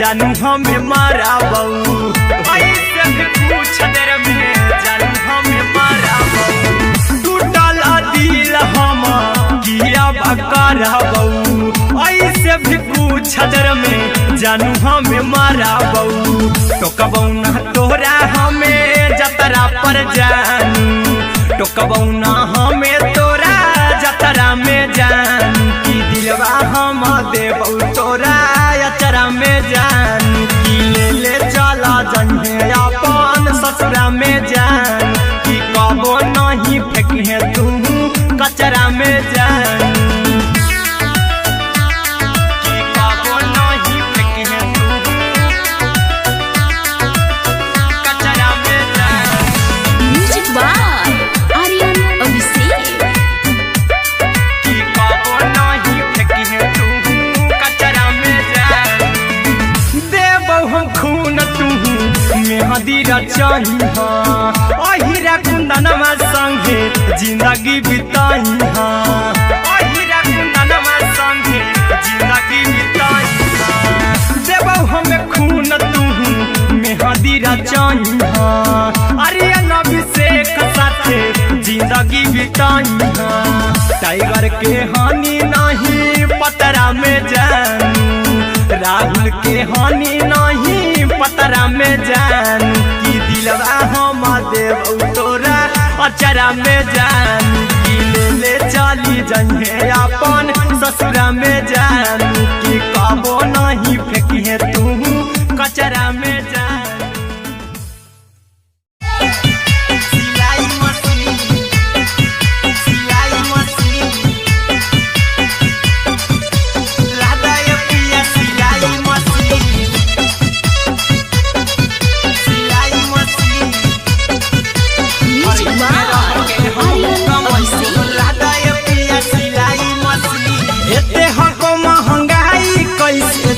जानू हमें मारा बहू ऐसे भी पूछ देर में जानू हमें मारा बहू टूटल दिल हम किया बकरा बहू ऐसे भी पूछ देर में जानू हमें मारा बहू तो कबौ ना तोरा हमें जतरा पर जानू तो कबौ ना हमें तोरा जतरा में जानू की दिलवा हम देबौ तोरा अचरा में जानू की ले चला जन्हे अपन ससुरा में जान की कबो नहीं फेंके तू कचरा में जानू अहिरा कुंदनमा संगे जिंदगी बिताई अहिरा कुंदनमा संगे जिंदगी बिताई देबौ हमें खून तू मेहदी रचाई आर्यन अभिषेक साथे जिंदगी बिताई टाइगर के हानि नहीं पतरा में जानू राहुल के हानि नहीं पतरा में जानू की दिलवा हम देबौ तोरा अचरा में जानू की ले चली जन्हे अपन ससुरा में जानू की कबो नहीं फेंकिए तू कचरा में जानू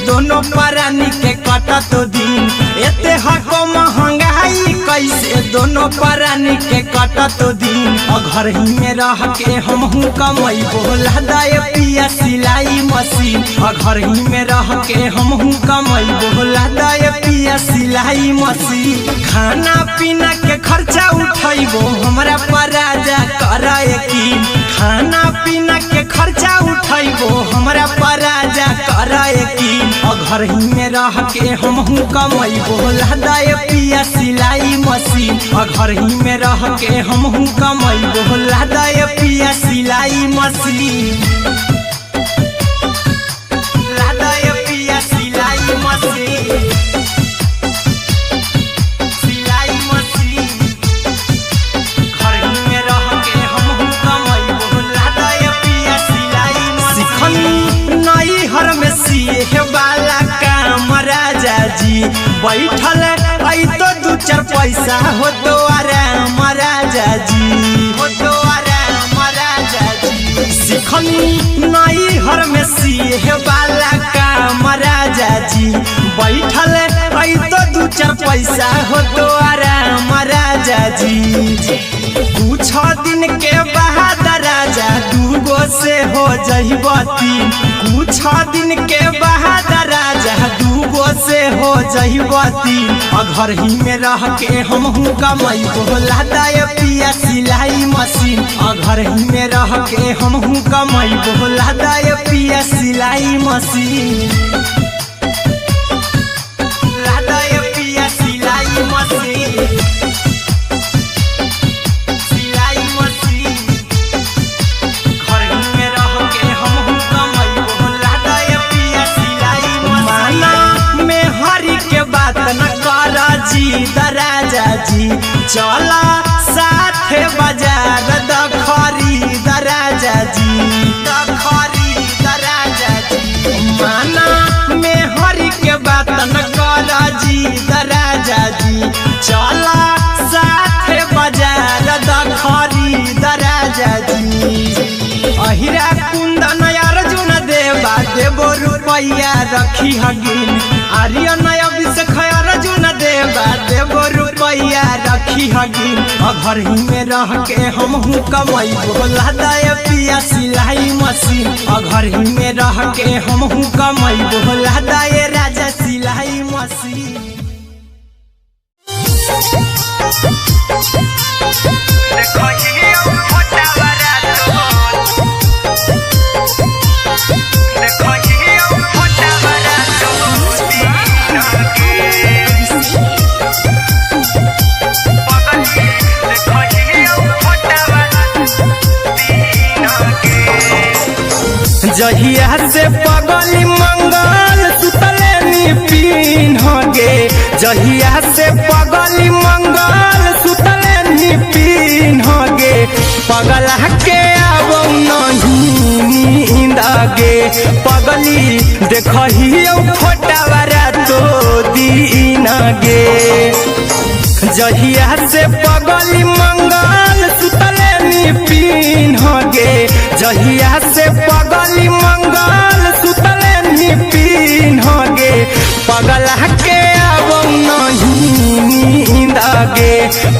दोनों परानी के कटा तो दिन एते हको महंगाई कैसे दोनों परानी के कटा तो दिन और घर ही में रह के हम कमाई बोला दाए पिया सिलाई मशीन और घर ही में रह के हम कमाई बोला दाए पिया सिलाई मशीन खाना पीना के खर्चा उठाइबो हमरा पराजा कराए की खाना पीना के खर्चा उठाइबो हमरा पराजा कराए की और घर ही में रह के हम कमाई बोला दाए पिया सिलाई मशीन और घर ही में रह के हम कमाई बोला दाए पिया सिलाई मशीन लादाए पिया सिलाई मशीन सिलाई मशीन घर ही में रह के हम कमाई बोला दाए पिया सिलाई मशीन नई हर में सीहे वाला काम राजा जी बैठल आई तो दू चार पैसा हो तो आराम राजा जी हो तो आराम राजा जी सिखनी नई हर में सीहे वाला काम राजा जी बैठल आई तो दू चार पैसा हो तो आराम राजा जी कुछ दिन के बाद राजा दूगो से हो जहिबती कुछ दिन के बाद राजा दूगो से हो जहिबती और घर ही में रह के हम कमाई बोला दाए पिया सिलाई मशीन और घर ही में रह के हम कमाई बोला दाए पिया सिलाई मशीन लादाए पिया सिलाई मशीन राजा जी चला साथे बाजार खरीद राजा जी खरीद राजा जी माना में हरी के बात न कर जी राजा जी चला साथे बाजार खरीद राजा जी अहिरा कुंदन अर्जुन देवा देबो रुपया रखी हगिन आर्यन अभिषेक अर्जुन देवा देबो रुपया रखी हगिन घर ही में रह के हम कमाई बोला दाए पिया सिलाई मशीन घर ही में रह के हम कमाई बोला दाए राजा सिलाई जहिया से पगली मंगल सुतले नी पिन्ह गे पगला के आवो नहीं नींद गे पगली देखहियो फोटावारा तो दीन गे जहिया से पगली मंगल सुतले नी पिन्ह गे जहिया से पगली मंगल सुतले नी पिन्ह गे पगला के आवो नहीं नींद गे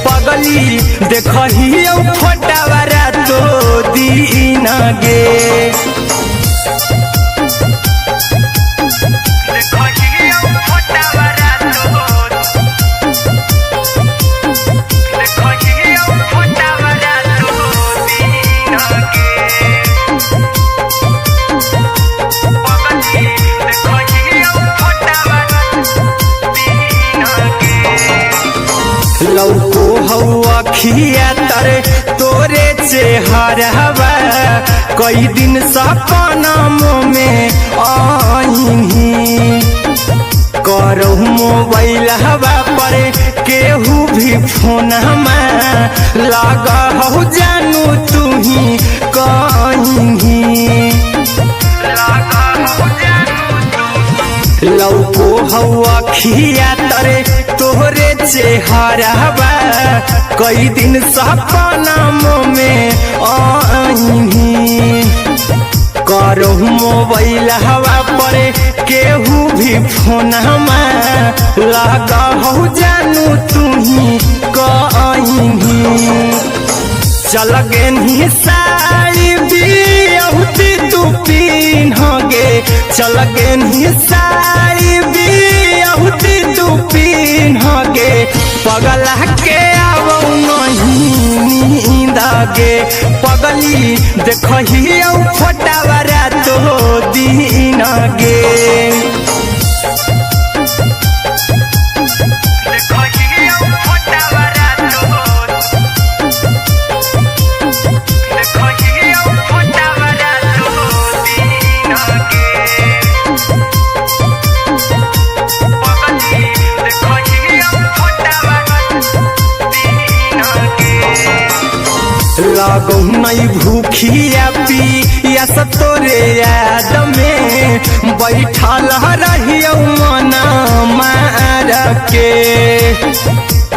पगली देखहियो फोटावारा तो दीन गे लौको हवा खिया तरे तोरे चेहरवा कई दिन सपना में आईनी करहु मोबाइल हवा पर केहू भी फोन लगा हो जानू तू ही कहीं लौको हवा खिया तरे तोहरे चेहरवा कई दिन सपना में आईनी करहु मोबाइल हवा पर केहू भी फोन लगा हो जानू तू ही कहीं चल गे साड़ी बियहुती तू पिन्ह गे चल गे साड़ी बियहुती तू पिन्ह गे पगला के आवो नहीं नींद गे पगली देखहियो फोटावारा तो दीन गे लागो नहीं भूखिया पिया तोरे याद में बैठल रहियो मना मार के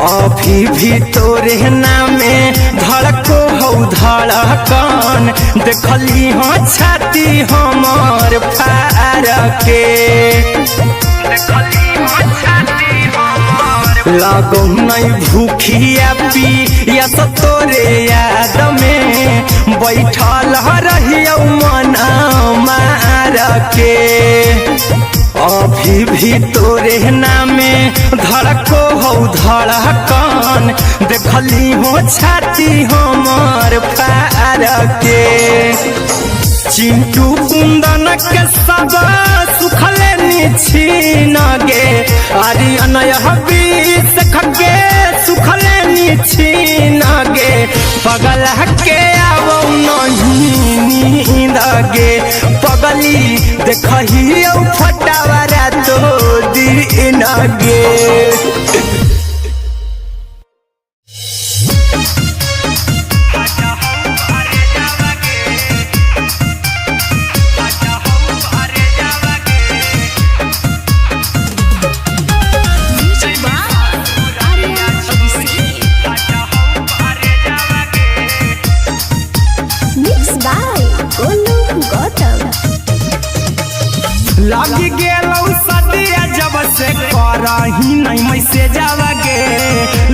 अभी भी तोरे नामे धड़को हो धड़कन देखली हो छाती हमर फार के लागो नहीं भूखिया पिया तोरे याद में बैठल रहियो मना मार के अभी भी तोरे नामे धड़को हो धड़कन देखली हो छाती हमर फार के चिंटू कुंदन के सब सुखले छीन गे आर्यन हबीस खगे सुखले छीन गे पगला के आवो नहीं नींद गे पगली देखहियो फोटावारा तो दीन गे लगी गेलौ सदिया जब से करही नहीं मैसेज गे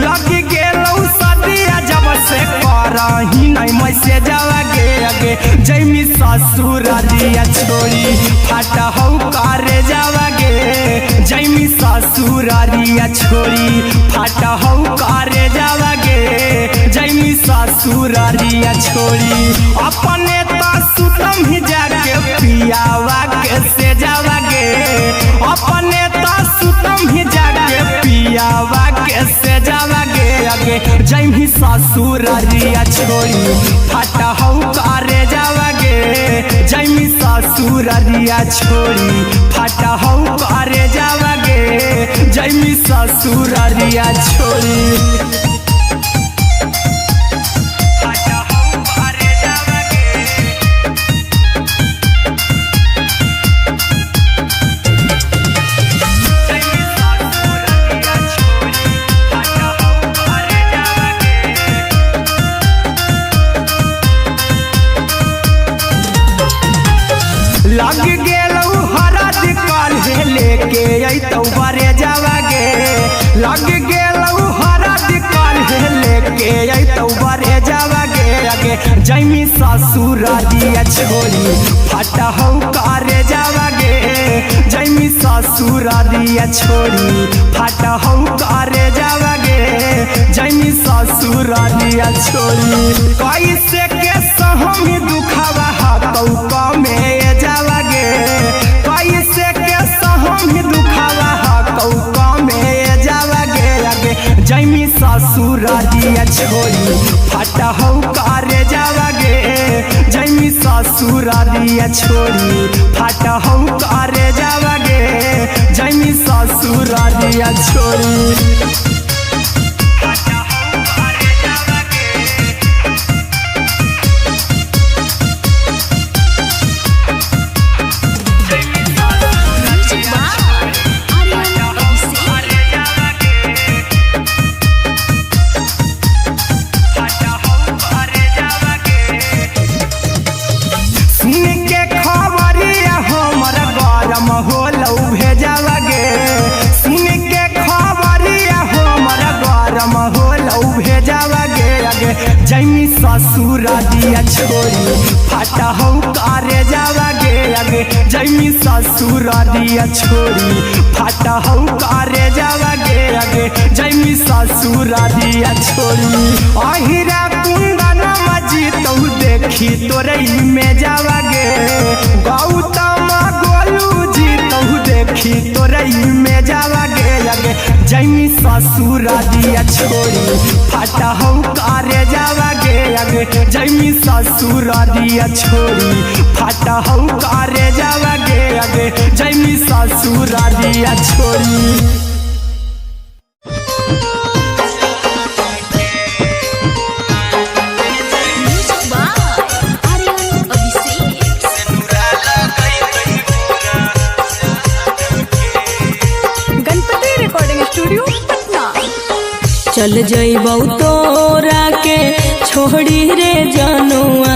लगी गेलौ सदिया जब से करही नहीं मैसेज गे अगे जैमी ससुरारिया छोड़ी फाटा हौ करे जावा गे जैमी ससुरारिया छोड़ी फाटा हौ करे जावा गे जैमी ससुरारिया छोड़ी अपने तो सुतम ही जाके पियावा के से जावा गे अपने तो सुतम ही जाके पियावा के से जावा गे अगे जैमी ससुरारिया छोड़ी फाटा हौ करे जावा गे जैमी ससुरारिया छोड़ी फाटा हौ करे जावा गे जैमी जैमी ससुरारिया छोड़ी। लग गेलौ हरद काल्हे लेके अइतौ बरे जावागे। लग गेलौ हरद काल्हे लेके अइतौ बरे जावागे। आगे जैमी ससुरारिया छोड़ी फटहौ करे जावागे। जैमी ससुरारिया छोड़ी फटहौ करे जावागे। जैमी ससुरारिया छोड़ी कैसे के सहमी दुखावा हतौ कमे जावागे। कैसे के सहमी दुखावा हतौ कमे जावागे। आगे जैमी ससुरारिया छोड़ी फटहौ करे जावागे। जैमी ससुरारिया छोड़ी फटहौ करे जावागे। जैमी ससुरारिया छोड़ी होलौ भेजावागे। सुन के खबरिया हमर गरम होलौ भेजावागे। आगे जैमी ससुरारिया छोड़ी फटहौ करे जावागे। आगे जैमी ससुरारिया छोड़ी फटहौ करे जावागे। आगे जैमी ससुरारिया छोड़ी अहिरा कुंदन मजीतौ देखी तोरई में जावागे। गौतम देखी तोरई में जावागे। आगे जैमी ससुरारिया छोड़ी फटहौ करे जावागे। आगे जैमी ससुरारिया छोड़ी फटहौ करे जावागे। आगे जैमी ससुरारिया छोड़ी चल जइबौ तोरा के छोड़ी रे जनुआ।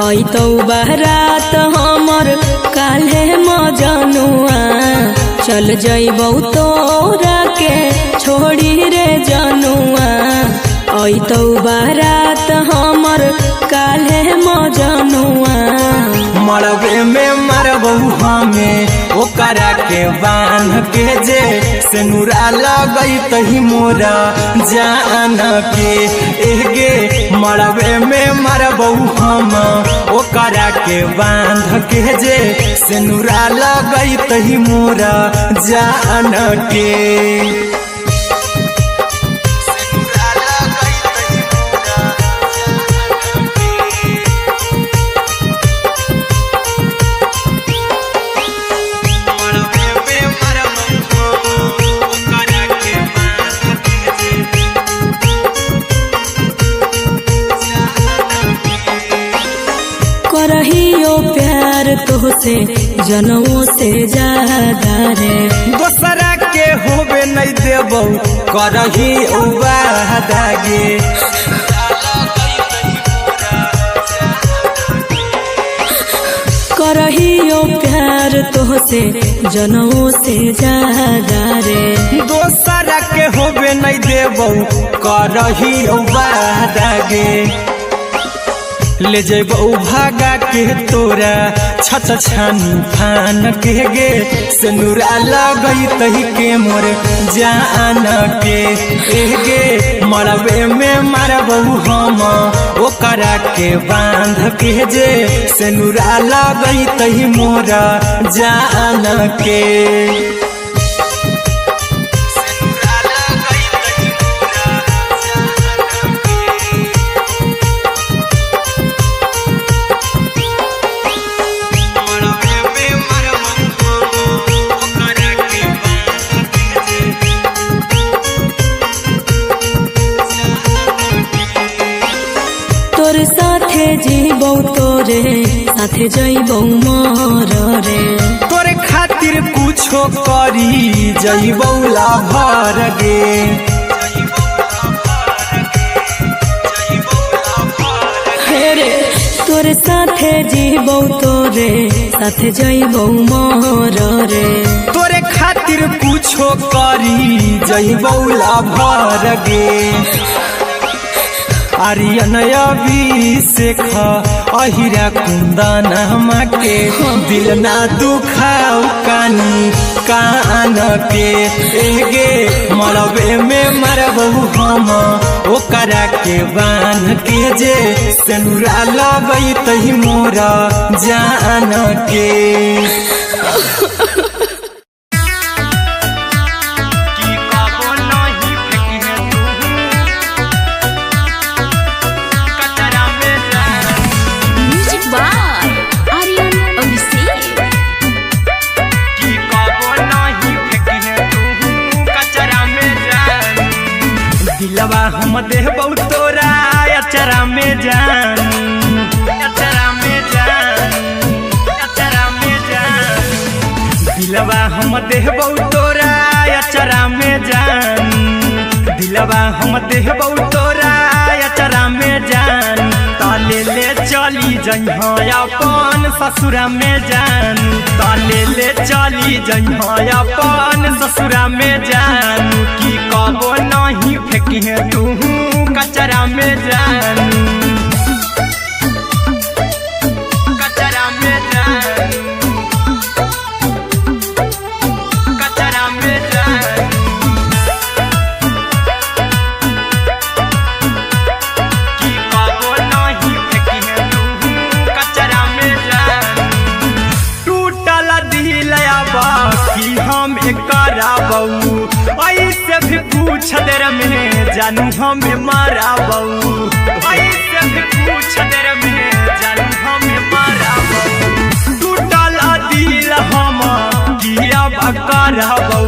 अइतौ बारात हमर काल्हे मजनुआ। चल जइबौ तोरा के छोड़ी रे जनुआ। अइतौ बारात हमर काल्हे मजनुआ। मरबे में मरबौ हमें ओकरा के बांध के जे सेनुरा लगैतहि मोरा जान के। एगे मरबे में मरबौ हम ओकरा के बांध के जे सेनुरा लगैतहि मोरा जान के। करहियो प्यार तोहसे जनमों से ज्यादा रे। दोसरा के होबे नहीं देबौ करही वादागे। करहियो प्यार तोहसे जनमों से ज्यादा रे। दोसरा के होबे नहीं देबौ करही वादागे। ले जेबौ भागा के तोरा छत छानी फान के गे। सेनुरा लगैतहि के मोर जान के। एगे मरबे में मरबौ हम ओकरा के बांध के जे सेनुरा लगैतहि मोरा जान के। साथे जइबौ मोर रे। तोरे खातिर कुछो करी जइबौ लाभर गे। रे तोरे साथे जीबौ तोरे साथे जइबौ मोर रे। तोरे खातिर कुछो करी जइबौ लाभर गे। आर्यन अभिषेक अहिरा कुंदनमा के दिल ना दुखाऊ कानी कान के। एगे मरबे में मरबौ हम ओकरा के बान के जे सेनुरा लगई तही मोरा जान के। दिलवा हम देबौ तोरा अचरा में जान, अचरा में जान, अचरा में जान। दिलवा हम देबौ तोरा अचरा में जान। दिलवा हम देबौ तोरा अचरा में जान। ताले ले चली जइहा अपन ससुरा में जान। ताले ले चली जइहा अपन ससुरा में जान। की कबो नहीं फेंकी तू कचरा में जान, कचरा में जान, कचरा में जान। की कबो नहीं फेंकी तू कचरा में जान। टूटल दिल बाकी हम कराबौ ऐसे भी पूछ देर में जानू हमें माराबौ। ऐसे भी पूछ देर में जानू हमें माराबौ। टूटल दिल हम किया कराबौ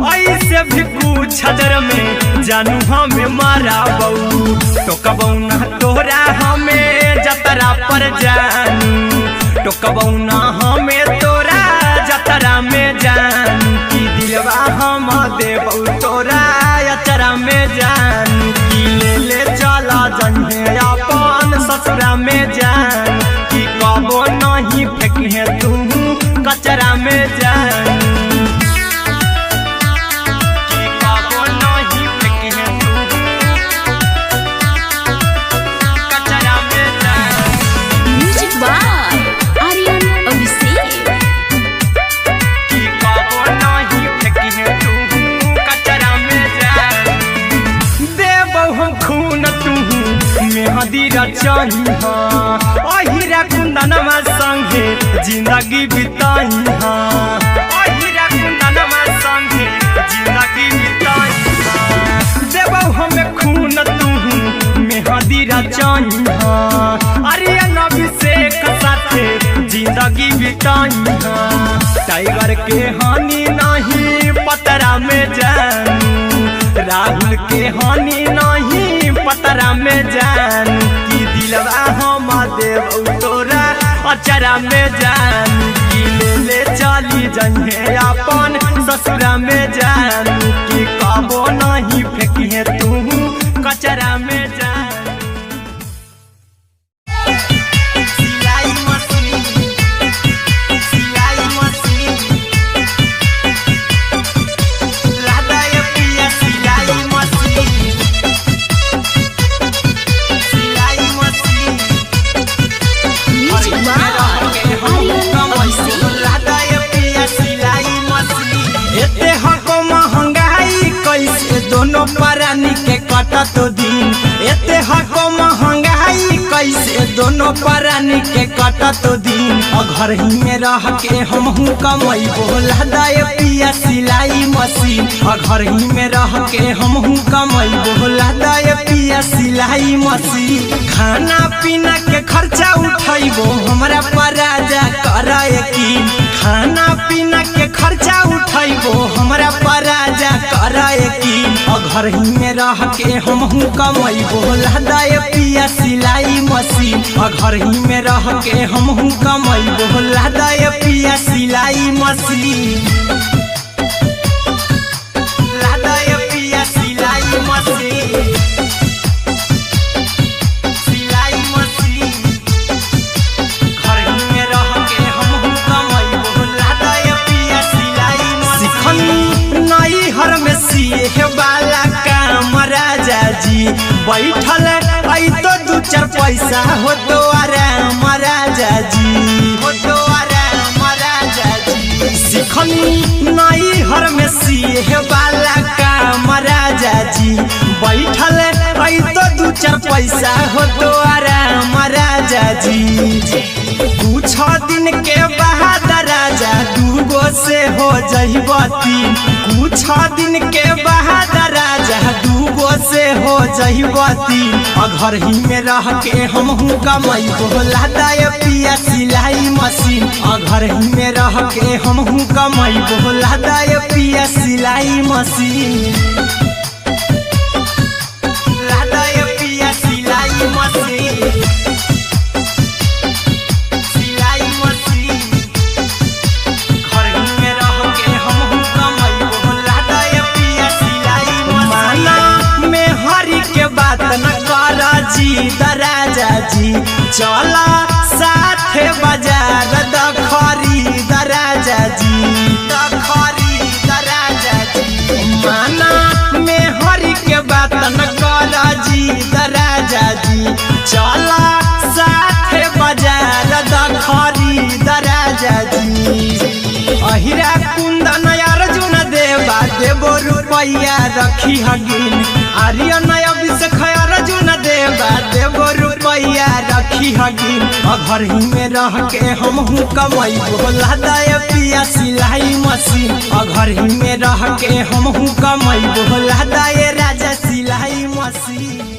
ऐसे भी पूछ देर में जानू हमें माराबौ। टोकबौ ना तोरा हमें जतरा पर जानू। टोकबौ ना हमें तोरा जतरा में जान। की दिलवा हम देबौ तोरा अचरा में जान। की ले चला जइहे अपन ससुरा में जान। की कबो नहीं फेंकी तू कचरा में जान। की कबो नहीं फेंकी तू कचरा में जान। Music by Aryan Abhishek. की कबो नहीं फेंकी तू कचरा में जान। देबौ हम खून तू मेहदी रचइहा अहिरा कुंदनमा संगे जिंदगी बिताइहा। अहिरा कुंदनमा संगे जिंदगी बिताइहा। देबौ हम खून तू मेहदी रचइहा आर्यन अभिषेक साथे जिंदगी बिताइहा। टाइगर के हानि नहीं पतरा में जानू। राहुल के हानि नहीं पतरा में जान। की दिलवा हम देबौ तोरा अचरा में जान। की ले चली जइहे अपन ससुरा में जान। की कबो नहीं फेंकी तू कचरा में जान। सिलाई मशीन, सिलाई मशीन, लादा ये पिया सिलाई मशीन, सिलाई machine. Music by Aryan Abhishek. लादा ये पिया सिलाई मशीन। एते हको महंगाई कैसे दोनों परानी के कटत दिन। एते हको महंगाई कैसे दोनों परानी के कटत दिन। घर ही में रह के हमहू कमैबो लादा ये पिया सिलाई मशीन। घर ही में रह के हमहू कमैबो लादा ये पिया सिलाई मशीन। खाना पीना के खर्चा उठैबो हमरा पराजा कर यकीन। खाना पीना के खर्चा उठैबो हमरा पराजा कर यकीन। घर ही में रह के हमहू कमैबो लहदाय पिया सिलाई मशीन घर ही में रह के हमहू कमैबो लहदाय पिया सिलाई मशीन लहदाय पिया सिलाई मशीन सिलाई मशीन घर ही में रह के हमहू कमैबो लहदाय पिया सिलाई मशीन नई हर में सिए वाला काम राजा जी बैठल आई तो दू चार पैसा हो तो आराम राजा जी हो तो आराम राजा जी सिखनी नई हर में सिए वाला काम राजा जी बैठल आई तो दू चार पैसा हो तो आराम राजा जी कुछ दिन के बाद राजा दूगो से हो जइब तीन कुछ दिन के बाद राजा दूगो से हो जइब तीन घर ही में रह के हमहू कमैबो लहदाय पिया सिलाई मशीन घर ही में रह के हमहू कमैबो लहदाय पिया सिलाई मशीन लहदाय पिया सिलाई मशीन बात न कर जी दराजा जी चला साथे बाजार खरीद राजा जी खरीद राजा जी माना में हरी के बात न कर जी दराजा जी चला साथे बाजार खरीद राजा जी अहिरा कुंदन अर्जुन देवा देवो रुपया रखी हगिन आर्यन अभिषेक अर्जुन देवा देवो रुपया रखी हगिन घर ही में रह के हमहू कमैबो लहदाय पिया सिलाई मशीन घर ही में रह के हमहू कमैबो लहदाय राजा सिलाई मशीन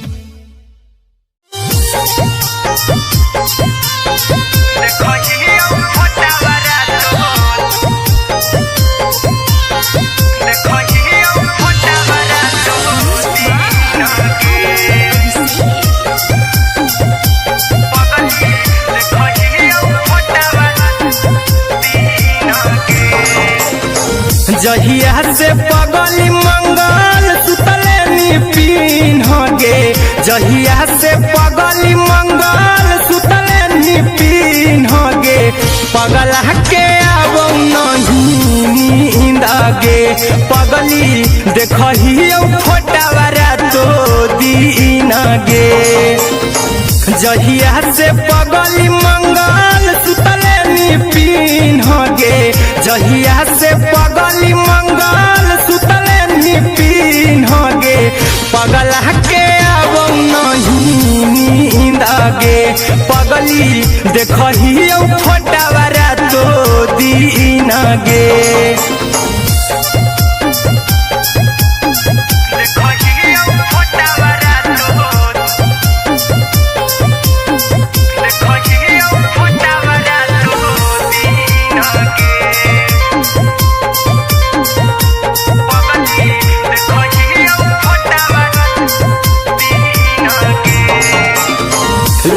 जहिया से पगली मंगल सुतले निपिन गे जहिया से पगली मंगल सुतले निपिन गे पगला के आबो नहीं नींद गे पगली देखहियो फोटावरा तो दीन गे जहिया से पगली मंगल सुतले निपिन गे जहिया से पगली मंगल सुतले निपिन गे पगला के आबो नहीं नींद गे पगली देखहियो फोटावरा तो दीन गे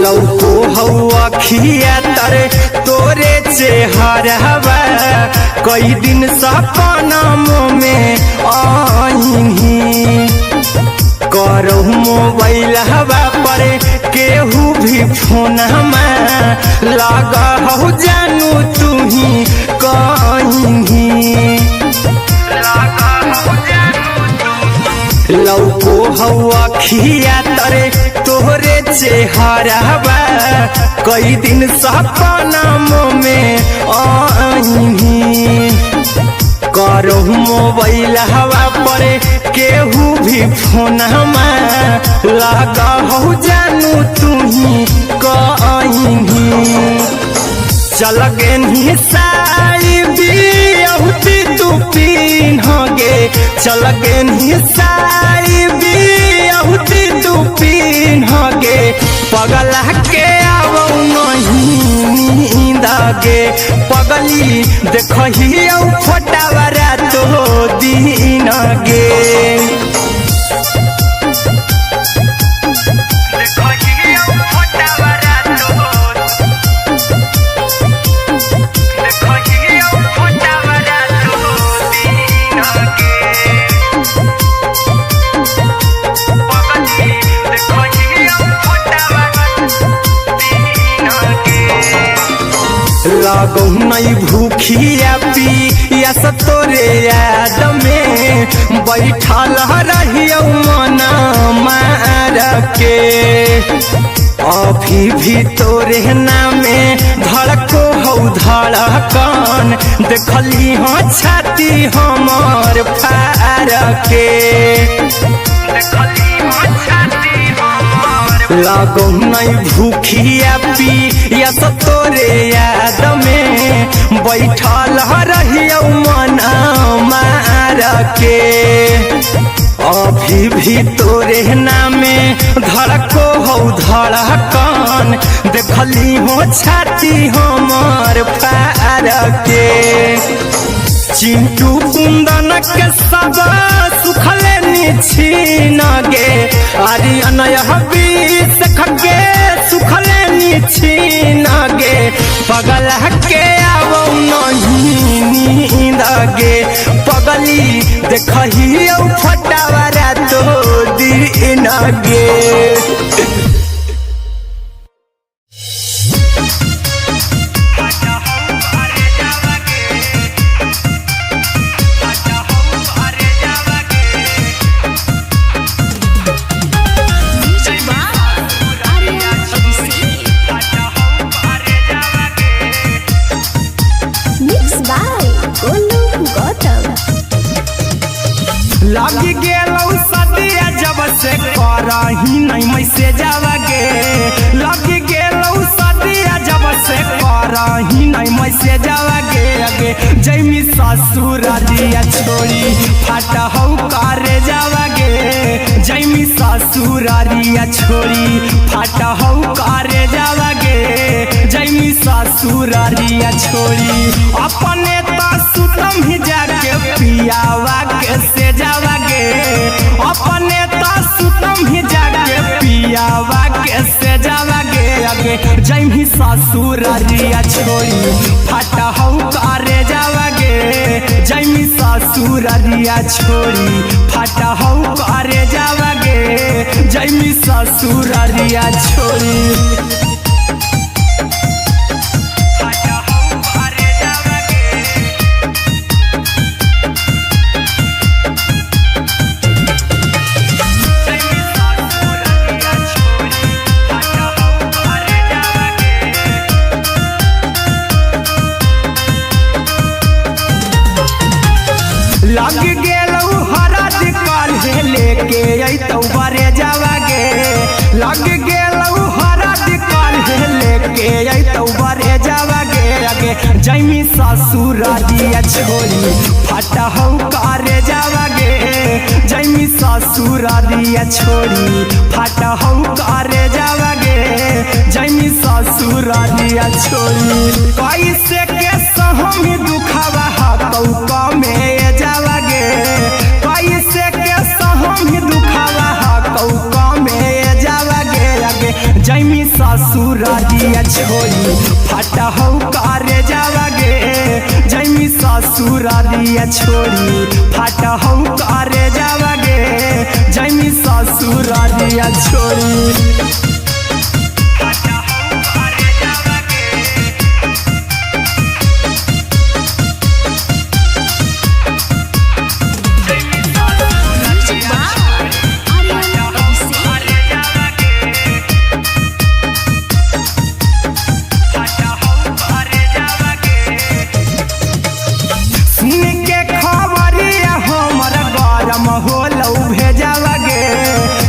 लौको हवा खिया तरे तोरे चेहरवा कई दिन सपना में आईनी करहु मोबाइल हवा पर केहू भी फोन में लगा हो जानू तू ही कहीं लौको हवा खिया तरे तोहरे चेहरवा कई दिन सपना में आईनी करहु मोबाइल हवा पर केहू भी फोन में लगा हो जानू तू ही कहीं चल गे साई बिहुती तू पीन गे चल गे साई बिहुती तू पीन गे पगला के आवो नहीं नींद गे पगली देखहियो फोटावरा तो दीन गे नहीं भूखिया पिया तोरे याद में बैठल रहियो मन मार के अभी भी तोरे नामे धड़को हौ धड़कन देखली हो छाती हमर फार के लागो नहीं भूखिया पिया तोरे याद में बैठल रहियो मन मार के अभी भी तोरे नामे धड़को हौ धड़कन देखली हो छाती हमर फार के चिंटू कुंदन के सब सुखले निछीन गे आर्यन हबीस खगे सुखले निछीन गे पगल के आवो नहीं नींद गे पगली देखही फटावरा तो दिन गे लगी गेलौ सदिया जब से करही नहीं मैसे जावगे लगी गेलौ सदिया जब से करही नहीं मैसे जावगे अगे जैमी ससुर दिया छोड़ी फट हौ करे जावगे जैमी ससुर दिया छोड़ी फट हौ करे जावगे जैमी ससुर दिया छोड़ी अपने तो सुतम ही जाके पियावा के से जावगे अपने तो सुतम ही जाके पियावा के से जावगे अगे जैमी ससुर दिया छोड़ी फट हौ करे जावगे जैमी ससुर दिया छोड़ी फट हौ करे जावगे जैमी ससुर दिया छोड़ी लग गेलौ हरद काल्हे लेके अइतौ बरे जावगे लग गेलौ हरद काल्हे लेके अइतौ बरे जावगे अगे जैमी ससुर दिया छोड़ी फट हौ करे जावगे जैमी ससुर दिया छोड़ी फट हौ करे जावगे जैमी ससुर दिया छोड़ी कैसे के सहमी दुखावा हकौ में जावगे कैसे के सहमी दुखावा हकौ में जावगे अगे जैमी ससुर दिया छोड़ी फट हौ करे जावगे जैमी ससुर दिया छोड़ी फट हौ करे जावगे जैमी ससुर दिया छोड़ी होलौ भेजावगे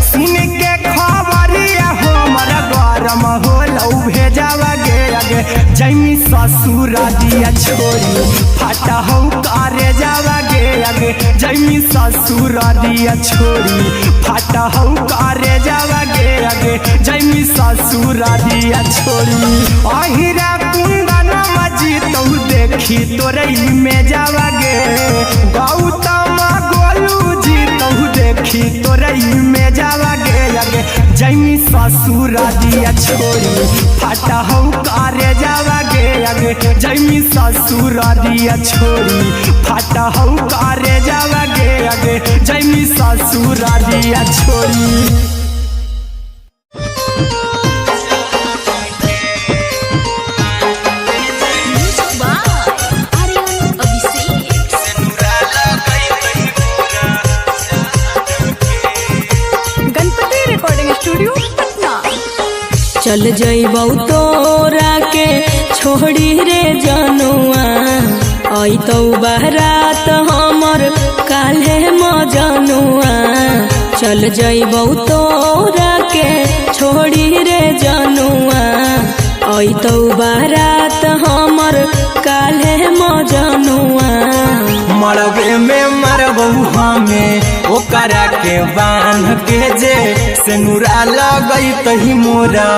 सुन के खबरिया हमर गरम होलौ भेजावगे अगे जैमी ससुर दिया छोड़ी फट हौ करे जावगे अगे जैमी ससुर दिया छोड़ी फट हौ करे जावगे अगे जैमी ससुर दिया छोड़ी अहिरा कुंदन मजीतौ देखी तोरई में जावगे गौतम गोलू जीतौ देखी तोरई में जावगे अगे जैमी ससुर दिया छोड़ी फट हौ करे जावगे अगे जैमी ससुर दिया छोड़ी फट हौ करे जावगे अगे जैमी ससुर दिया छोड़ी Wow. चल जइबौ तोरा के छोड़ी रे जनुआ अइतौ बारात हमर काल्हे मजनुआ चल जइबौ तोरा के छोड़ी रे जनुआ अइतौ बारात हमर काल्हे मजनुआ मरबे में मरबौ हमें ओकरा के बांध के जे सिनुरा लगैतहि मोरा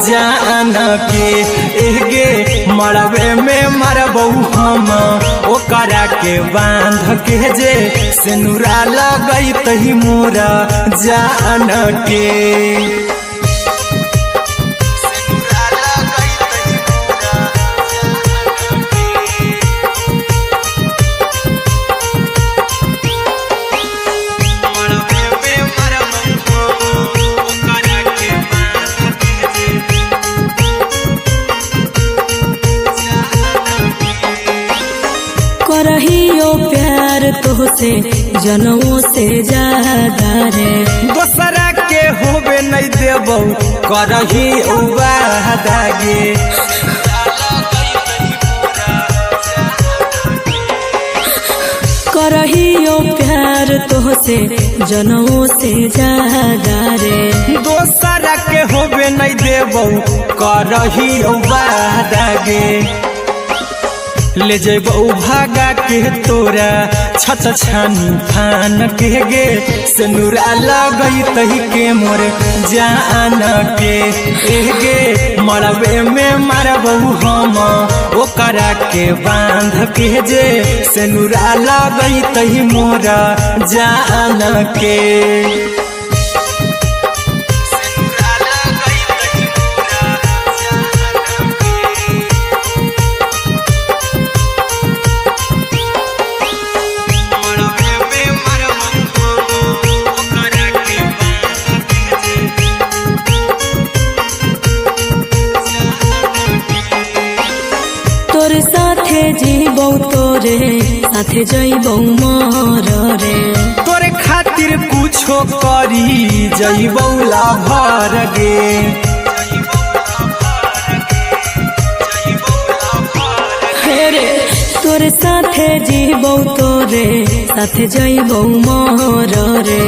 जान के एगे मरबे में मरबौ हम ओकरा के बांध के जे सिनुरा लगैतहि मोरा जान के करहियो प्यार तोहसे जनमों से ज्यादा रे दोसरा के होबे नहीं देबौ करही वादा गे करहियो प्यार तोहसे जनमों से ज्यादा रे दोसरा के होबे नहीं देबौ करही वादा गे ले जेबौ भागा के तोरा छत छानी फान के गे सिनुरा लगैतहि के मोर जान के एगे मरबे में मरबौ हम ओकरा के बांध के जे सिनुरा लगैतहि मोरा जान के तोरे साथे जीबौ तोरे साथे जइबौ मर रे तोरे खातिर कुछो करी जइबौ लाभर गे रे तोरे साथे जीबौ तोरे साथे जइबौ मर रे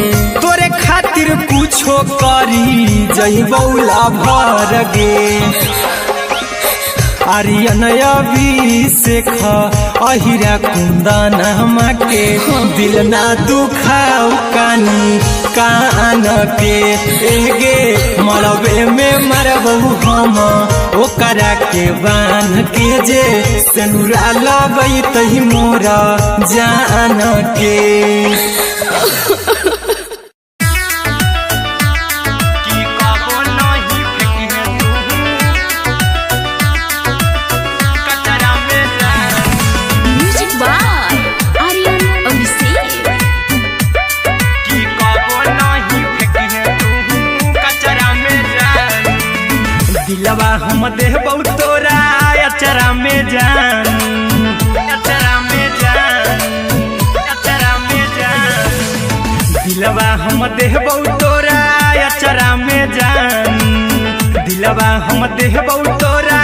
तोरे खातिर कुछो करी जइबौ लाभर गे आर्यन अभिषेक अहिरा कुंदन के दिल ना दुखाऊ कानी कान के एगे मरबे में मरबौ हम ओकरा के बांध के जे सिनुरा लगैतहि मोरा जान के दिलवा हम देबौ तोरा अचरा में जान अचरा में जान अचरा में जान दिलवा हम देबौ तोरा अचरा में जान दिलवा हम देबौ तोरा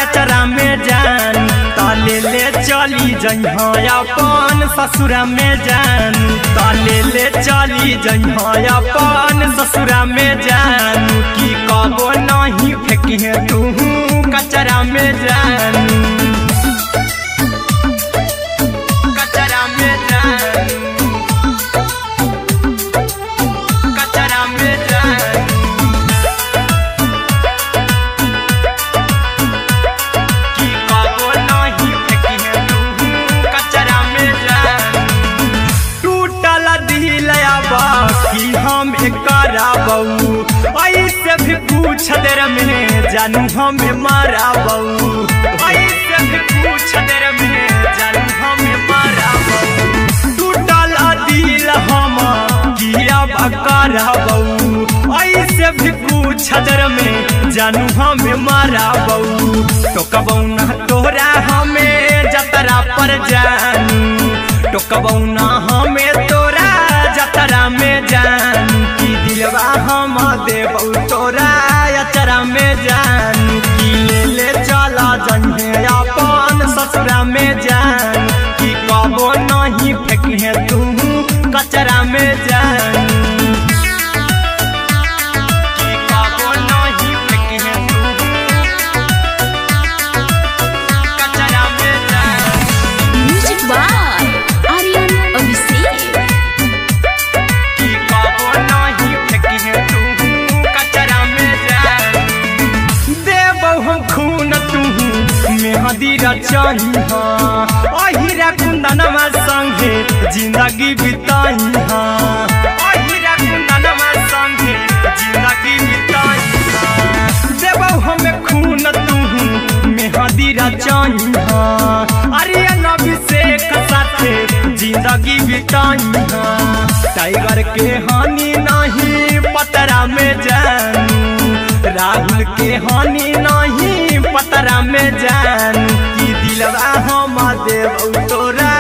अचरा में जान ताले ले चली जइहा अपन ससुरा में जान ताले ले चली जइहा अपन ससुरा में जान की कबो नहीं फेंकी तू कचरा में जान कचरा में जान कचरा में जान की कबो नहीं फेंकी तू कचरा में जान टूटल दिल बाकी हम कराबौ ऐसे भी पूछ देर में जानू हमें माराबौ ऐसे भी पूछ देर में जानू हमें माराबौ टूटल दिल हम किया कराबौ ऐसे भी पूछ देर में जानू हमें माराबौ टोकबौ ना तोरा हमें जतरा पर जानू टोकबौ ना हमें तोरा जतरा में जानू की दिलवा हम देबौ तोरा अचरा में जान रचाई अहिरा कुंदनमा संगे जिंदगी बिताई अहिरा कुंदनमा संगे जिंदगी बिताई देबौ हमें खून तू मेहदी रचाई अरे अभिषेक साथे जिंदगी बिताई टाइगर के हानि नहीं पतरा में जानू राहुल के हानि नहीं पतरा में जानू की दिलवा हम देव तोरा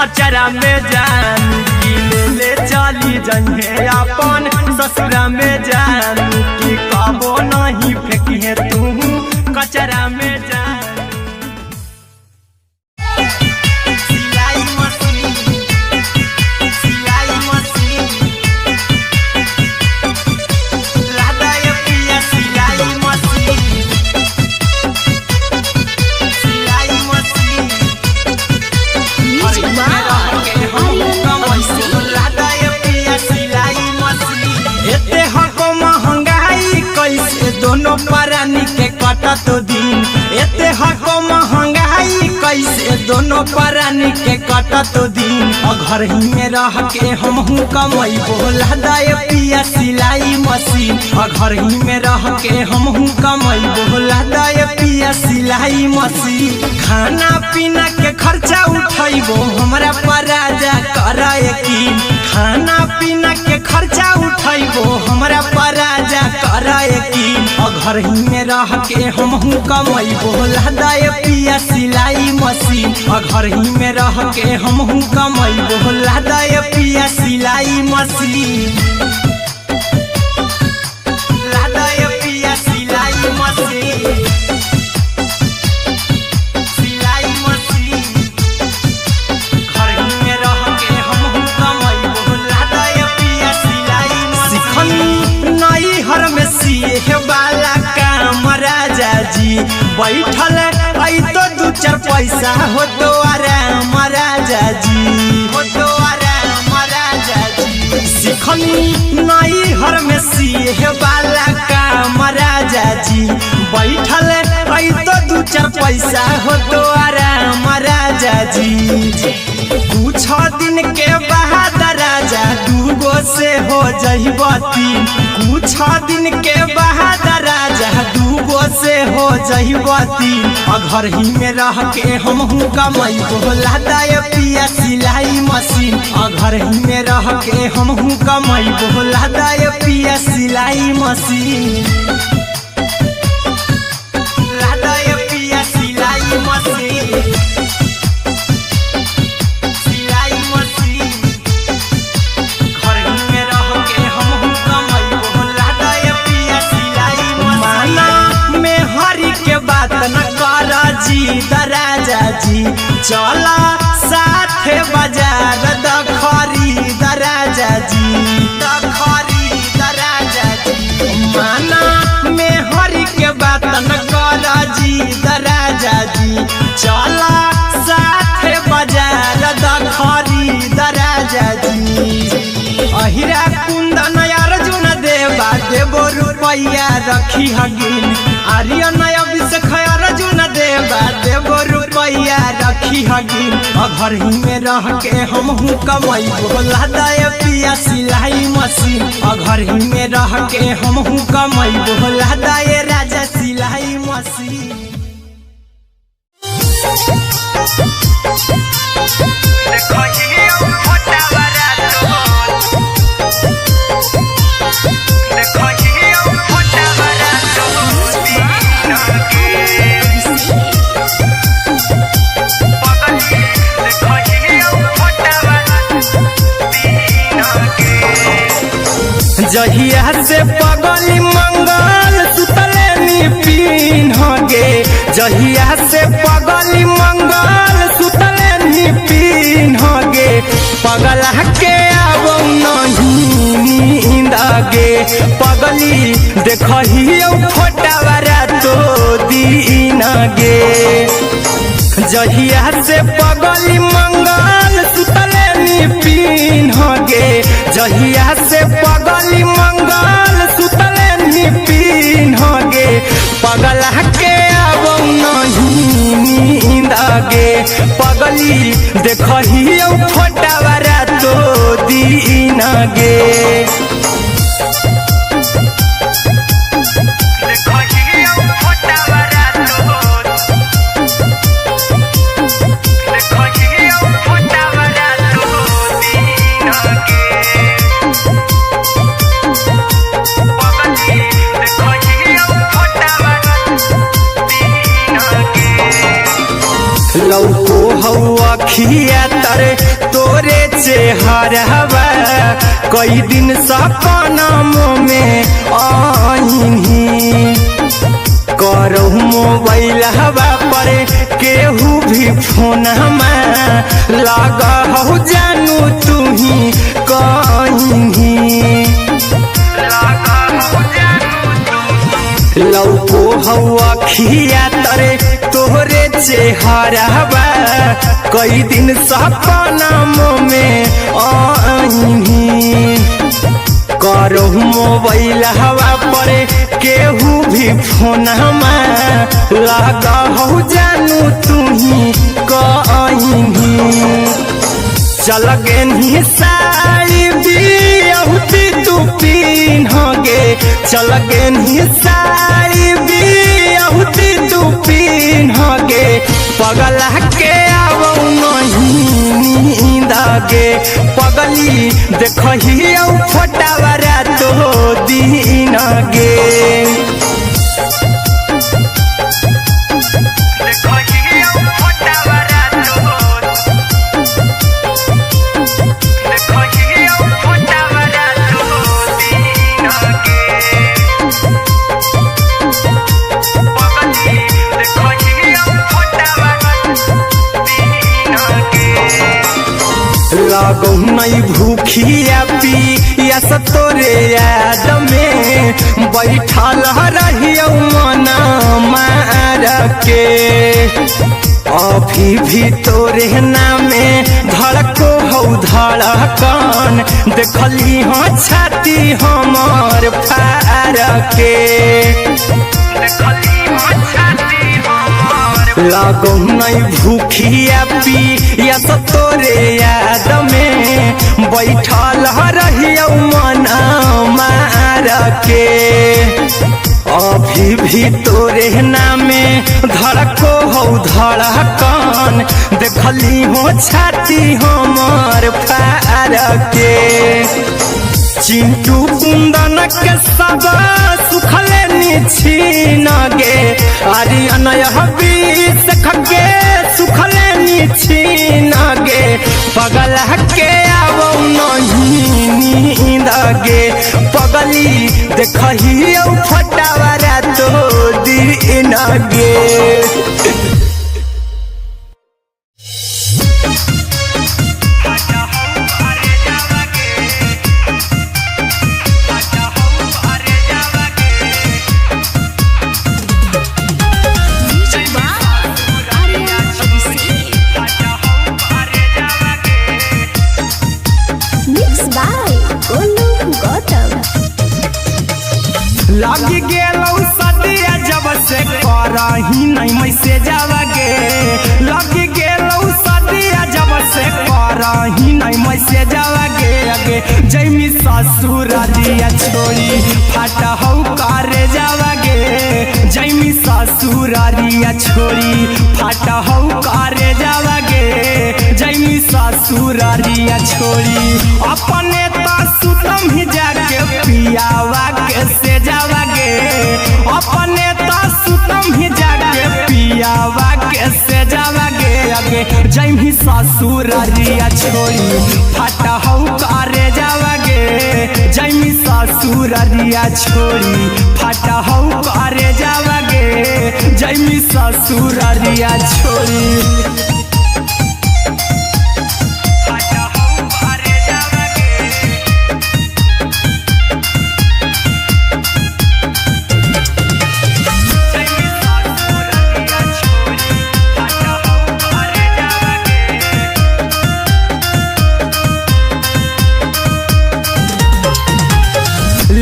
अचरा में जानू की ले चली जहे अपन ससुरा में जानू की कबो नहीं फेंकिए तू कचरा में जानू दोनों परानी के कटत दिन एते हको महंगाई कैसे दोनों परानी के कटत दिन घर ही में रह के हमहू कमाई बोला दाए पिया सिलाई मशीन घर ही में रह के हमहू कमाई बोला दाए पिया सिलाई मशीन खाना पीना के खर्चा उठाइबो हमरा पराजा कराए की खाना पीना के खर्चा उठाइबो हमरा पराजा कराए की घर ही में रह के हमहू कमाई बोला दाए पिया सिलाई मशीन घर ही में रह के हमहू कमाई बोला दाए पिया सिलाई मशीन लादाए पिया सिलाई मशीन सिलाई मशीन घर ही में रह के हमहू कमाई बोला दाए पिया सिलाई मशीन नई हर में सिए वाला काम राजा जी बैठल आई तो दू चार पैसा हो तो आराम राजा जी हो तो आराम राजा जी सिखनी नई हर में सिए वाला काम राजा जी बैठल आई तो दू चार पैसा हो तो आराम राजा जी कुछ दिन के बाद राजा दूगो से हो जहिबती कुछ दिन के बाद राजा दूगो से हो जहिबती घर ही में रह के हमहू कमाई बोला दाए पिया सिलाई मशीन घर ही में रह के हमहू कमाई बोला दाए पिया सिलाई मशीन लादाए पिया सिलाई मशीन बात न कर जी दराजा जी चला साथे बाजार दखरी दराजा जी दखरी दराजा जी माना में हरी के बात न कर जी दराजा जी चला साथे बाजार दखरी दराजा जी अहिरा कुंदन अर्जुन देवा देबो रुपया रखी हगिन आर्यन अभिषेक अर्जुन देवा देबो रुपया रखी हगिन घर ही में रह के हमहू कमाई बोला दाए पिया सिलाई मशीन घर ही में रह के हमहू कमाई बोला दाए राजा सिलाई मशीन जहिया से पगली मंगल सुतले निपिन गे जहिया से पगली मंगल सुतले निपिन गे पगला के आबो नहीं नींद गे पगली देखहियो फोटावारा तो दीन गे जहिया से पगली मंगल सुतले निपिन गे जहिया से पगली मंगल सुतले निपिन गे पगला के आबो नहीं नींद पगली देखही फोटावारा तो दीन गे लौको हवा खिया तर तोरे चेहरवा कई दिन सपना में आईनी करहु मोबाइल हवा पर केहू भी फोन में लगा हो जानू तू ही कहीं लौको हवा खिया तरे तोहरे चेहरवा कई दिन सपना में आईनी करहु मोबाइल हवा पर केहू भी फोन में लगा हो जानू तू ही कहीं चल गे साड़ी बियहुती तू पिन्हगे चल गे साड़ी बियहुती तू पिन्हगे पगला के आवो नहीं नींद गे पगली देखही फोटावारा तो दीन गे लागो नहीं भूखिया पिया तोरे याद में बैठल रहियो मना मार के अभी भी तोरे नामे धड़को हो धड़कन देखली हो छाती हमर फार के लागो नहीं भूखिया पिया तोरे याद में बैठल रहियो मना मार के अभी भी तोरे नामे धड़को हो धड़कन देखली हो छाती हमर फार के चिंटू कुंदन के सब सुखले निछीन गे आर्यन बीस खगे सुखले निछीन गे पगला के आवो नहीं नींद गे पगली देखही फोटावारा तो दीन गे लागी गेलौ सदिया जब से करही नहीं मैसे जावगे लागी गेलौ सदिया जब से करही नहीं मैसे जावगे अगे जैमी ससुरारिया छोड़ी फाटा हौ करे जावगे जैमी ससुरारिया छोड़ी फाटा हौ करे जावगे जैमी ससुरारिया छोड़ी अपने तो सुतम ही जाके पियावा के से जावगे अपने तो सुतम ही जाके पियावा के से जावगे अगे जैमी ससुरारिया छोड़ी फाटा हौ करे जावगे जैमी ससुरारिया छोड़ी फाटा हौ करे जावगे जैमी ससुरारिया छोड़ी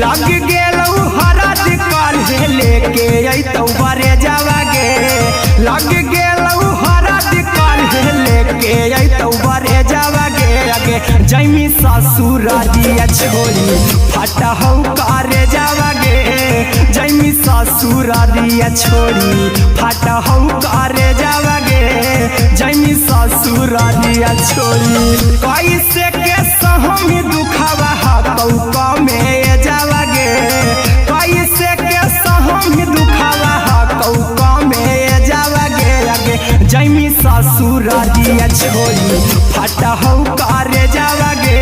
लग गेलौ हरद काल्हे लेके अइतौ बरे जावगे लग गेलौ हरद काल्हे जैमी ससुरारिया छोड़ी फटा हौ करे जावागे जैमी ससुरारिया छोड़ी फटा हौ करे जावागे जैमी ससुरारिया छोड़ी कैसे के सहमी दुखावा हकौ में जावागे कैसे के सहमी दुखावा हकौ में जावागे आगे जैमी ससुरारिया छोड़ी फटा हौ करे जावागे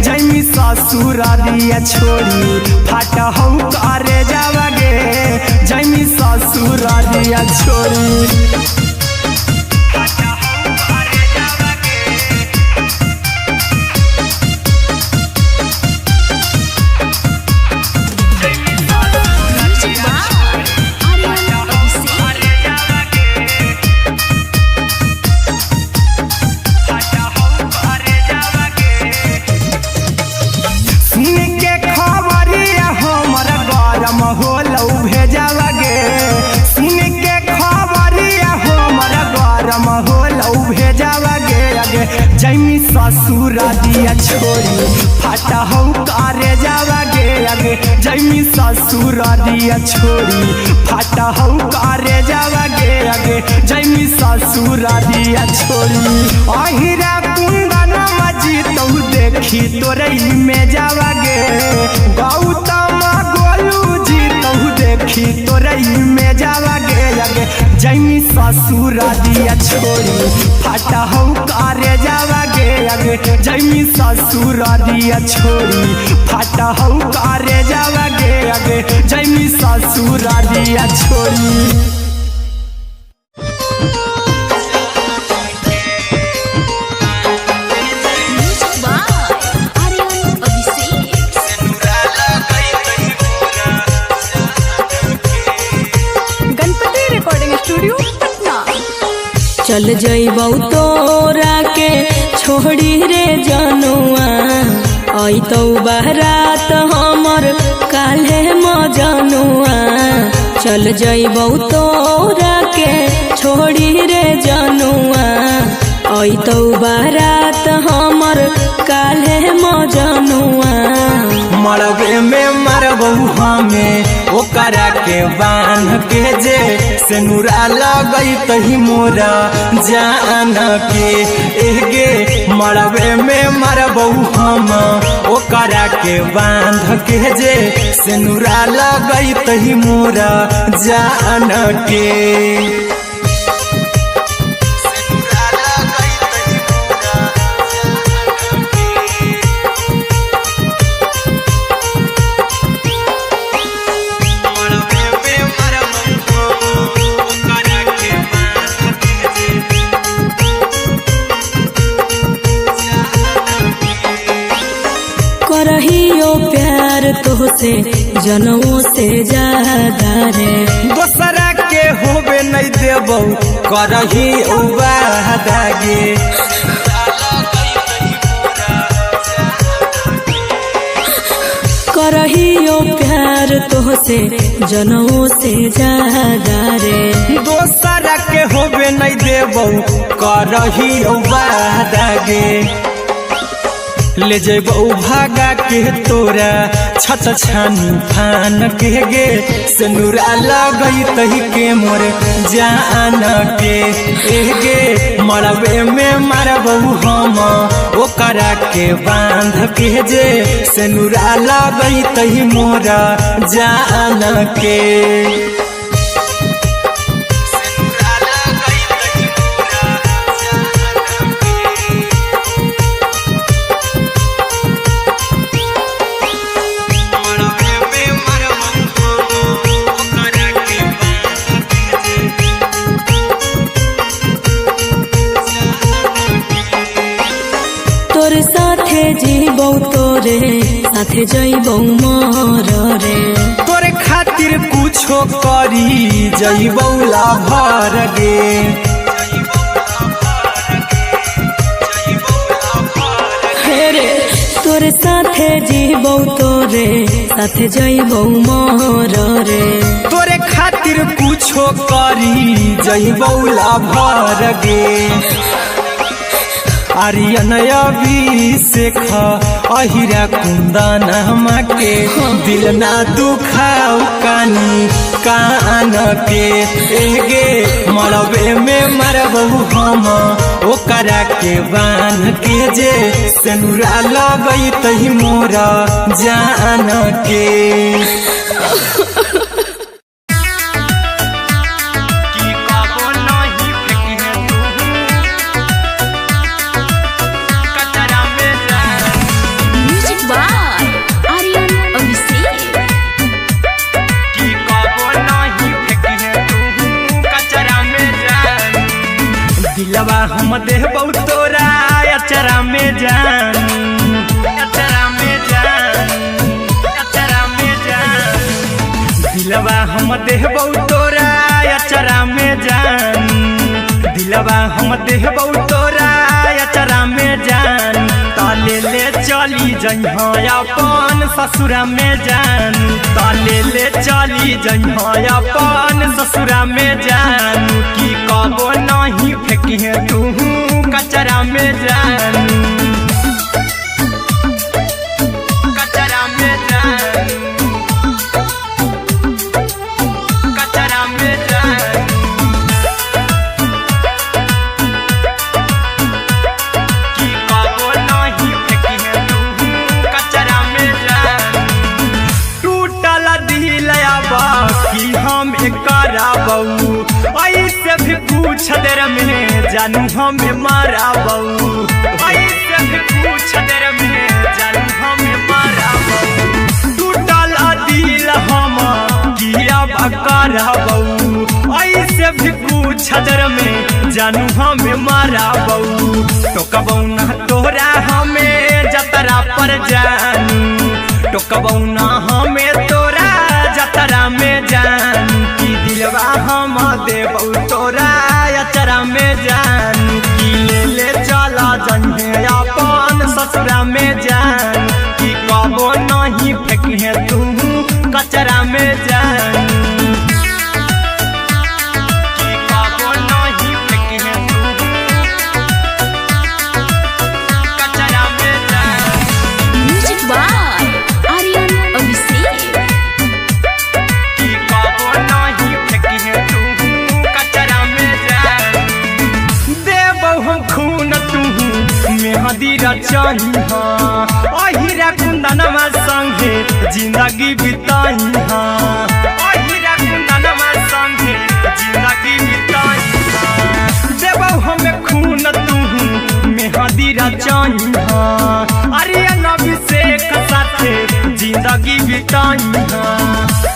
जैमी ससुरारिया छोड़ी फटा हौ करे जावागे जैमी ससुरारिया छोड़ी जैमी ससुरारिया छोड़ी फटा हौ करे जावागे आगे जैमी ससुरारिया छोड़ी फटा हौ करे जावागे आगे जैमी ससुरारिया छोड़ी अहिरा कुंदन मजी तौ देखी तोरई में जावागे गौतम गोलू जी तौ देखी तोरई में जावागे आगे जैमी ससुरारिया छोड़ी फटा हौ करे जावागे आगे जैमी ससुरारिया छोड़ी फटा हौ करे जावागे आगे जैमी ससुरारिया छोड़ी चल जइबौ तोरा के छोड़ी रे जनुआ अइतौ बारात हमर काल्हे मजनुआ चल जइबौ तोरा के छोड़ी रे जनुआ अइतौ बारात हमर काल्हे मजनुआ मरबे में मरबौ हमें ओकरा के बांध के जे सेनुरा लगैतहि मोरा जान के एगे मरबे में मरबौ हम ओकरा के बांध के जे सेनुरा लगैतहि मोरा जान के करहियो प्यार तोहसे जनमों से ज्यादा रे दोसरा के होबे नहीं देबौ करही उबादागे करहियो प्यार तोहसे जनमों से ज्यादा रे दोसरा के होबे नहीं देबौ करही उबादागे ले जेबौ भागा के तोरा छत छानी फान के गे सेनुरा लगैतहि के मोर जान के एगे मरबे में मरबौ हम ओकरा के बांध के जे सेनुरा लगैतहि मोरा जान के तोरे साथे जीबौ तोरे साथे जइबौ मर रे तोरे खातिर कुछो करी जइबौ लाभर गे रे तोरे साथे जीबौ तोरे साथे जइबौ मर रे तोरे खातिर कुछो करी जइबौ लाभर गे आर्यन अभिषेक अहिरा कुंदन के दिल ना दुखाऊ कानी कान के एगे मरबे में मरबहू हम ओकरा के बान के जे सेनुरा लगई तही मोरा जान के दिलवा हम देबौ तोरा अचरा में जान अचरा में जान अचरा में जान दिलवा हम देबौ तोरा अचरा में जान दिलवा हम देबौ तोरा अचरा में जान ताले ले चली जइहा अपन ससुरा में जान ताले ले चली जइहा अपन ससुरा में जान की कबो नहीं फेंकी तू कचरा में जान कचरा में जान कचरा में जान की कबो नहीं फेंकी तू कचरा में जान टूटल दिल बाकी हम कराबू ऐसे भी पूछ देर में जानू हमें माराबू ऐसे भी पूछ देर में जानू हमें माराबू टूटल दिल हम किया कराबू ऐसे भी पूछ देर में जानू हमें माराबू तो कबौ ना तोरा हमें जतरा पर जानू तो कबौ ना हमें तोरा जतरा में जान की दिलवा हम देबौ तोरा अचरा में जान की ले चला जइहे अपन ससुरा में जान की कबो नहीं फेंकी तू कचरा में जान की कबो नहीं फेंकी तू कचरा में जान म्यूजिक बाय आर्यन अभिषेक की कबो नहीं फेंकी तू कचरा में जान देबौ हम खून तू मेहदी रचही अहिरा कुंदनमा संगे जिंदगी बिताई अहिरा कुंदनमा संगे जिंदगी बिताई देबौ हम खून तू मेहदी रचही आर्यन अभिषेक साथे जिंदगी बिताई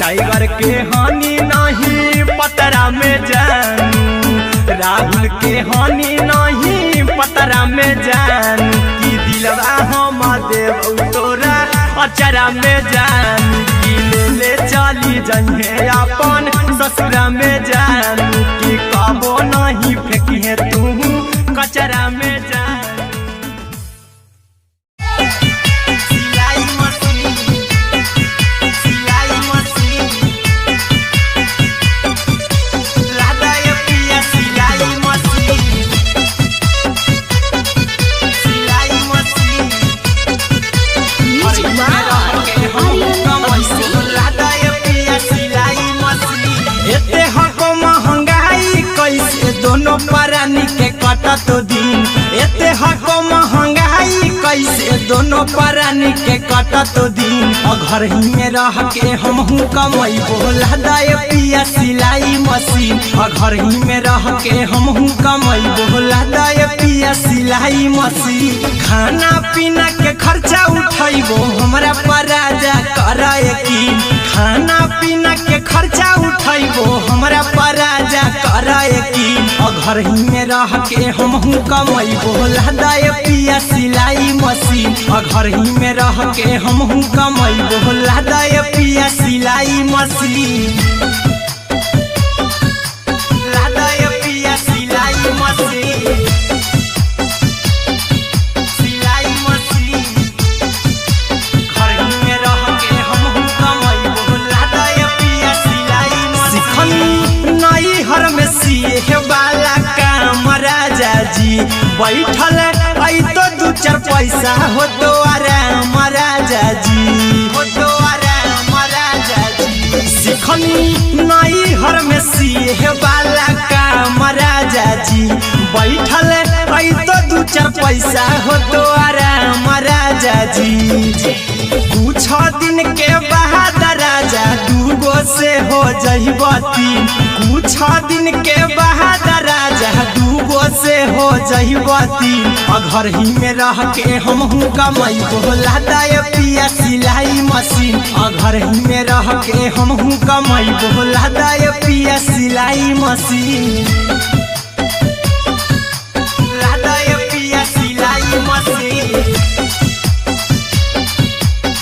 टाइगर के हानि नहीं पतरा में जानू राहुल के हानि नहीं पतरा में जान की दिलवा हम देबौ तोरा अचरा में जान की ले चली जइहे अपन ससुरा में जान की कबो नहीं फेंकी तू कचरा में जान दोनों परानी के कटत दिन एते हको महंगाई कैसे दोनों परानी के कटत दिन घर ही में रह के हमहू कमाई बोला दाए पिया सिलाई मशीन घर ही में रह के हमहू कमाई बोला दाए पिया सिलाई मशीन खाना पीना के खर्चा उठाइबो हमरा पराजा कराए की खाना पीना के खर्चा उठाइबो हमरा पराजा कराए की घर ही में रह के हमहू कमाई बोला दाए पिया सिलाई मशीन घर ही में रह के हमहू कमाई बोला दाए पिया सिलाई मशीन लादाए पिया सिलाई मशीन सिलाई मशीन घर ही में रह के हमहू कमाई बोला दाए पिया सिलाई मशीन नई हर में सिए वाला काम राजा जी बैठल चार पैसा हो तो आराम राजा जी, हो तो आराम राजा जी। सिखनी नई हर में सीहे वाला काम राजा जी, बैठल आई तो दू चार पैसा हो तो आराम राजा जी। कुछ दिन के बाद राजा दूगो से हो जहिबती, कुछ दिन के बाद राजा दूगो से हो जहिबती। घर ही में रह के हमहू कमाई बोला दाय पिया सिलाई मशीन, घर ही में रह के हमहू कमाई बोला दाय पिया सिलाई मशीन, लादाय पिया सिलाई मशीन,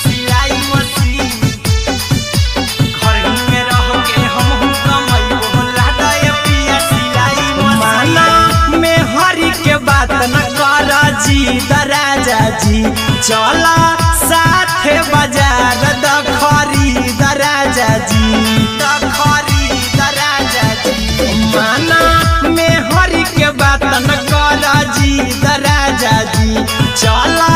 सिलाई मशीन। घर ही में रह के हमहू कमाई बोला दाय पिया सिलाई मशीन। माना में हरी के बात न कर जी दराजा जी, चला साथे बाजार दखरी दराजा जी, दखरी दराजा जी। माना में हरी के बात न कर जी दराजा जी, चला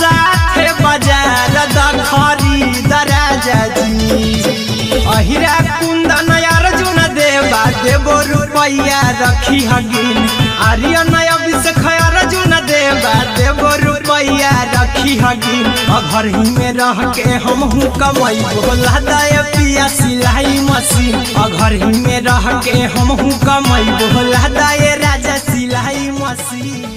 साथे बाजार दखरी दराजा जी। अहिरा कुंदन अर्जुन देवा देवो रुपैया रखी हगिन, आर्यन अभिषेक अर्जुन देवा देवो रुपैया रखी हगिन। घर ही में रह के हमहू कमाई बोला दाय पिया सिलाई मशीन, घर ही में रह के हमहू कमाई बोला दाय राजा सिलाई मशीन।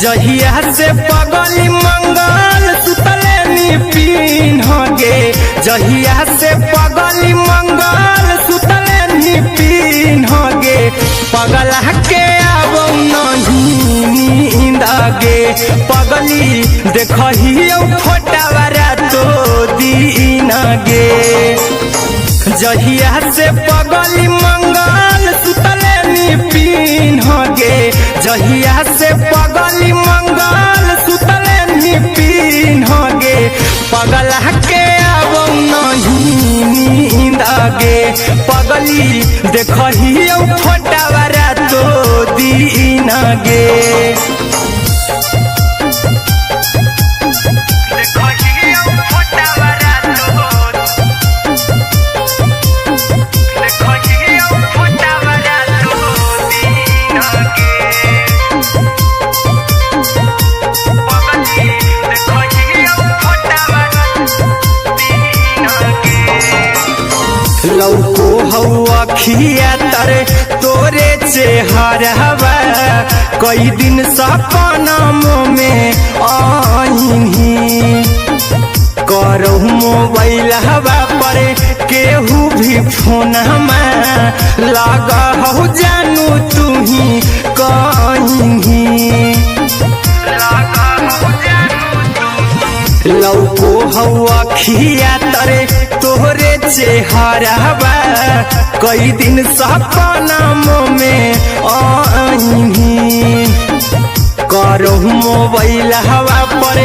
जहिया से पगली मंगल सुतले निपिन गे, जहिया से पगली मंगल सुतले निपिन गे। पगला के आबो नहीं नींद गे, पगली देखही फोटावारा तो दीन गे। जहिया से पगली मंगल सुतले निपिन गे, जहिया से पगली मंगल सुतले निपिन गे। पगला के आबो नहीं नींद गे, पगली देखही फोटावारा तो दीन गे। लौको हवा खिया तरे तोरे चेहरवा, कई दिन सपना में आईनी। करहु मोबाइल हवा पर केहू भी फोन में लगा हो जानू तू ही कहीं। लौको हवा खिया तरे तोहरे चेहरवा, कई दिन सपना में आईनी। करहु मोबाइल हवा पर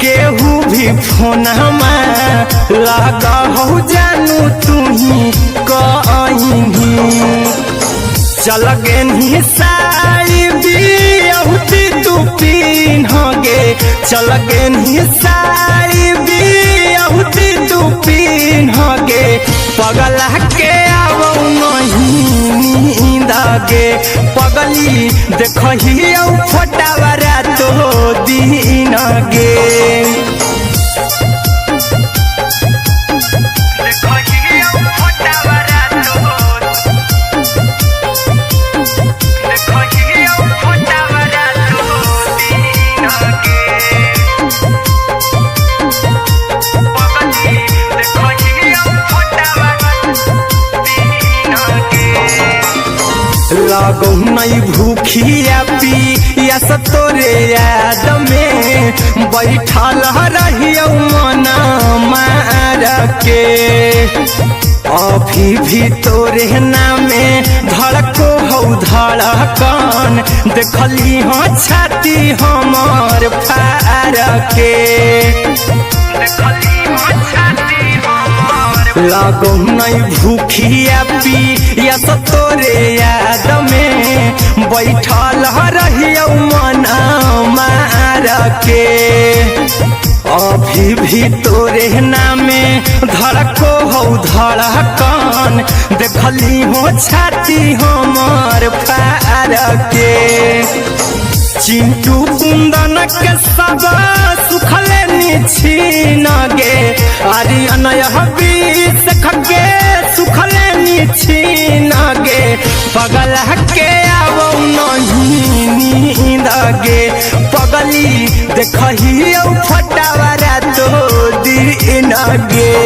केहू भी फोन में लगा हो जानू तू ही कहीं। चल गेनी साड़ी बियहुती तू पीन गे, चल गेनी साड़ी बियहुती तू पीन गे। पगला के आबो नहीं नींद गे, पगली देखही फोटावारा तो दीन गे। लगौ नहीं भूखिया पिया तोरे याद में बैठल रहियो मना मार के। अभी भी तोरे नामे धड़को हौ धड़कन देखली हो छाती हमर फार के लागो नहीं भूखिया पिया तोरे याद में बैठल रहियो मन मार के अभी भी तोरे नामे धड़को हौ धड़कन देखली हो छाती हमर फार के चिंटू कुंदन के सब सुखले निछीन गे आर्यन हबीस खगे सुखले निछीन गे पगल के आवो नहीं नींद गे पगली देखही फटावरा तो दिन गे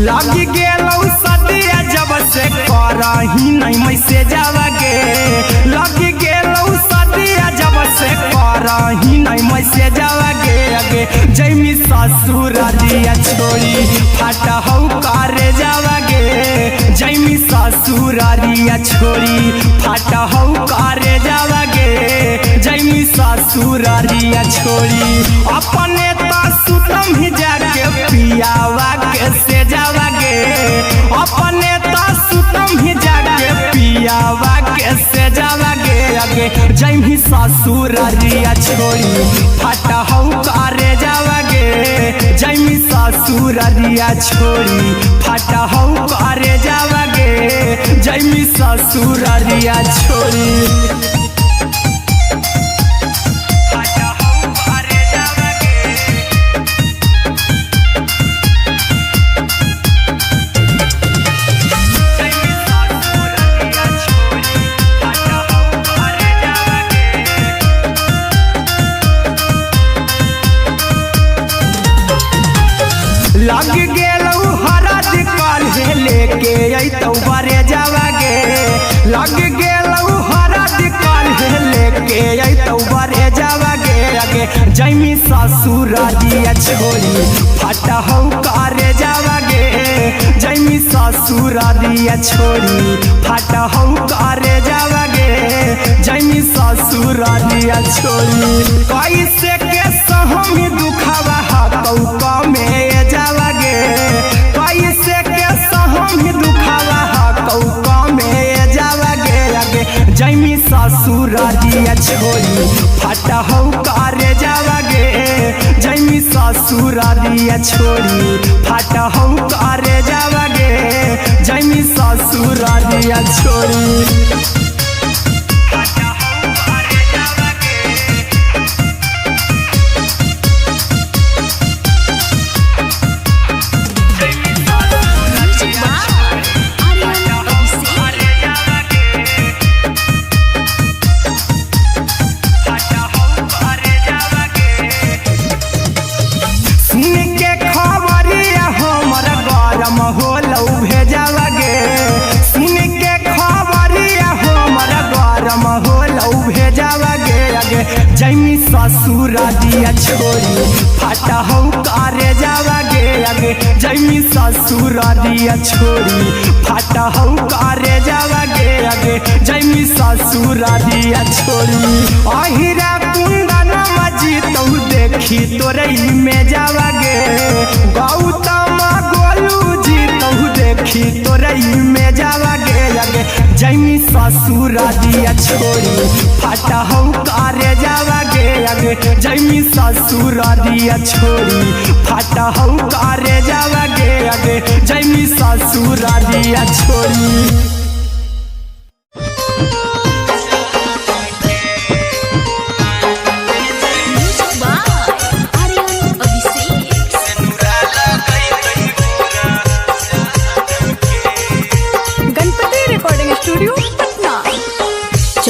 लगी गेलौ सदिया जब से करही नहीं मैसे जावगे लगी गेलौ सदिया जब से करही नहीं मैसे जावगे अगे जैमी ससुर दिया छोड़ी फाटा हौ करे जावगे जैमी ससुर दिया छोड़ी फाटा हौ करे जावगे जैमी ससुर दिया छोड़ी अपने तो सुतम ही जाके पियावा के से जावगे अपने तो सुतम ही जाके पियावा के से जावगे अगे जैमी ससुर दिया छोड़ी फाटा हौ करे जावगे जैमी ससुर दिया छोड़ी फाटा हौ करे जावगे जैमी ससुर दिया छोड़ी लग गेलौ हरद काल्हे लेके अइतौ बरे जावगे लग गेलौ हरद काल्हे लेके अइतौ बरे जावगे अगे जैमी ससुर दिया छोड़ी फाटा हौ करे जावगे जैमी ससुर दिया छोड़ी फाटा हौ करे जावगे जैमी ससुर दिया छोड़ी कैसे के सहमी दुखावा हकौ में जावगे कैसे के सहमी दुखावा हकौ में जावगे अगे जैमी ससुर दिया छोड़ी फाटा हौ करे जावगे जैमी ससुर दिया छोड़ी फाटा हौ करे जावगे जैमी ससुर दिया छोड़ी जैमी ससुर दिया छोड़ी फाटा हौ करे जावगे अगे जैमी ससुर दिया छोड़ी फाटा हौ करे जावगे अगे जैमी ससुर दिया छोड़ी अहिरा कुंदन मजीतौ देखी तोरई में जावगे गौतम गोलू जीतौ देखी तोरई में जावगे अगे जैमी ससुर दिया छोड़ी फाटा हौ करे जावगे अगे जैमी ससुर दिया छोड़ी फाटा हौ करे जावगे अगे जैमी ससुर दिया छोड़ी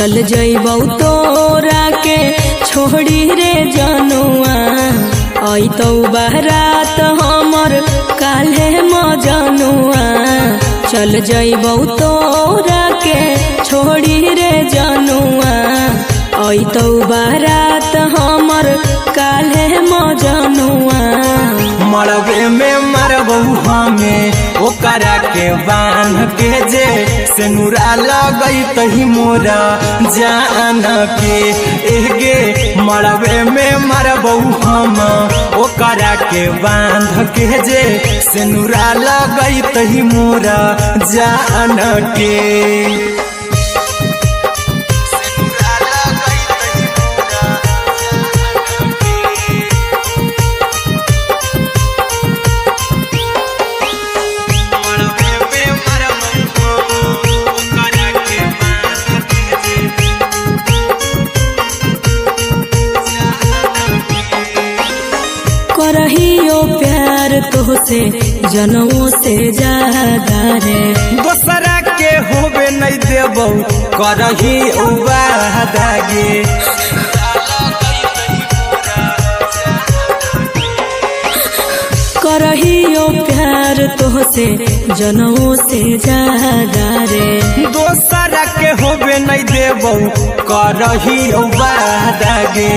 चल जइबौ तोरा के छोड़ी रे जनुआ आई तो बारात हमर काल्हे मजनुआ चल जइबौ तोरा के छोड़ी रे जनुआ आई तो बारात हमर काल्हे मजनुआ मरबे में मरबौ हमें ओकरा के बांध के जे सिनुरा लगई तही मोरा जान के एगे मरबे में मरबौ हम ओकरा के बांध के जे सिनुरा लगई तही मोरा जान के करहियो प्यार तोहसे जनमों से ज्यादा रे दोसरा के होबे नहीं देबौ करही वादा गे करहियो प्यार तोहसे जनमों से ज्यादा रे दोसरा के होबे नहीं देबौ करही वादा गे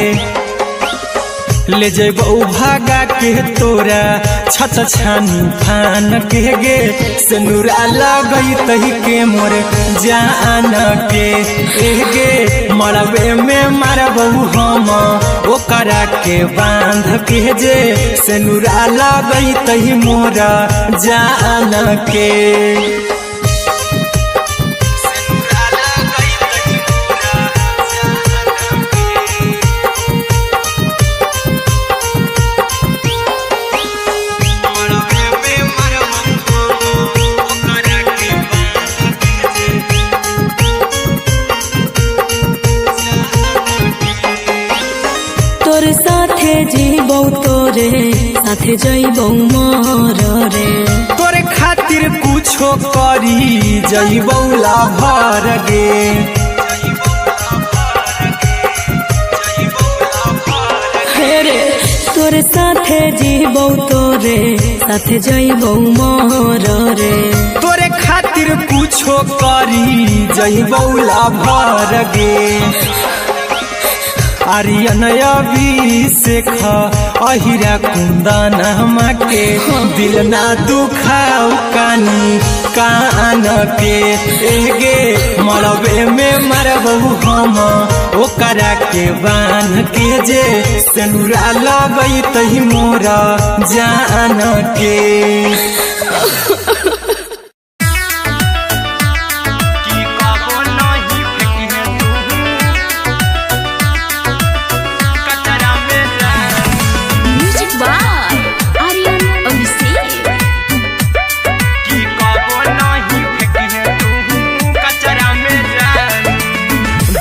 ले जेबौ भागा के तोरा छत छानी फान के गे सिनुरा लगई तही के मोर जान के एगे मरबे में मरबौ हम ओकरा के बांध के जे सिनुरा लगई तही मोरा जान के तोरे साथे जीबौ तोरे साथे जइबौ मर रे तोरे खातिर कुछो करी जइबौ लाभर गे रे तोरे साथे जीबौ तोरे साथे जइबौ मर रे तोरे खातिर कुछो करी जइबौ लाभर गे आर्यन अभिषेक अहिरा कुंदन के दिल ना दुखाऊ कानी कान के एगे मरबे में मरबौ हम ओकरा के बांध के जे सिनुरा लगई तही मोरा जान के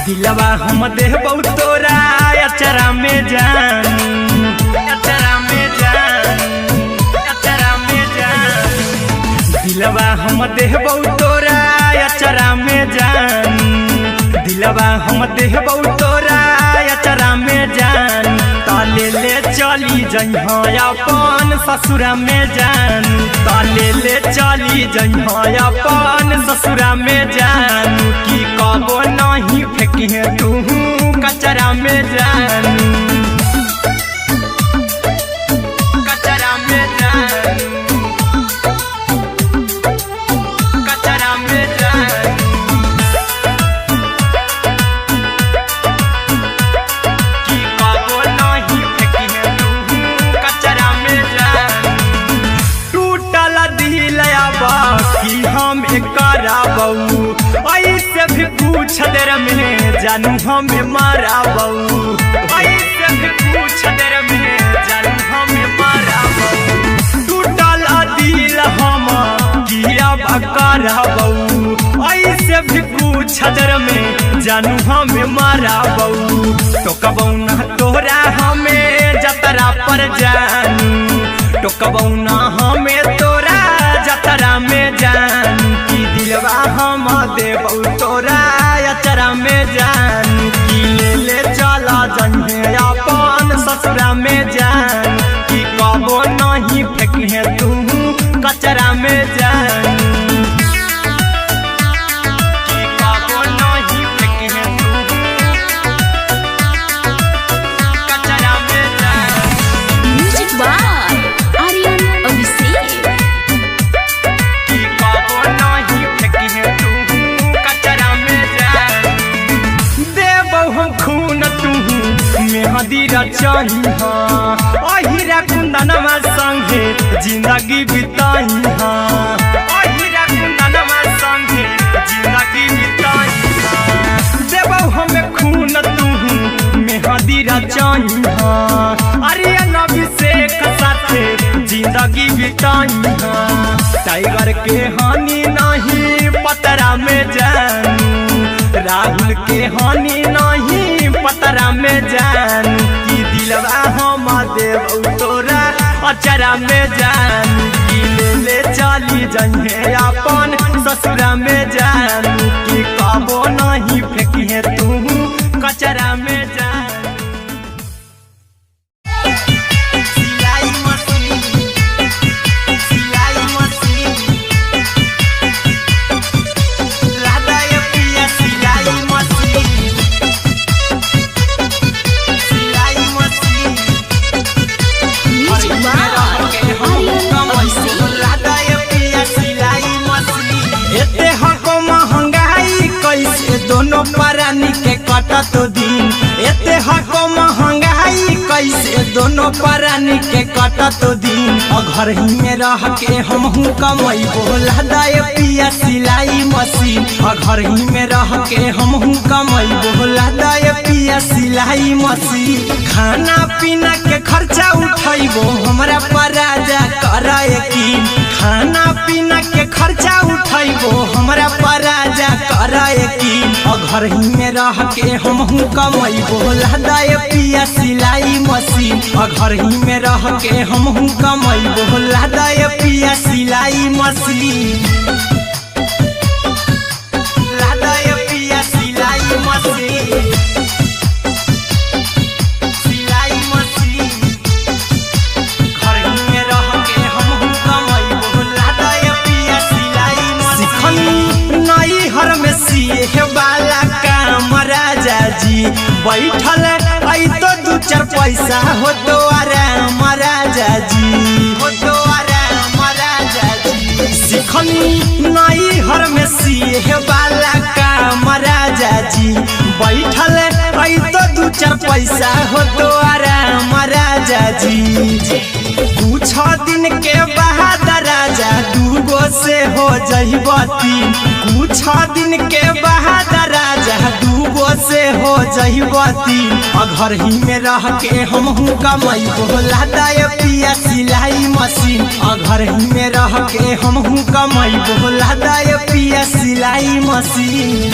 दिलवा हम देबौ तोरा अचरा में जान अचरा में जान अचरा में जान दिलवा हम देबौ तोरा अचरा में जान दिलवा हम देबौ तोरा अचरा में जान ताले ले चली जइहा अपन ससुरा में जान ताले ले चली जइहा अपन ससुरा में जान की कबो नहीं फेंके तू कचरा में जान कचरा में जान कचरा में जान की कबो नहीं फेंके तू कचरा में जान टूटल दिल बाकी हम कराबौ ऐसे भी पूछ देर में जानू हमें माराबौ ऐसे भी पूछ देर में जानू हमें माराबौ टूटल दिल हम किया कराबौ ऐसे भी पूछ देर में जानू हमें माराबौ टोकबौ ना तोरा हमें जतरा पर जानू टोकबौ ना हमें तोरा जतरा में जान की दिलवा हम देबौ तोरा अचरा में जान ससुरा में जान कि कबो नहीं फेंके तू कचरा में जान कि कबो नहीं फेंके तू कचरा में जान। Music by Aryan Abhishek. कि कबो नहीं फेंके तू कचरा में जान। देबो हम खून तू मेहदी रचाई अहिरा कुंदनमा संगे जिंदगी बिताई अहिरा कुंदनमा संगे जिंदगी बिताई देबो हमें खून तू मेहदी रचाई आर्यन अभिषेक साथे जिंदगी बिताई टाइगर के हानि नहीं पतरा में जानू राहुल के हानि नहीं पतरा में जानू कि दिलवा हम देव तोरा अचरा में जानू कि ले चली जइहे अपन ससुरा में जानू कि कबो नहीं फेंकिहे तू कचरा में जानू। सिलाई मशीन लादाय पिया सिलाई machine music by Aryan Abhishek. लादाय पिया सिलाई मशीन एते हको महंगाई कैसे दोनों प्राणी के कटत दिन एते हको महंगाई कैसे दोनों प्राणी के कटत दिन घर ही में रह के हमहू कमैबो लादाय पिया सिलाई मशीन घर ही में रह के हमहू कमैबो लादाय पिया सिलाई मशीन खाना पीना के खर्चा उठैबो हमरा पराजा कराए की खाना पीना के खर्चा उठैबो हमरा पराजा कराए की घर ही में रह के हमहू कमैबो लादाय पिया सिलाई मशीन घर ही में रह के हमहू कमैबो लादाय पिया सिलाई मशीन लादाय पिया सिलाई मशीन सिलाई मशीन घर ही में रह के हमहू कमैबो लादाय पिया सिलाई मशीन नई हर में सिए वाला काम राजा जी बैठल आई तो दू चार पैसा हो तो आराम राजा जी हो तो आराम राजा जी सिखनी नई हर में सिए वाला काम राजा जी बैठल आई तो दू चार पैसा हो तो आराम राजा जी कुछ दिन के बाद राजा दूगो से हो जइबती कुछ दिन के बाद राजा दूगो से हो जइबती घर ही में रह के हमहू कमैबो लादाय पिया सिलाई मशीन घर ही में रह के हमहू कमैबो लादाय पिया सिलाई मशीन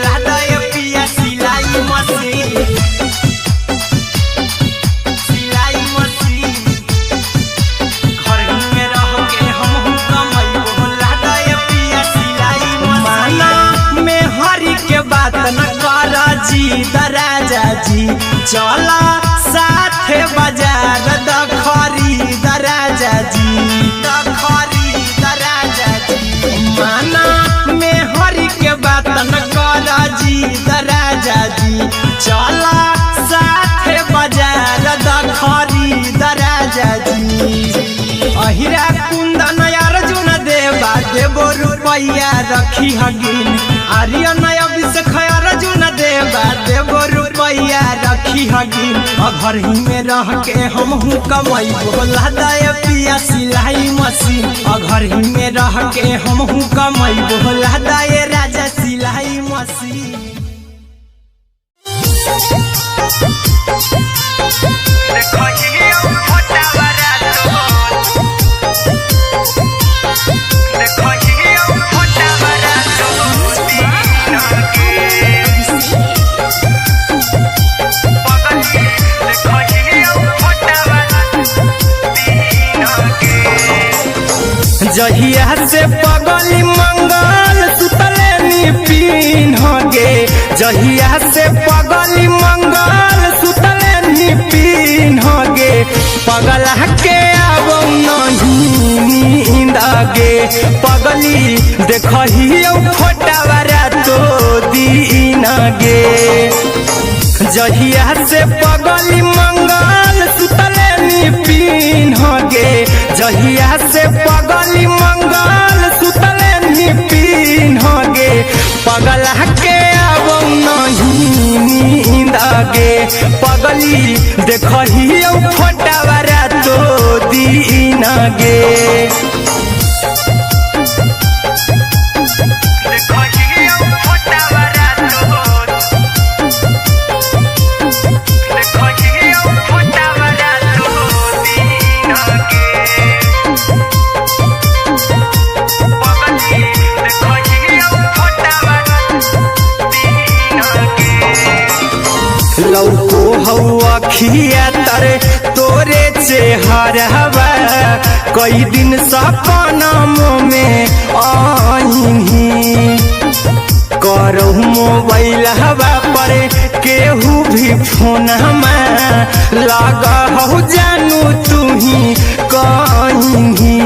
लादाय पिया सिलाई मशीन सिलाई मशीन घर ही में रह के हमहू कमैबो लादाय पिया सिलाई मशीन माना में हरी के बात न कर जी दराजा जी चला साथे बाजार दखरी दराजा जी दखरी दराजा जी माना में हरी के बात न कर जी दराजा जी चला साथे बाजार दखरी दराजा जी अहिरा कुंदन अर्जुन देवा देबो रुपैया रखी हगिन आर्यन अभिषेक अर्जुन देवा देबो रुपैया रखी हगिन घर ही में रह के हमहू कमैबो लादाय पिया सिलाई मशीन घर ही में रह के हमहू कमैबो लादाय राजा सिलाई मशीन। जहिया से पगली मंगल सुतले नी पीन गे जहिया से पगली मंगल देखहियो फोटावारा तो दीन गे जहिया से पगली मंगल सुतले निपिन गे जहिया से पगली मंगल सुतले निपिन गे पगला के अब नहीं नींद गे पगली देखहियो फोटावारा तो दीन गे लौको हवा खिया तरे तोरे चेहरवा कई दिन सपना में आईनी करहु मोबाइल हवा पर केहू भी फोन लगा हो जानू तू ही कहीं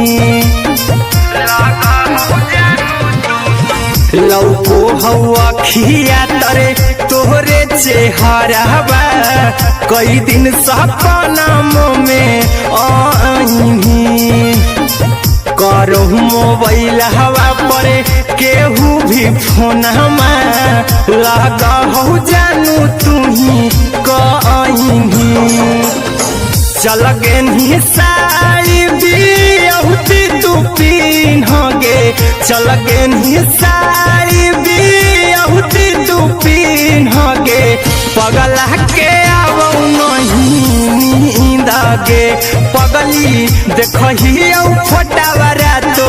लौको हवा खिया तरे तोहरे चेहरवा कई दिन सपना में आईनी करहु मोबाइल हवा पर केहू भी फोन लगा हो जानू तू ही कहीं चल गे साड़ी बियहुती तू पीन गे चल गे साड़ी बियहुती तू पीन गे पगला के अब नहीं नींद गे पगली देखहियो फोटावारा तो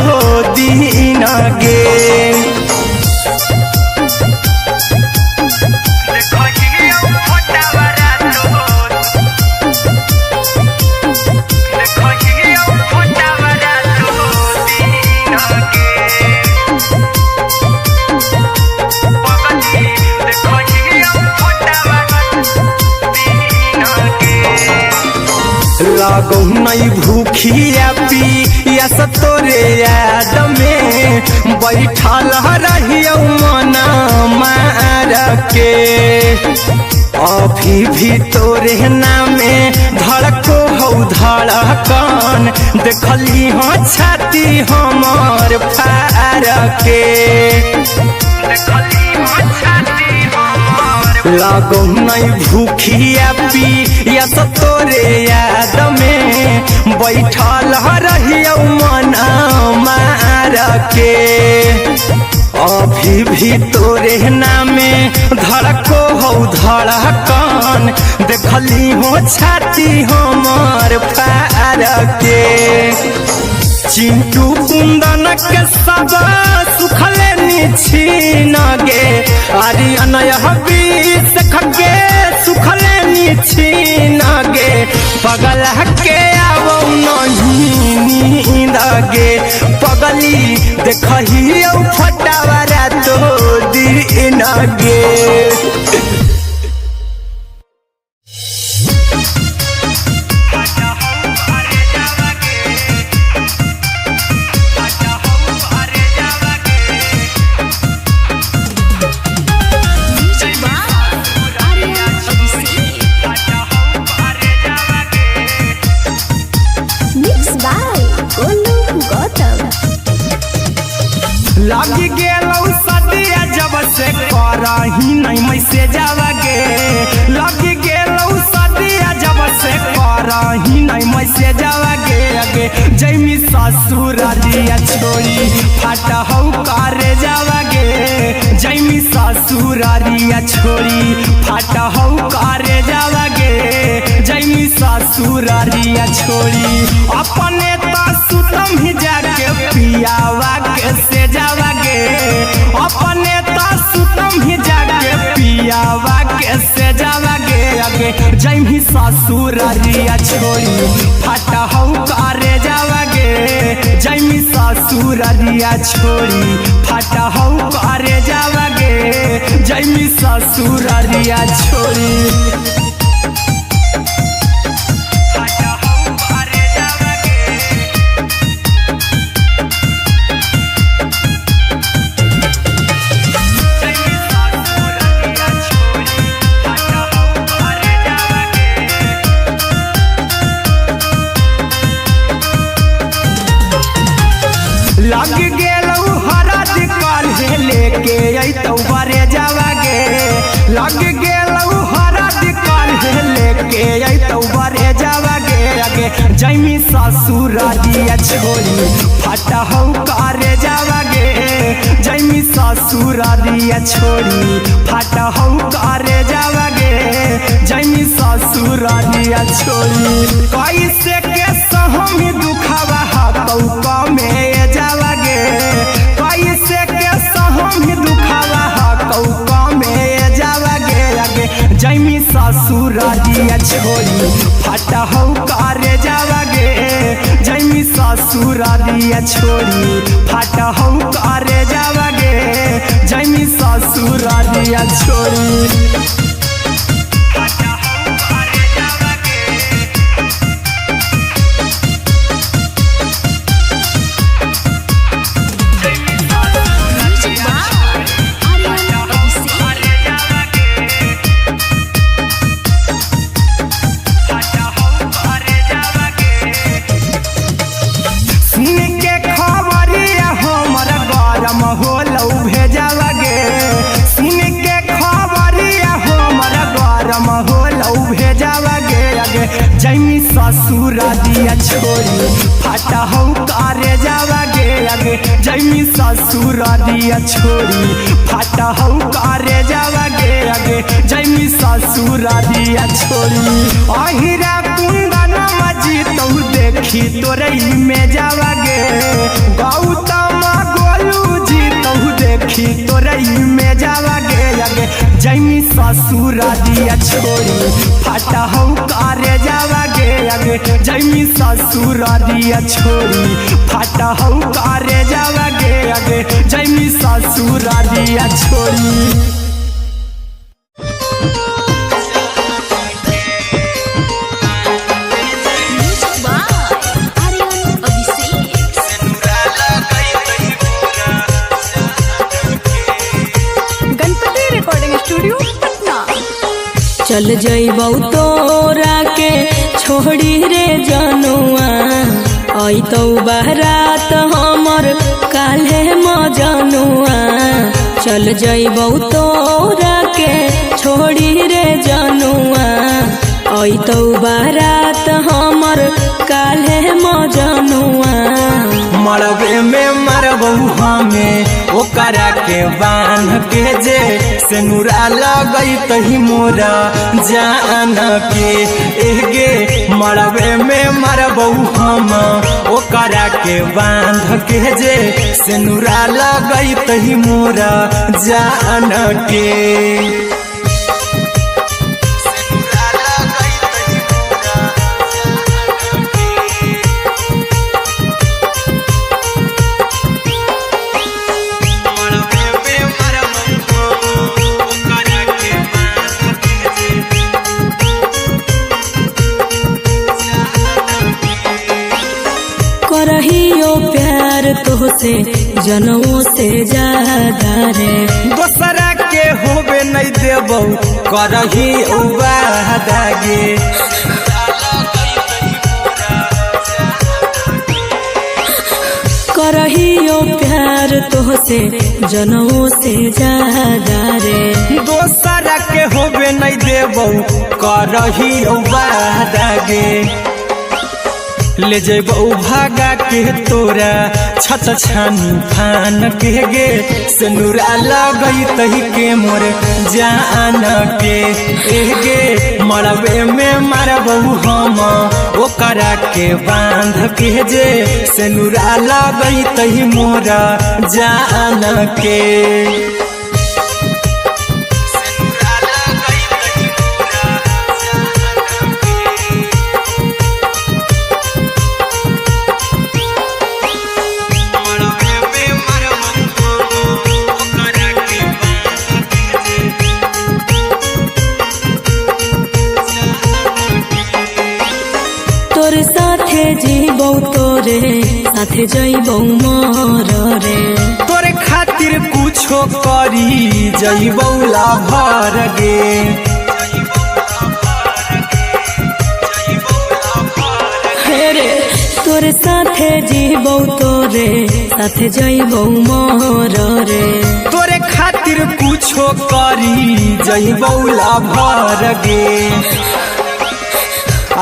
दीन गे लागो नहीं भूखिया पिया तोरे याद में बैठल रहियो मना मार के अभी भी तोरे नामे धड़को हो धड़कन देखली हो छाती हमार फार के लागो नहीं भूखिया पिया तोरे याद में बैठल रहियो मना मार के अभी भी तोरे नामे धड़को हो धड़कन देखली हो छाती हमार फार के चिंटू कुंदन के सब सुखले निछीन गे आर्यन हबीस खगे सुखले निछीन गे पगला के अब नहीं नींद गे पगली देखहियो फोटावारा तो दीन गे लागी गेलौ सदिया जब से करही नहीं मैसेजवा गे लागी गेलौ सदिया जब से करही नहीं मैसेजवा गे अगे जैमी ससुरारिया छोड़ी फाटा हौ करे जावा गे जैमी ससुरारिया छोड़ी फाटा हौ करे जावा गे जैमी ससुरारिया छोड़ी अपने तो सुतम ही जाके पियावा के से जावा गे अपने तो सुतम ही जाके पियावा के से जावा गे अगे जैमी ससुरारिया छोड़ी फाटा हौ करे जावा गे जैमी ससुरारिया छोड़ी फाटा हौ करे जावा गे जैमी ससुरारिया छोड़ी जैमी ससुरारिया छोड़ी फटा हौ करे जावागे जैमी ससुरारिया छोड़ी फटा हौ करे जावागे जैमी ससुरारिया छोड़ी कैसे के सहमी दुखावा हकौ में जावागे कैसे के सहमी दुखावा हकौ में जावागे आगे जैमी ससुरारिया छोड़ी फटा हौ करे जावागे जैमी ससुरारिया छोड़ी फटा हौ करे जावागे जैमी ससुरारिया छोड़ी जैमी ससुरारिया छोड़ी फटा हौ करे जावागे आगे जैमी ससुरारिया छोड़ी फटा हौ करे जावागे आगे जैमी ससुरारिया छोड़ी अहिरा कुंदन मजी तौ देखी तोरई में जावागे गौतम गोलू जी तौ देखी तोरई में जावागे आगे जैमी ससुरारिया छोड़ी फटा हौ करे जावागे आगे जैमी ससुरारिया छोड़ी फटा हौ करे जावागे आगे जैमी ससुरारिया छोड़ी चल जइबौ तोरा के छोड़ी रे जनुआ अइतौ बारात हमर काल्हे मजनुआ चल जइबौ तोरा के छोड़ी रे जनुआ अइतौ बारात हमर काल्हे मजनुआ मरबे में मरबौ हमें ओकरा के बांध के जे सेनुरा लगैतहि मोरा जान के एगे मरबे में मरबौ हम ओकरा के बांध के जे सेनुरा लगैतहि मोरा जान के करहियो प्यार तोहसे जनमों से ज्यादा रे दोसरा के होबे नहीं देबौ करही उबादागे करहियो प्यार तोहसे जनमों से ज्यादा रे दोसरा के होबे नहीं देबौ करही उबादागे ले जेबौ भागा के तोरा छत छानी फान के गे सेनुरा लगैतहि के मोर जान के एगे मरबे में मरबौ हम ओकरा के बांध के जे सेनुरा लगैतहि मोरा जान के तोरे साथे जीबौ तोरे साथे जइबौ मर रे तोरे खातिर कुछो करी जइबौ लाभर गे रे तोरे साथे जीबौ तोरे साथे जइबौ मर रे तोरे खातिर कुछो करी जइबौ लाभर गे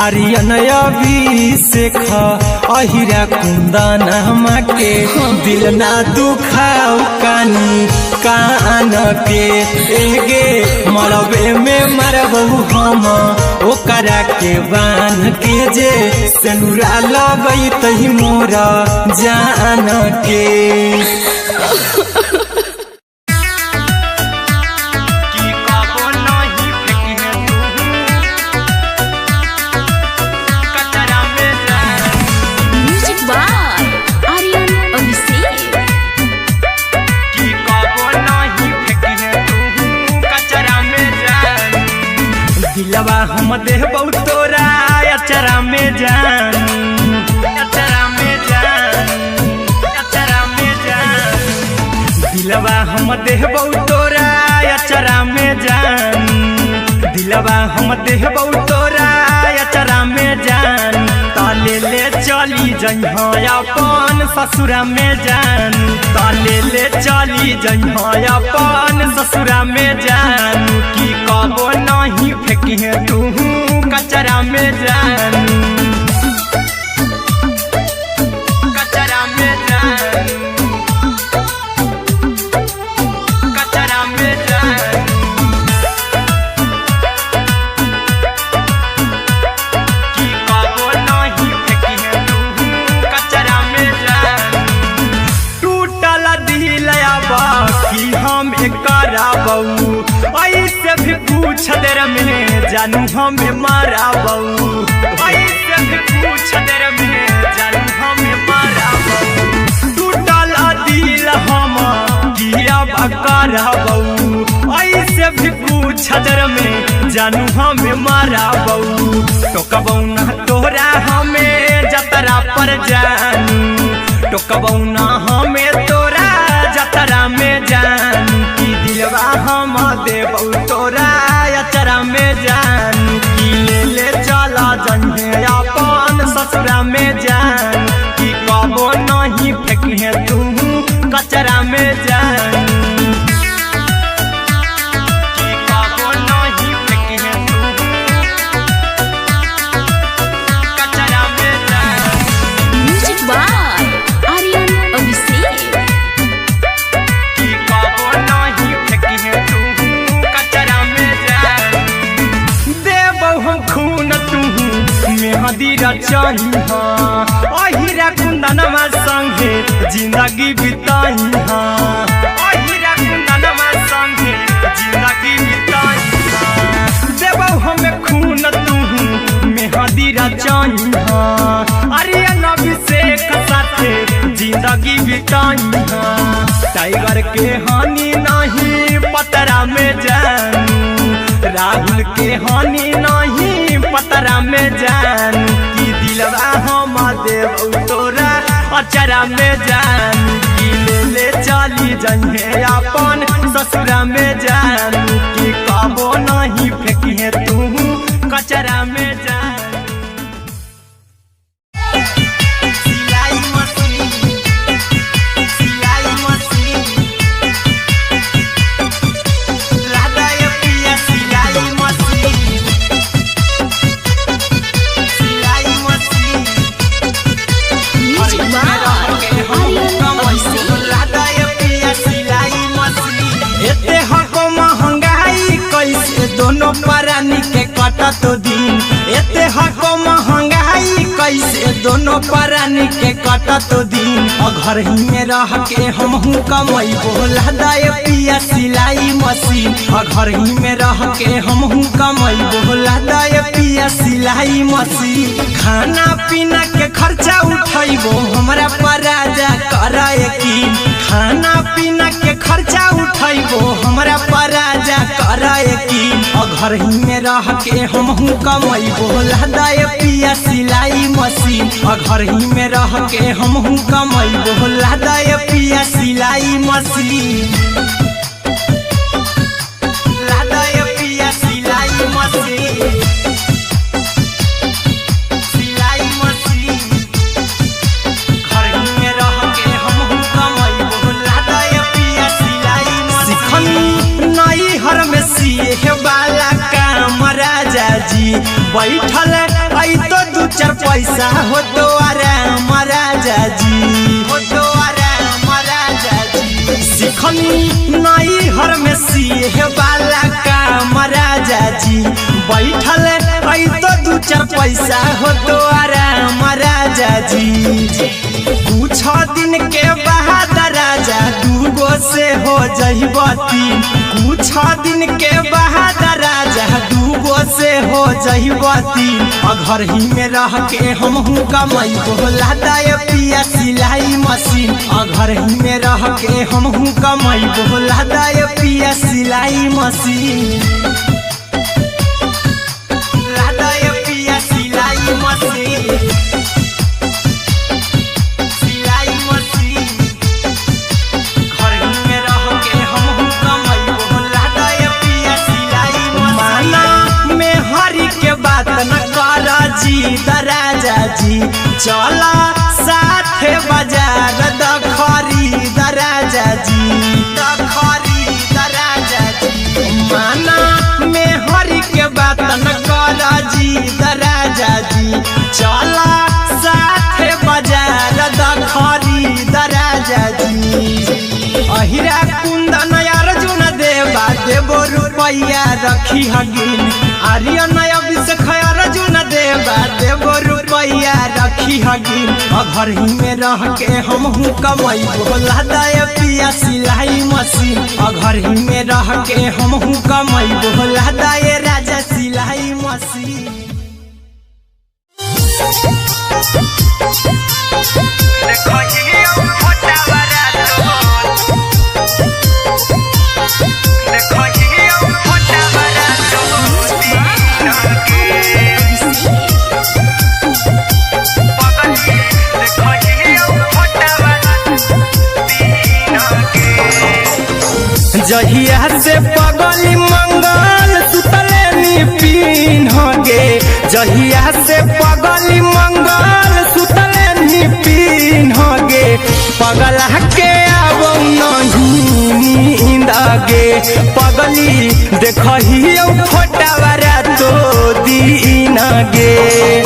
आर्यन अभिषेक अहिरा कुंदन के दिल ना दुखाऊ कानी कान के एगे मरबे में मरबहू हम ओकरा के बान के जे सनुरा लगई तही मोरा जान के दिलवा हम देबौ तोरा अचरा में जान अचरा में जान अचरा में जान दिलवा हम देबौ तोरा अचरा में जान दिलवा हम देबौ तोरा अचरा में जान ताले ले चली जइहा अपन ससुरा में जान ताले ले चली जइहा अपन ससुरा में जान की कबो नहीं फेंके तू कचरा में जान कचरा में जान कचरा में जान की कबो नहीं फेंके तू कचरा में जान टूटल दिल बाकी हम कराबू ऐसे भी पूछ देर में जानू हमें माराबू ऐसे भी पूछ देर में जानू हमें माराबू टूटल दिल हम किया कराबू ऐसे भी पूछ देर में जानू हमें माराबू टोकबौ ना तोरा हमें जतरा पर जानू टोकबौ ना हमें तोरा जतरा में जान की दिलवा हम देबौ तोरा अचरा में जान की ले चला जइहे अपन ससुरा में जान की कबो नहीं फेंके तू कचरा में जान की कबो नहीं फेंके तू कचरा में जान म्यूजिक बाय आर्यन अभिषेक मेहदी रचही अहिरा कुंदनमा संगे जिंदगी बिताई अहिरा कुंदनमा संगे जिंदगी बिताई देबौ हमें खून तू मेहदी रचही आर्यन अभिषेक साथे जिंदगी बिताई टाइगर के हानि नहीं पतरा में जानू राहुल के हानि नहीं पतरा में जान की दिलवा हम देबौ तोरा अचरा में जान की ले चली जइहे अपन ससुरा में जान की कबो नहीं फेंके तू कचरा में जान दोनों परानी के कटा तो दिन एते हको महंगाई कैसे दोनों परानी के कटा तो दिन घर ही में रह के हम कमाई बोला दाए पिया सिलाई मशीन घर ही में रह के हम कमाई बोला दाए पिया सिलाई मशीन खाना पीना के खर्चा उठाइबो हमरा पराजा कराए की खाना पीना के खर्चा उठाइबो हमरा पराजा कराए की घर ही में रह के हम कमाई बोला दाए पिया सिलाई मशीन घर ही में रह के हम कमाई बोला दाए पिया सिलाई मशीन लादाए पिया सिलाई मशीन सिलाई मशीन घर ही में रह के हम कमाई बोला दाए पिया सिलाई मशीन नई हर में सिए वाला काम राजा जी बैठल चार पैसा हो तो आराम राजा जी, हो तो आराम राजा जी। सिखनी नई हर में सीहे वाला काम राजा जी, बैठल आई तो दू चार पैसा हो तो आराम राजा जी। कुछ दिन के बाद राजा दूगो से हो जहिबती, कुछ दिन के बाद राजा दूगो से हो जहिबती। घर ही में रह के हमहू कमाई बोला दाय पिया सिलाई मशीन, घर ही में रह के हमहू कमाई बोला दाय पिया सिलाई मशीन, लादाय पिया सिलाई मशीन, सिलाई मशीन। घर ही में रह के हमहू कमाई बोला दाय पिया सिलाई मशीन। माना में हरी के बात न कर जी दराजा जी, चला साथे बाजार दखरी दराजा जी, दखरी दराजा जी। माना में हरी के बात न कर जी दराजा जी, चला साथे बाजार दखरी दराजा जी। अहिरा कुंदन अर्जुन देवा देवो रुपैया रखी हगिन, आर्यन अभिषेक अर्जुन देवा देवो रुपैया रखी हगिन। घर ही में रह के हमहू कमाई बोला दाय पिया सिलाई मशीन, घर ही में रह के हमहू कमाई बोला दाय राजा सिलाई मशीन। जहिया से पगली मंगल सुतले निपिन गे, जहिया से पगली मंगल सुतले निपिन गे। पगला के आवो नहीं नींद गे, पगली देखही फोटावारा तो दीन गे।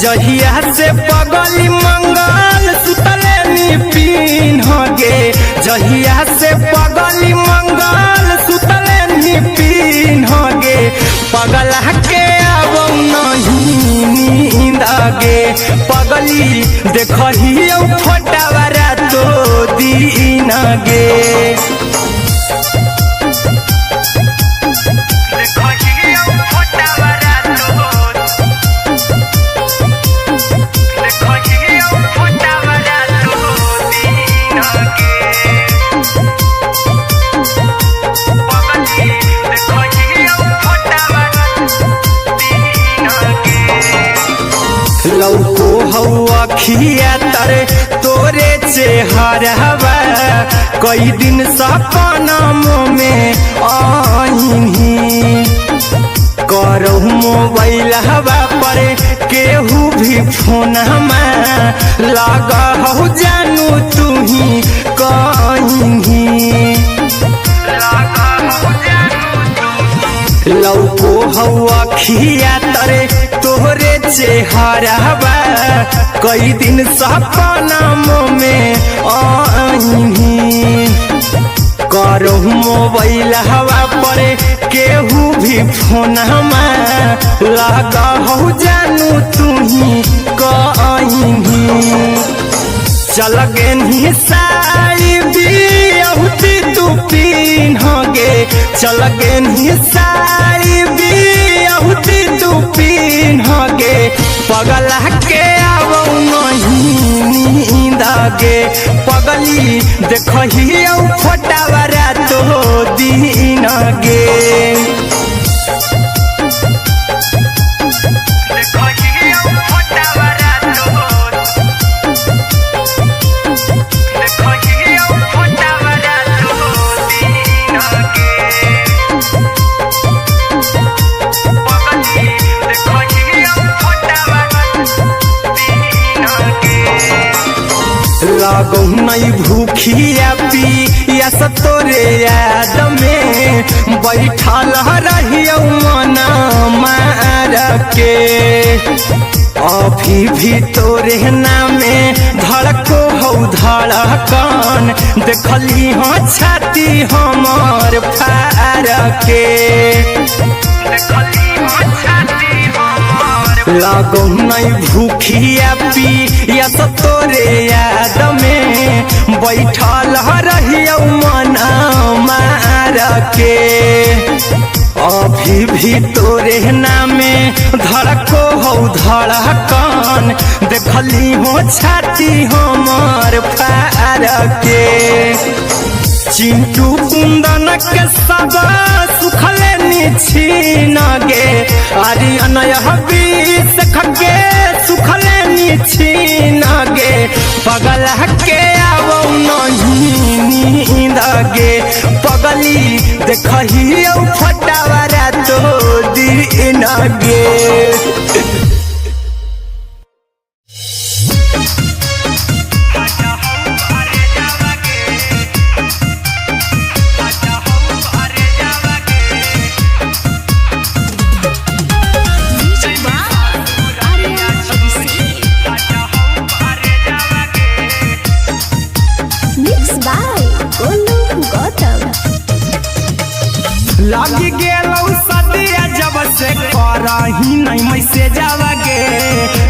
जहिया से पगली मंगल सुतले निपिन गे, जहिया से पगली मंगल सुतले निपिन गे। पगला के आवो नहीं नींद गे, पगली देखही फोटावारा तो दीन गे। लौको हवा खिया तरे तोरे चेहरवा, कई दिन सपना में आईनी। करहु मोबाइल हवा पर केहू भी फोन में लगा हो जानू तू ही कहीं। लौको हवा खिया तरे तोहरे चेहरवा, कई दिन सपना में आईनी। करहु मोबाइल हवा पर केहू भी फोन में लगा हो जानू तू ही कहीं। चल गेनी साई बियहुती तू पीन गे, चल गेनी साई बियहुती तू पीन गे। पगला के आवो नहीं नींद गे, पगली देखही फोटावारा तो दीन गे। लागो नहीं भूखिया पिया यस तोरे याद में बैठल रहियो मना मार के अभी भी तोरे नामे धड़को हो धड़कन देखली हो छाती हमर फार के लागो नहीं भूखिया पिया तोरे याद में बैठल रहियो मना मार के अभी भी तोरे नामे धड़को हो धड़कन देखली हो छाती हमर फार के चिंटू कुंदन के सब सुखले निछीन गे आर्यन हबीस खगे सुखले निछीन गे पगल के आवो नहीं नींद गे पगली देखही फटावरा तो दिन गे लगी गेलौ सदिया जब से करही नहीं मैसे जावगे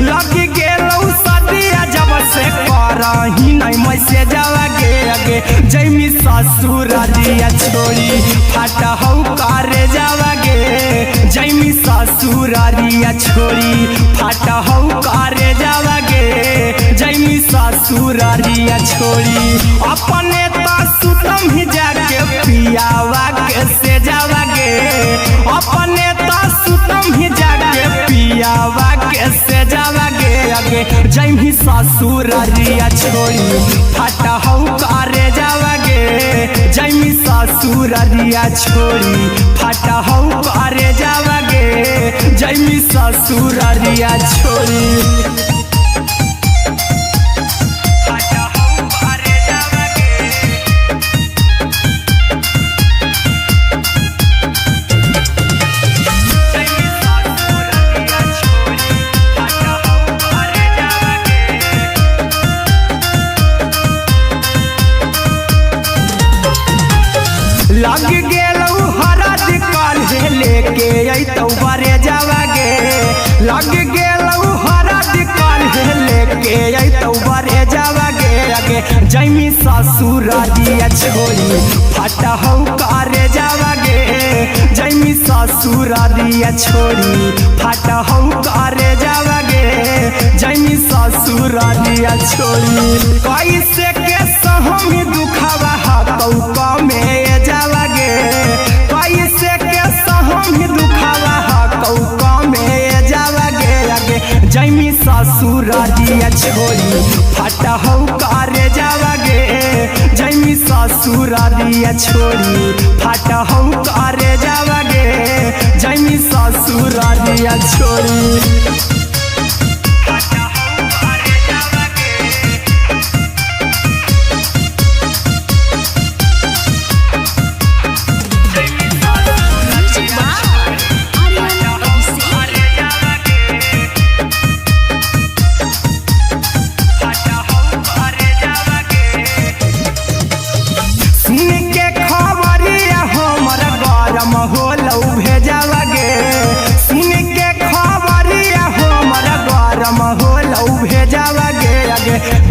लगी गेलौ सदिया जब से करही नहीं मैसे जावगे अगे जैमी ससुर दिया छोड़ी फाटा हौ करे जावगे जैमी ससुर दिया छोड़ी फाटा हौ करे जावगे जैमी ससुर दिया छोड़ी अपने तो सुतम ही जाके पियावा के से जावगे अपने तो सुतम ही जाके पियावा के से जावगे अगे जैमी ससुर दिया छोड़ी फाटा हौ करे जावगे जैमी ससुर दिया छोड़ी फाटा हौ करे जावगे जैमी ससुर दिया छोड़ी लग गेलौ हरद काल्हे लेके अइतौ बरे जावगे लग गेलौ हरद काल्हे लेके अइतौ बरे जावगे अगे जैमी ससुर दिया छोड़ी फाटा हौ करे जावगे जैमी ससुर दिया छोड़ी फाटा हौ करे जावगे जैमी ससुर दिया छोड़ी कैसे के सहमी दुखावा हकौ में जावगे कैसे के सहमी दुखावा हकौ में जावगे अगे जैमी ससुर दिया छोड़ी फाटा हौ करे जावगे जैमी ससुर दिया छोड़ी फाटा हौ करे जावगे जैमी ससुर दिया छोड़ी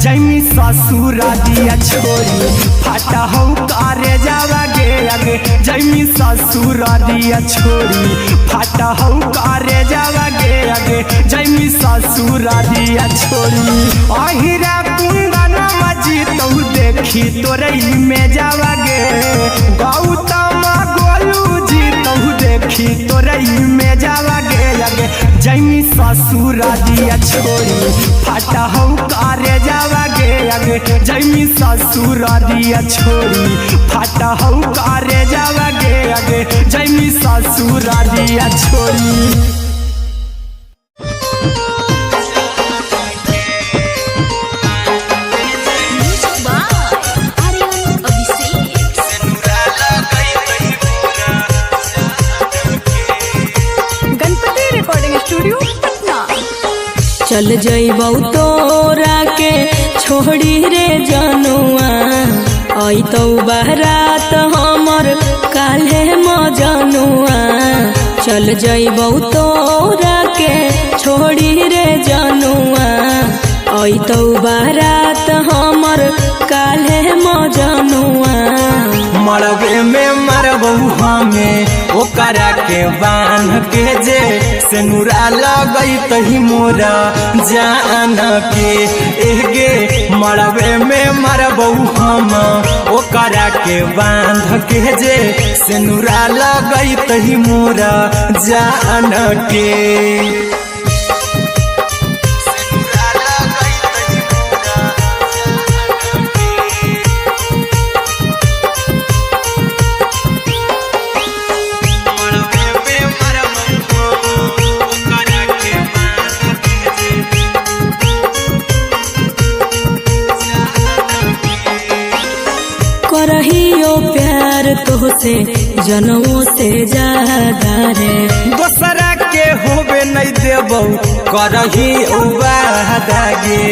जैमी ससुर दिया छोड़ी फाटा हौ करे जावगे अगे जैमी ससुर दिया छोड़ी फाटा हौ करे जावगे अगे जैमी ससुर दिया छोड़ी अहिरा कुंदन मजीतौ देखी तोरई में जावगे गौतम गोलू जीतौ देखी तोरई में जावगे अगे जैमी ससुर दिया छोड़ी फाटा हौ करे जावगे अगे जैमी ससुर दिया छोड़ी फाटा हौ करे जावगे अगे जैमी ससुर दिया छोड़ी Music by Aryan Abhishek. Studio Patna. चल जइबौ तोरा के छोड़ी रे जनुआ, आई तो बारात हमर काल्हे मजनुआ। चल जइबौ तोरा के छोड़ी रे जनुआ, आई तो बारात हमर काल्हे मजनुआ। मरबे में मरबू हमें ओकरा के बांध के जे सेनुरा लगई तही मोरा जान के एगे। मरबे में मरबू हम ओकरा के बांध के जे सेनुरा लगई तही मोरा जान के। करहियो प्यार तोहसे जनमों से ज्यादा रे, दोसरा के होबे नहीं देबौ करही वादा गे।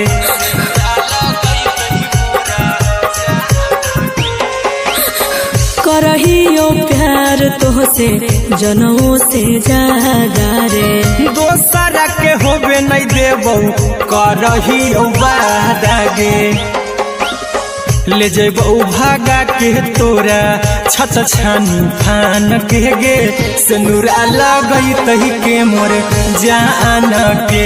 करहियो प्यार तोहसे जनमों से ज्यादा रे, दोसरा के होबे नहीं देबौ करही वादा गे। ले जेबौ भागा के तोरा छछ छानी फान के गे, सेनुरा लगई तही के मोर जान के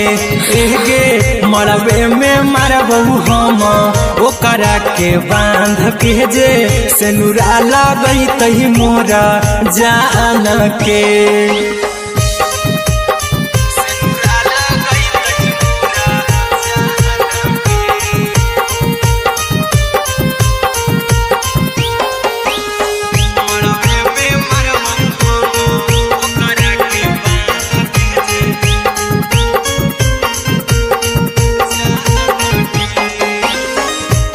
एगे। मरबे में मरबौ हम ओकरा के बांध के जे सेनुरा लगई तही मोरा जान के।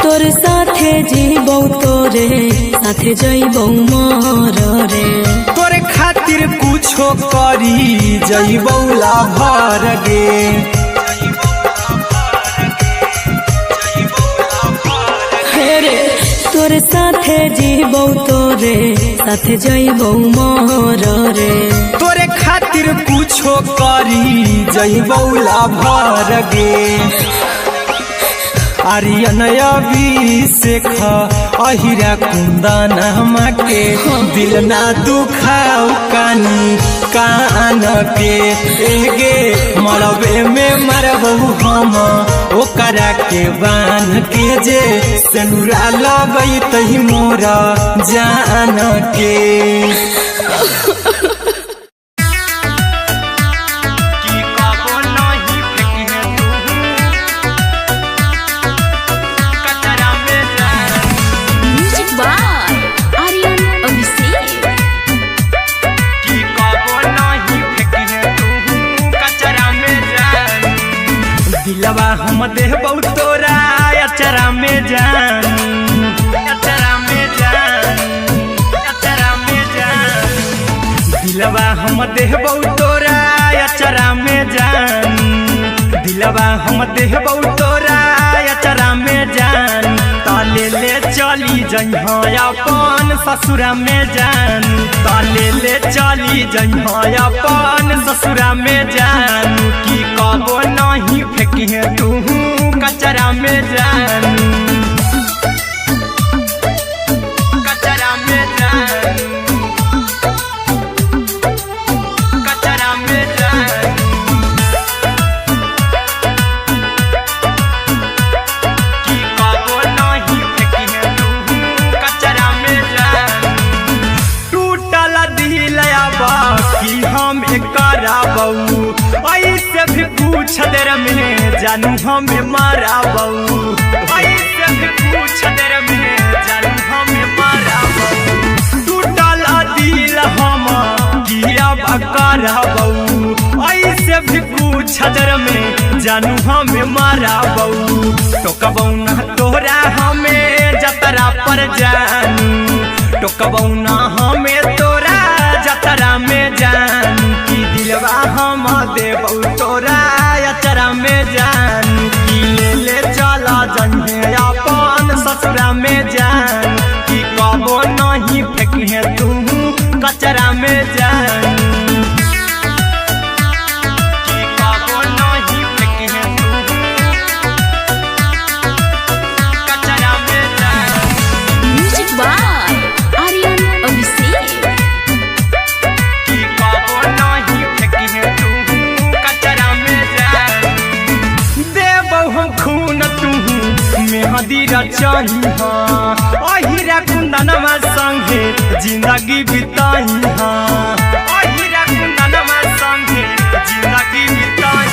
तोरे साथे जीबौ तोरे साथे जइबौ मर रे, तोरे खातिर कुछो करी जइबौ लाभर गे। हेरे तोरे साथे जीबौ तोरे साथे जइबौ मर रे, तोरे खातिर कुछो करी जइबौ लाभर गे। आर्यन अभिषेक अहिरा कुंदन के दिल ना दुखाऊ कानी कान के एगे। मरबे में मरबू हम ओकरा के बांध के जे सेनुरा लगई तही मोरा जान के। दिलवा हम देबौ तोरा अचरा में जान, अचरा में जान, अचरा में जान। दिलवा हम देबौ तोरा अचरा में जान, दिलवा हम देबौ तोरा अचरा में जान। ताले ले चली जइहा अपन ससुरा में जान, ताले ले चली जइहा अपन ससुरा में जान। की कबो नहीं फेंके तू कचरा में जान, कचरा में जान, कचरा में जान। की कबो नहीं फेंके तू कचरा में जान। टूटल दिल बाकी हम कराबौ, ऐसे भी पूछ देर में जानू हमें माराबौ, ऐसे भी पूछ देर में जानू हमें माराबौ। टूटल दिल हम किया कराबौ, ऐसे भी पूछ देर में जानू हमें माराबौ। टोकबौ ना तोरा हमें जतरा पर जानू, टोकबौ ना हमें तोरा जतरा में जानू। की दिलवा हम दे देबौ तोरा अचरा में जान की ले चला जन्हे अपन ससुरा में जान की कबो नहीं फेंके तू कचरा में जान की कबो नहीं फेंके तू कचरा में जान। Music by Aryan Abhishek. की कबो नहीं फेंके तू कचरा में जान देबौ हम खून तू मेहदी रचही अहिरा कुंदनमा संगे जिंदगी बिताई अहिरा कुंदनमा संगे जिंदगी बिताई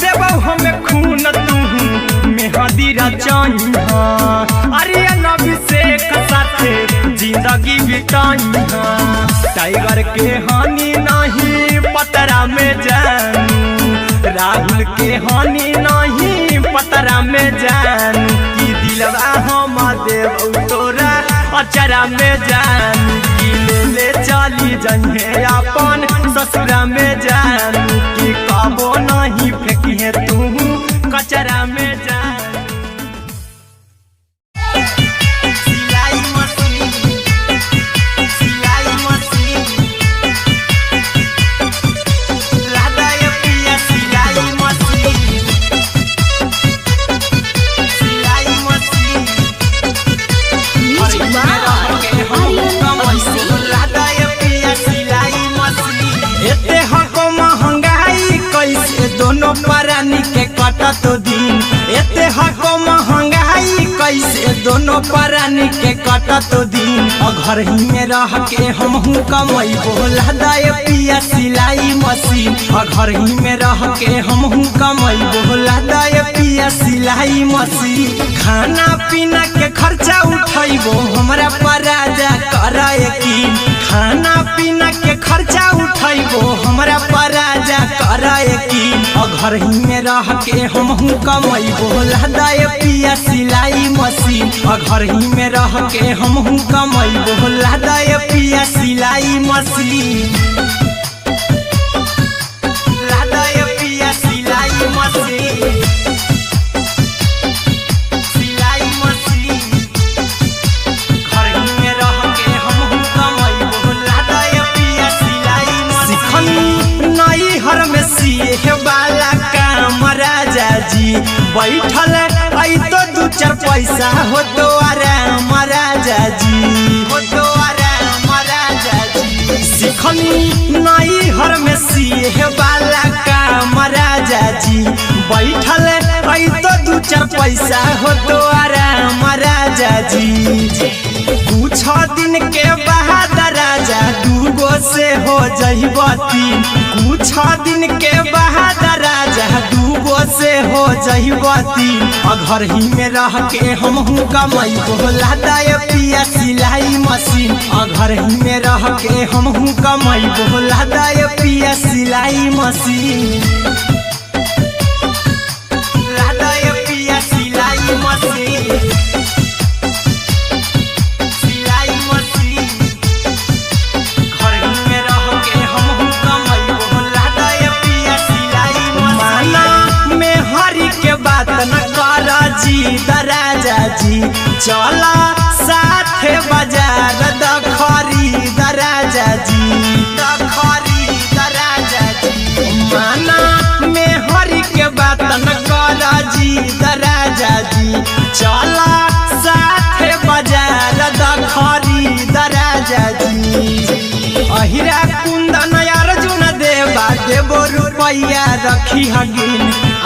देबौ हम खून तू मेहदी रचही आर्यन अभिषेक साथे जिंदगी बिताई टाइगर के हानि नहीं पतरा में जान राहुल के हानि नहीं पतरा में जान की दिलवा हम देबौ तोरा अचरा में जान की ले चली जन्हे अपन ससुरा में जान की कबो नहीं फेंकिए तू कचरा में जान। सिलाई मशीन लादाय पिया सिलाई machine music by Aryan Abhishek. लादाय पिया सिलाई मशीन एते हको महंगाई कैसे दोनों प्राणी के कटत दिन एते हको महंगाई कैसे दोनों प्राणी के कटत दिन घर ही में रह के हमहू कमैबो लादाय पिया सिलाई मशीन घर ही में रह के हमहू कमैबो लादाय पिया सिलाई मशीन खाना पीना के खर्चा उठैबो हमरा पराजा कराय की खाना पीना के खर्चा उठैबो हमरा पराजा कराय की घर ही में रह के हमहू कमैबो लादाय पिया सिलाई मशीन घर ही में रह के हमहू कमैबो लादाय पिया सिलाई मशीन लादाय पिया सिलाई मशीन घर ही में रह के हमहू कमैबो लादाय पिया सिलाई मशीन नई हर में सिए वाला काम राजा जी बैठल आई तो दू चार पैसा हो तो आराम राजा जी हो तो आराम राजा जी सिखनी नई हर में सिए वाला काम राजा जी बैठल आई तो दू चार पैसा हो तो आराम राजा जी कुछ दिन के बाद राजा दूगो से हो जइबो तीन कुछ दिन के बाद राजा दूगो से हो जइबो तीन घर ही में रह के हमहू कमैबो लादाय पिया सिलाई मशीन घर ही में रह के हमहू कमैबो लादाय पिया सिलाई मशीन लादाय पिया सिलाई मशीन घर ही में रह के हमहू कमैबो लादाय पिया सिलाई मशीन में हरी के बात न कर जी दराजा जी चला साथे बाजार दखरी दराजा जी माना में हरी के बात न कर जी दराजा जी चला साथे बाजार दखरी दराजा जी अहिरा कुंदन अर्जुन देवा देबो रुपैया रखी हगिन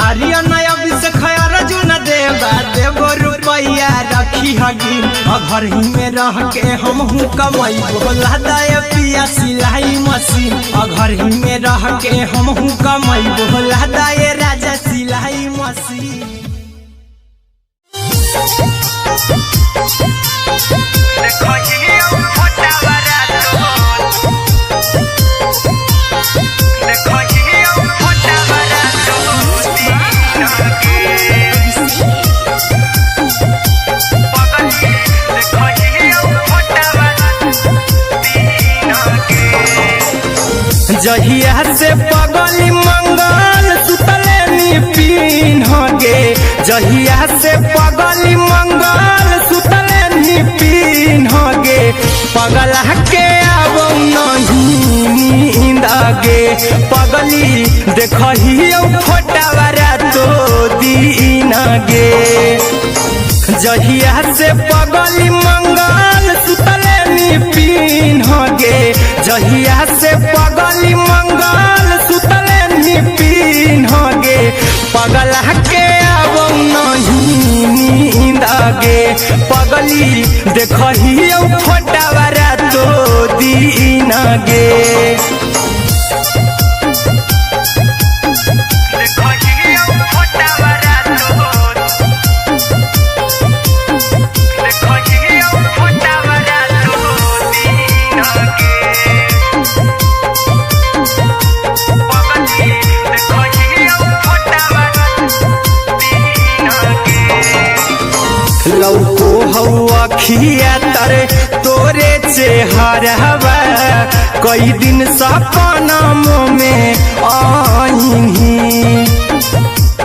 आर्यन अभिषेक अर्जुन देवा देबो रुपैया रखी हगिन घर ही में रह के हमहू कमैबो लादाय पिया सिलाई मशीन घर ही में रह के हमहू कमैबो लादाय राजा सिलाई मशीन। जहिया से पगली पगली देखही फोटावारा तो दीन गे जहिया से पगली मंगल सुतले निपिन गे जहिया से पगली मंगल सुतले निपिन गे पगला के अब नहीं नींद गे पगली देखही फोटावारा तो दीन गे लौको हवा खिया तरे तोरे चेहरवा कई दिन सपना में आईनी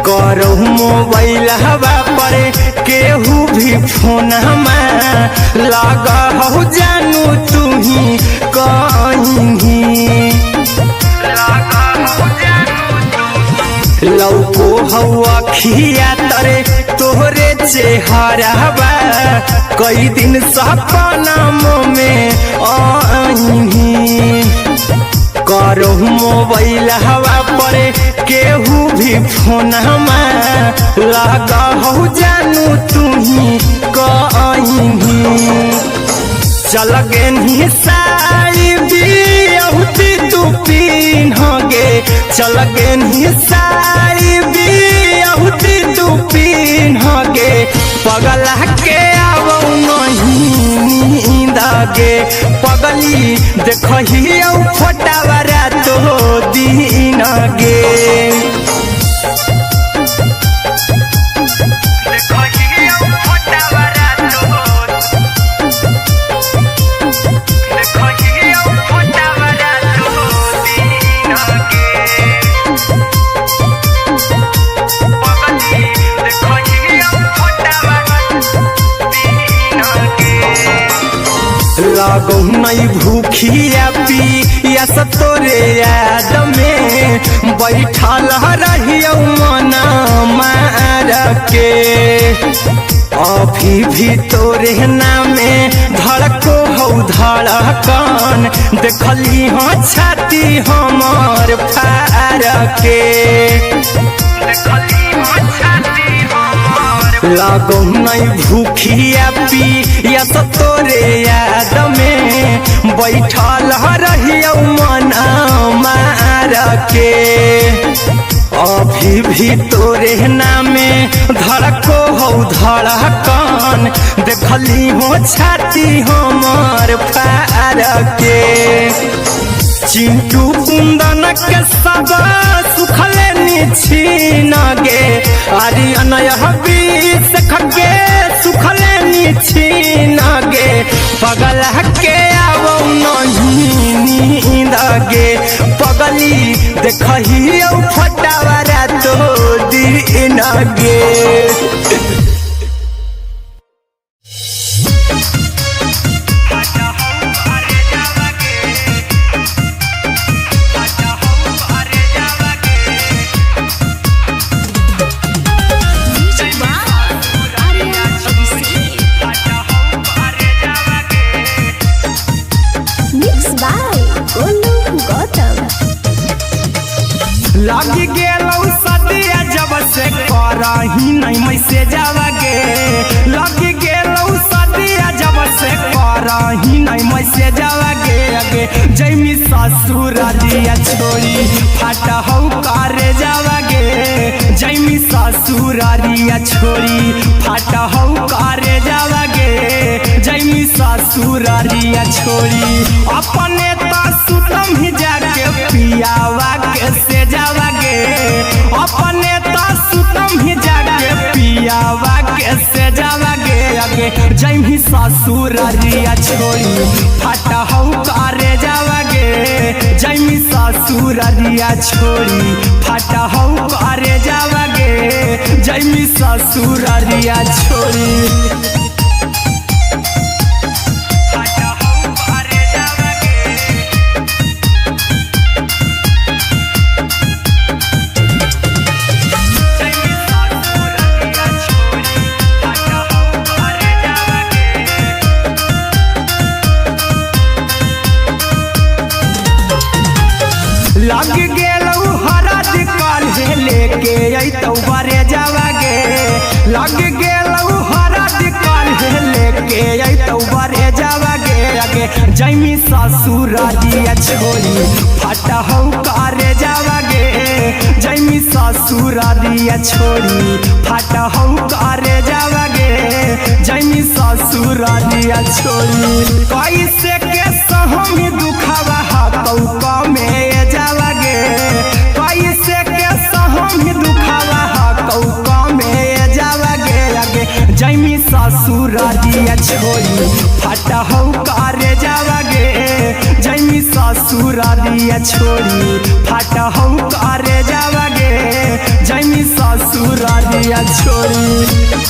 करहु मोबाइल हवा पर केहू भी फोन लगा हो जानू तू ही कहीं लौको हवा खिया तरे तोहरे चेहरवा कई दिन सपना में आईनी करहु मोबाइल हवा पर केहू भी फोन लगा हो जानू तू ही कहीं चल गे साड़ी बिहुती तू पीन गे चल गे साड़ी बिहुती तू पीन गे पगला के अब नहीं नींद गे पगली देखही फोटावारा तो दीन गे लागो नहीं भूखिया पिया तोरे याद में बैठल रहियो मना मार के अभी भी तोरे नामे धड़को हो धड़कन देखली हो छाती हमार फार के लागो नहीं भूखिया पिया तोरे याद में बैठल रहियो मना मार के अभी भी तोरे नामे धड़को हो धड़कन देखली हो छाती हमार फार के चिंटू कुंदन के सब सुखले निछीन गे आर्यन बीस खगे सुखले निछीन गे पगला के अब नहीं नींद गे पगली देखही फोटावारा तो दीन गे लागी गेलौ सदिया जब से करही नहीं मैसे जावगे लागी गेलौ सदिया जब से करही नहीं मैसे जावगे अगे जैमी ससुरारिया छोड़ी फाटा हौ करे जावगे जैमी ससुरारिया छोड़ी फाटा हौ करे जावगे जैमी ससुरारिया छोड़ी अपने तो सुतम ही जाके पियावा के से जावगे अपने तो सुतम ही जाके पियावा के से जावगे अगे जैमी ससुरारिया छोड़ी फाटा हौ करे जावगे जैमी ससुरारिया छोड़ी फाटा हौ करे जावगे जैमी ससुरारिया छोड़ी लेके अइतौ बरे जावागे लग गेलौ हरद काल्हे लेके अइतौ बरे जावागे आगे जैमी ससुरारिया छोरी फटा हौ करे जावागे जैमी ससुरारिया छोरी फटा हौ करे जावागे जैमी ससुरारिया छोरी कैसे के सहमी दुखावा हतौ कमे जावागे कैसे के सहमी दुखावा हतौ कमे जावागे आगे जैमी ससुरारिया छोरी फटा हौ करे जावागे जैमी ससुरारिया छोरी फटा हौ करे जावागे जैमी ससुरारिया छोरी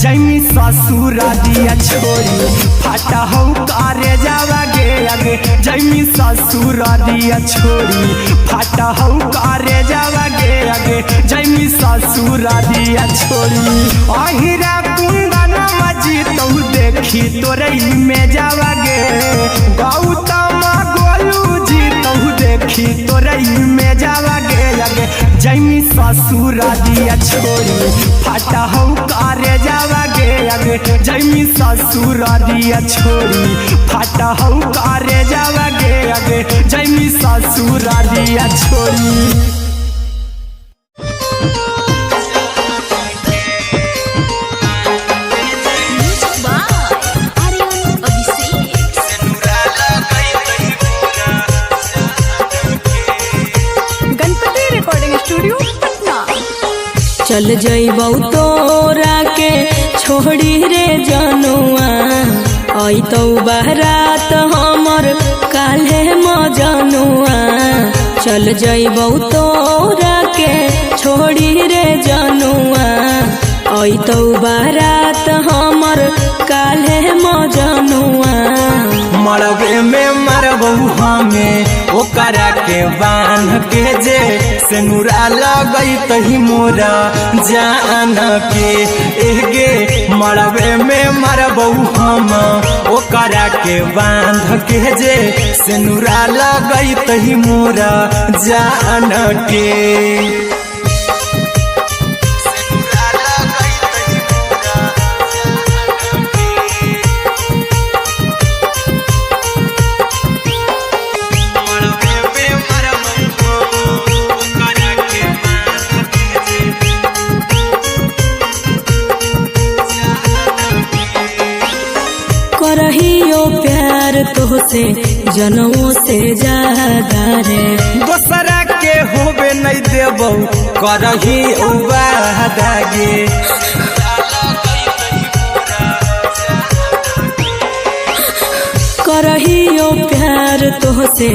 जैमी ससुरारिया छोरी फटा हौ करे जावागे आगे जैमी ससुरारिया छोरी फटा हौ करे जावागे आगे जैमी ससुरारिया छोरी अहिरा कुंदन मजी तौ देखी तोरई में जावागे गौतम गोलू जी तौ देखी तोरई में जावागे आगे जैमी ससुरारिया छोरी फटा हौ करे जावागे आगे जैमी ससुरारिया छोरी फटा हौ करे जावागे आगे जैमी ससुरारिया छोरी चल जइबौ तोरा के छोड़ी रे जनुआ अइतौ बारात हमर काल्हे मजनुआ चल जइबौ तोरा के छोड़ी रे जनुआ अइतौ बारात हमर काल्हे मजनुआ मरबे में मरबौ हमें ओकरा के बांध के जे सेनुरा लगैतहि मोरा जान के एगे मरबे में मरबौ हम ओकरा के बांध के जे सेनुरा लगैतहि मोरा जान के करहियो प्यार तोहसे जनमों से ज्यादा रे दोसरा के होबे नहीं देबौ करही उबादागे करहियो प्यार तोहसे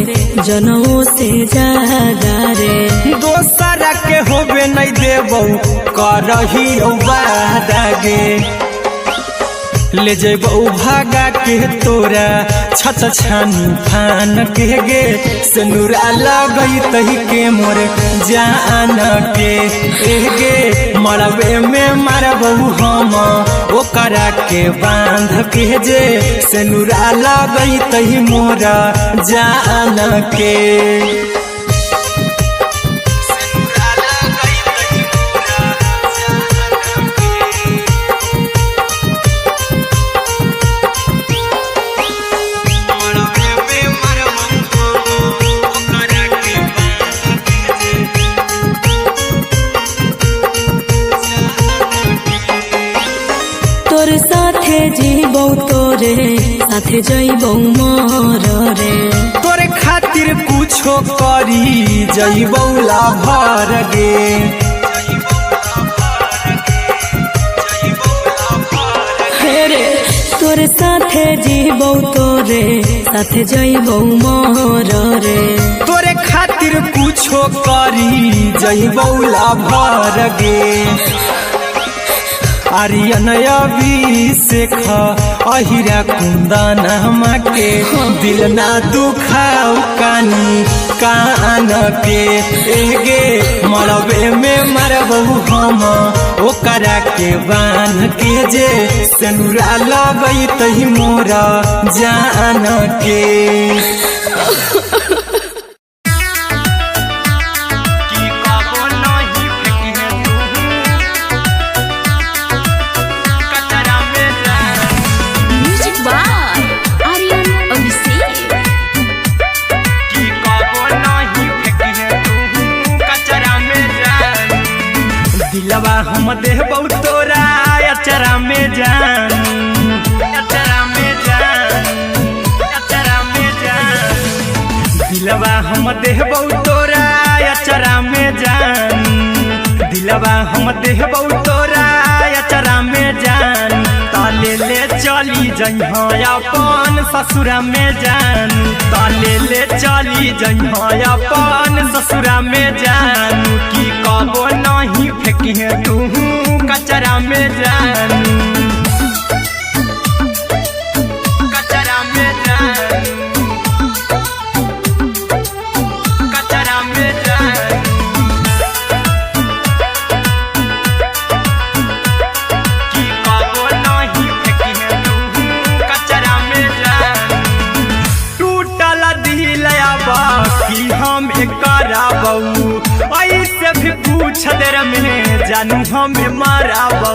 जनमों से ज्यादा रे दोसरा के होबे नहीं देबौ करही उबादागे ले जेबौ भागा के तोरा छत छानी फान के गे सेनुरा लगैतहि के मोर जान के एगे मरबे में मरबौ हम ओकरा के बांध के जे सेनुरा लगैतहि मोरा जान के जीबौ तोरे साथे जइबौ मोर रे तोरे खातिर कुछो करी जइबौ लाभर गे हेरे तोरे साथे जीबौ तोरे साथे जइबौ मोर रे तोरे खातिर जई बौला भर गे आर्यन अभिषेक अहिरा कुंदन के दिल ना दुखाऊ कानी कान के एगे मरबे में मरबहू हम ओकरा के बान के जे सनुरा लगई तही मोरा जान के दिलवा हम देबौ तोरा अचरा में जान अचरा में जान अचरा में जान दिलवा हम देबौ तोरा अचरा में जान दिलवा हम देबौ तोरा अचरा में जान ताले ले चली जइहा अपन ससुरा में जान ताले ले चली जइहा अपन ससुरा में जान की कबो नहीं फेंकी तू कचरा में जान कचरा में जान कचरा में जान की कबो नहीं फेंकी तू कचरा में जान टूटल दिल बाकी हम कराबू ऐसे भी पूछ देर में जानू हमें माराबू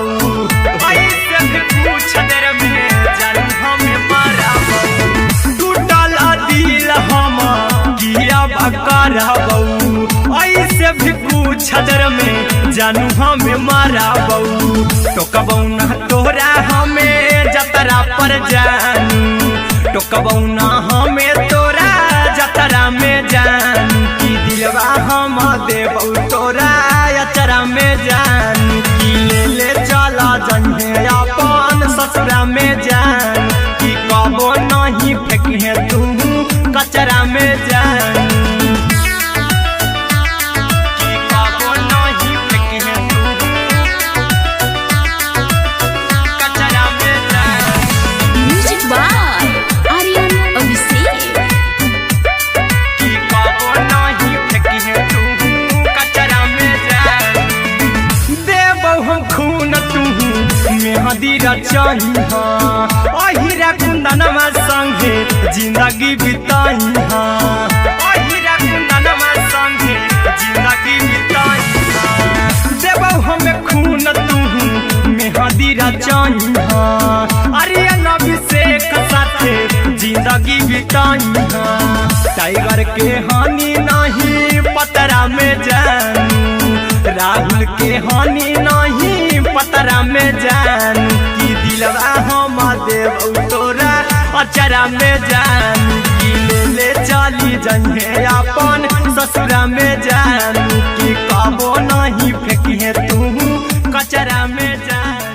ऐसे भी पूछ देर में जानू हमें माराबू टूटल दिल हम किया कराबू ऐसे भी पूछ देर में जानू हमें माराबू तो कबौ ना तोरा हमें जतरा पर जानू तो कबौ ना हमें तोरा जतरा में जान की दिलवा हम देबौ तोरा अचरा में जान की ले चला जइहे अपन ससुरा में जान की कबो नहीं फेंकी तू कचरा में जान की कबो नहीं फेंकी तू कचरा में जान म्यूजिक बाय आर्यन अभिषेक मेहदी रचइहा अहिरा कुंदनमा संगे जिंदगी बिताइहा अहिरा कुंदनमा संगे जिंदगी बिताइहा देबौ हमें खून तू मेहदी रचइहा आर्यन अभिषेक साथे जिंदगी बिताइहा टाइगर के हानि नहीं पतरा में जानू राहुल के हानि नहीं पतरा में जान की दिलवा हम देबौ तोरा अचरा में जान की ले चली जइहे अपन ससुरा में जान की कबो नहीं फेंकी तू कचरा में जान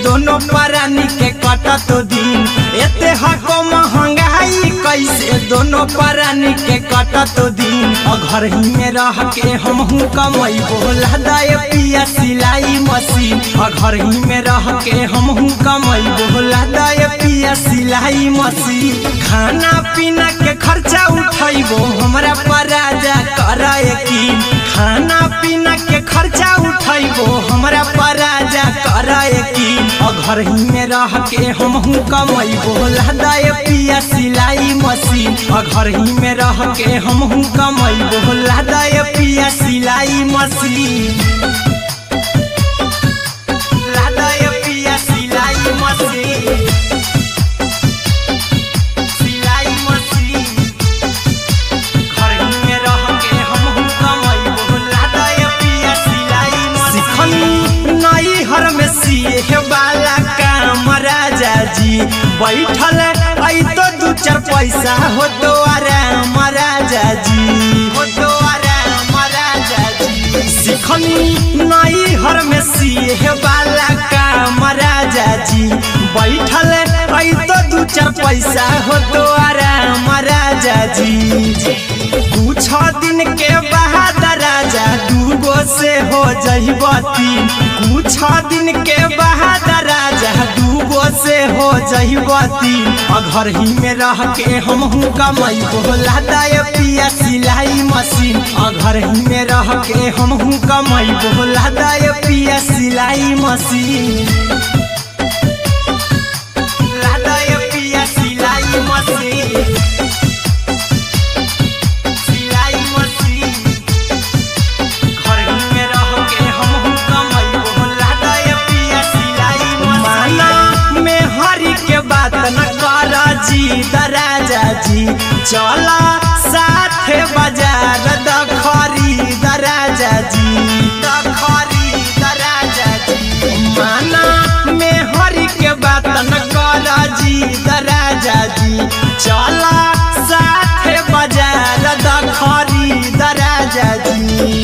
दोनों परानी के कटत दिन एते हको महंगाई कैसे दोनों परानी के कटत दिन घर ही में रह के हमहू कमाई बोला दाए पिया सिलाई मशीन घर ही में रह के हमहू कमाई बोला दाए पिया सिलाई मशीन खाना पीना के खर्चा उठाइबो हमरा पराजा कराए की खाना पीना के खर्चा उठाइबो हमरा पराजा कराए की घर ही में रह के हमहू कमाई बोला दाए पिया सिलाई मशीन घर ही में रह के हमहू कमाई बोला दाए पिया सिलाई मशीन लादाए पिया सिलाई मशीन सिलाई मशीन घर ही में रह के हमहू कमाई बोला दाए पिया सिलाई मशीन सिखनी नई हर में सिए जी बैठल आई तो दू चार पैसा हो तो आराम राजा जी हो तो आराम राजा जी सिखनी नई हर में सीहे वाला काम राजा जी बैठल आई तो दू चार पैसा हो तो आराम राजा जी कुछ दिन के बाद राजा दूगो से हो जहिबती कुछ दिन के बाद राजा दूगो से हो जहिबती घर ही में रह के हमहू कमाई बोला दाय पिया सिलाई मशीन घर ही में रह के हमहू कमाई बोला दाय पिया सिलाई मशीन लादाय पिया सिलाई मशीन राजा जी चला साथे बाजार द खरीद राजा जी द खरीद राजा जी माना में हरी के बात न कर जी राजा जी चला साथे बाजार द खरीद राजा जी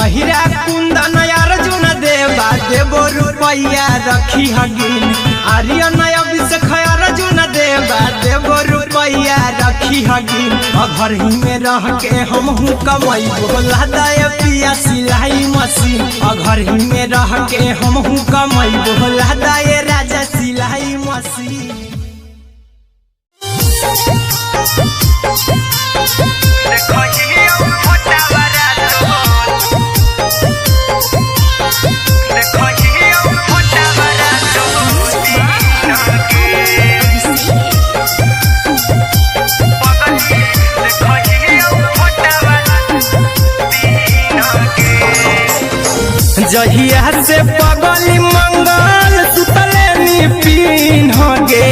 अहिरा कुंदन अर्जुन देवा देवो रुपया रखी हगिन आर्यन अभिषेक अर्जुन देवा देवो रुपया रखी हगिन घर ही में रह के हमहू कमाई बोला दाय पिया सिलाई मशीन घर ही में रह के हमहू कमाई बोला दाय राजा सिलाई मशीन जहिया से पगली मंगल सुतले निपिन गे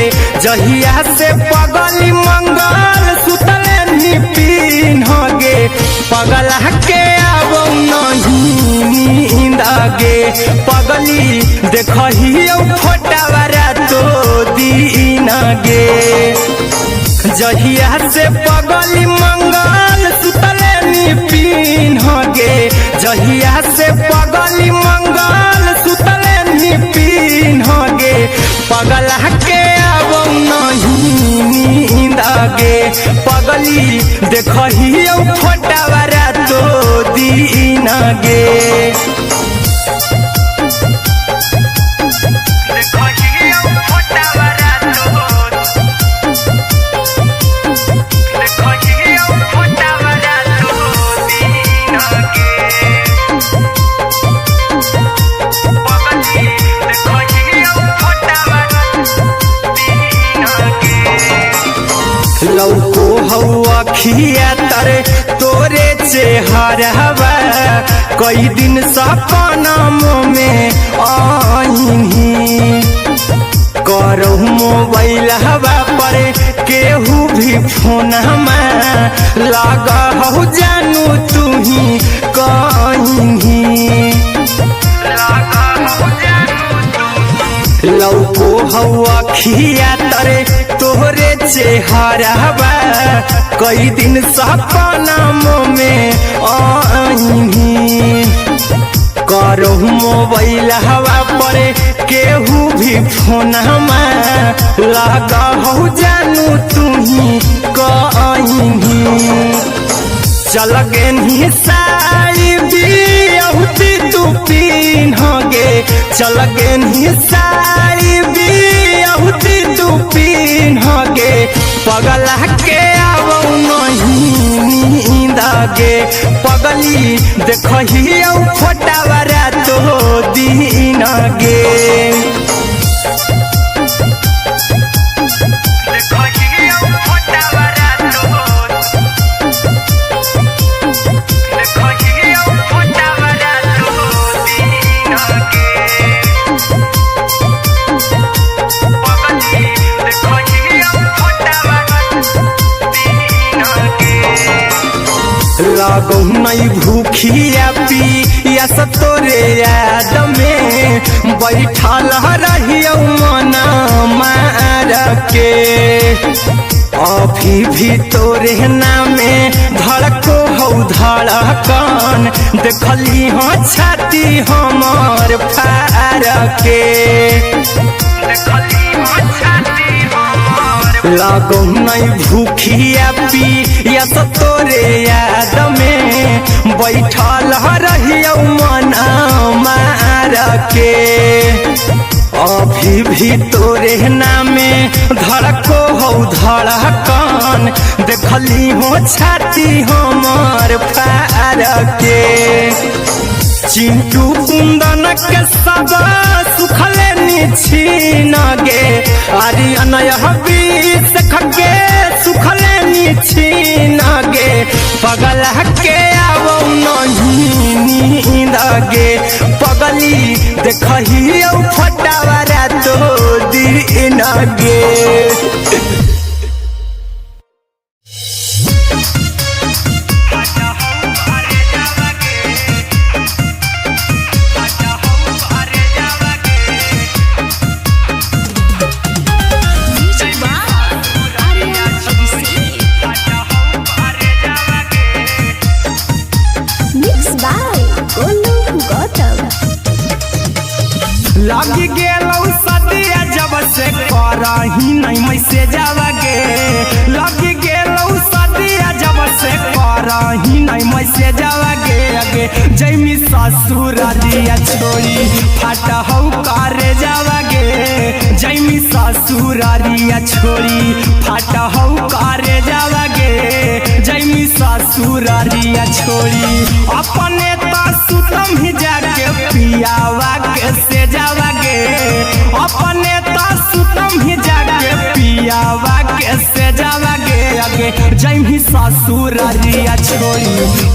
जहिया से पगली मंगल सुतले निपिन गे पगला के आबो नहीं नींद गे पगली देखही फोटावारा तो दीन गे जहिया से पगली मंगल सुतले निपिन गे जहिया से पगली मंगल सुतले निपिन गे पगला के आबो नहीं नींद गे पगली देखही फोटावारा तो दीन गे लौको हवा खिया तरे तोरे चेहरवा कई दिन सपना में आईनी करहु मोबाइल हवा पर केहू भी फोन में लगा हो जानू तू ही कहीं लौको हवा खिया तरे तोहरे चेहरवा कई दिन सपना में आईनी करहु मोबाइल हवा पर केहू भी फोन में लगा हो जानू तू ही कहीं चल गे साई बिहुती तू पीन गे चल गे साई बिहुती तू पीन गे पगला के आबो नहीं नींद गे पगली देखही फोटावारा तो दीन गे लगौ नहीं भूखिया पिया तोरे याद में बैठल रहियो मना अभी भी तोरे नामे धड़को हौ धड़कन देखली हो छाती हमर फार के लागो नहीं भूखिया पिया तो तोरे याद में बैठल रहियो मन मार के अभी भी तोरे नामे धड़को हौ धड़कन देखली हो छाती हमर फार के चिंटू कुंदन के सब सुखले निछीन गे आर्यन हबीस खगे सुखले निछीन गे पगल के आवो नहीं नींद गे पगली देखही फटावरा तो दिन गे लगी गेलौ सदिया जब से करही नहीं मैसे जावगे लगी गेलौ सदिया जब से करही नहीं मैसे जावगे अगे जैमी ससुरारिया छोड़ी फट हौ करे जावगे जैमी ससुरारिया छोड़ी फट हौ करे जावगे जैमी ससुरारिया छोड़ी अपने तो सुतम ही जाके पियावा के से जावगे अपने तो सुतम ही जाके पियावा के से जावगे अगे जैमी ससुरारिया छोड़ी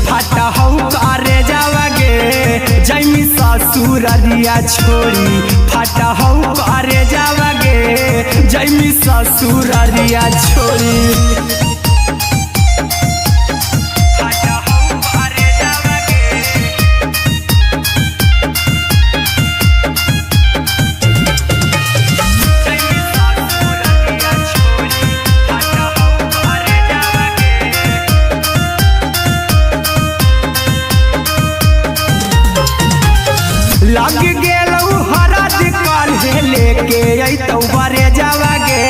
फट हौ करे जावगे जैमी ससुरारिया छोड़ी फट हौ करे जावगे जैमी ससुरारिया छोड़ी लग गेलौ हरद काल्हे लेके अइतौ बरे जावगे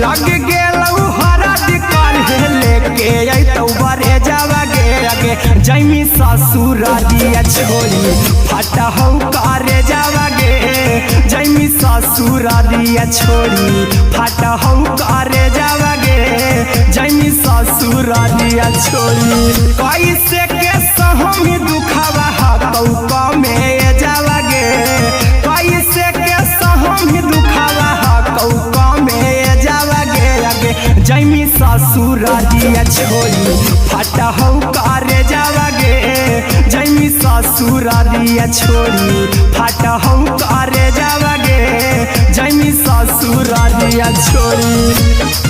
लग गेलौ हरद काल्हे लेके अइतौ बरे जावगे अगे जैमी ससुरारिया छोड़ी फट हौ करे जावगे जैमी ससुरारिया छोड़ी फट हौ करे जावगे जैमी ससुरारिया छोड़ी कैसे के सहमी दुखवा हकौ में जावगे कैसे के सहमी दुखवा हकौ में जावगे अगे जैमी ससुरारिया छोड़ी फट हौ करे जावगे जैमी ससुरारिया छोड़ी फट हौ करे जावगे जैमी ससुरारिया छोड़ी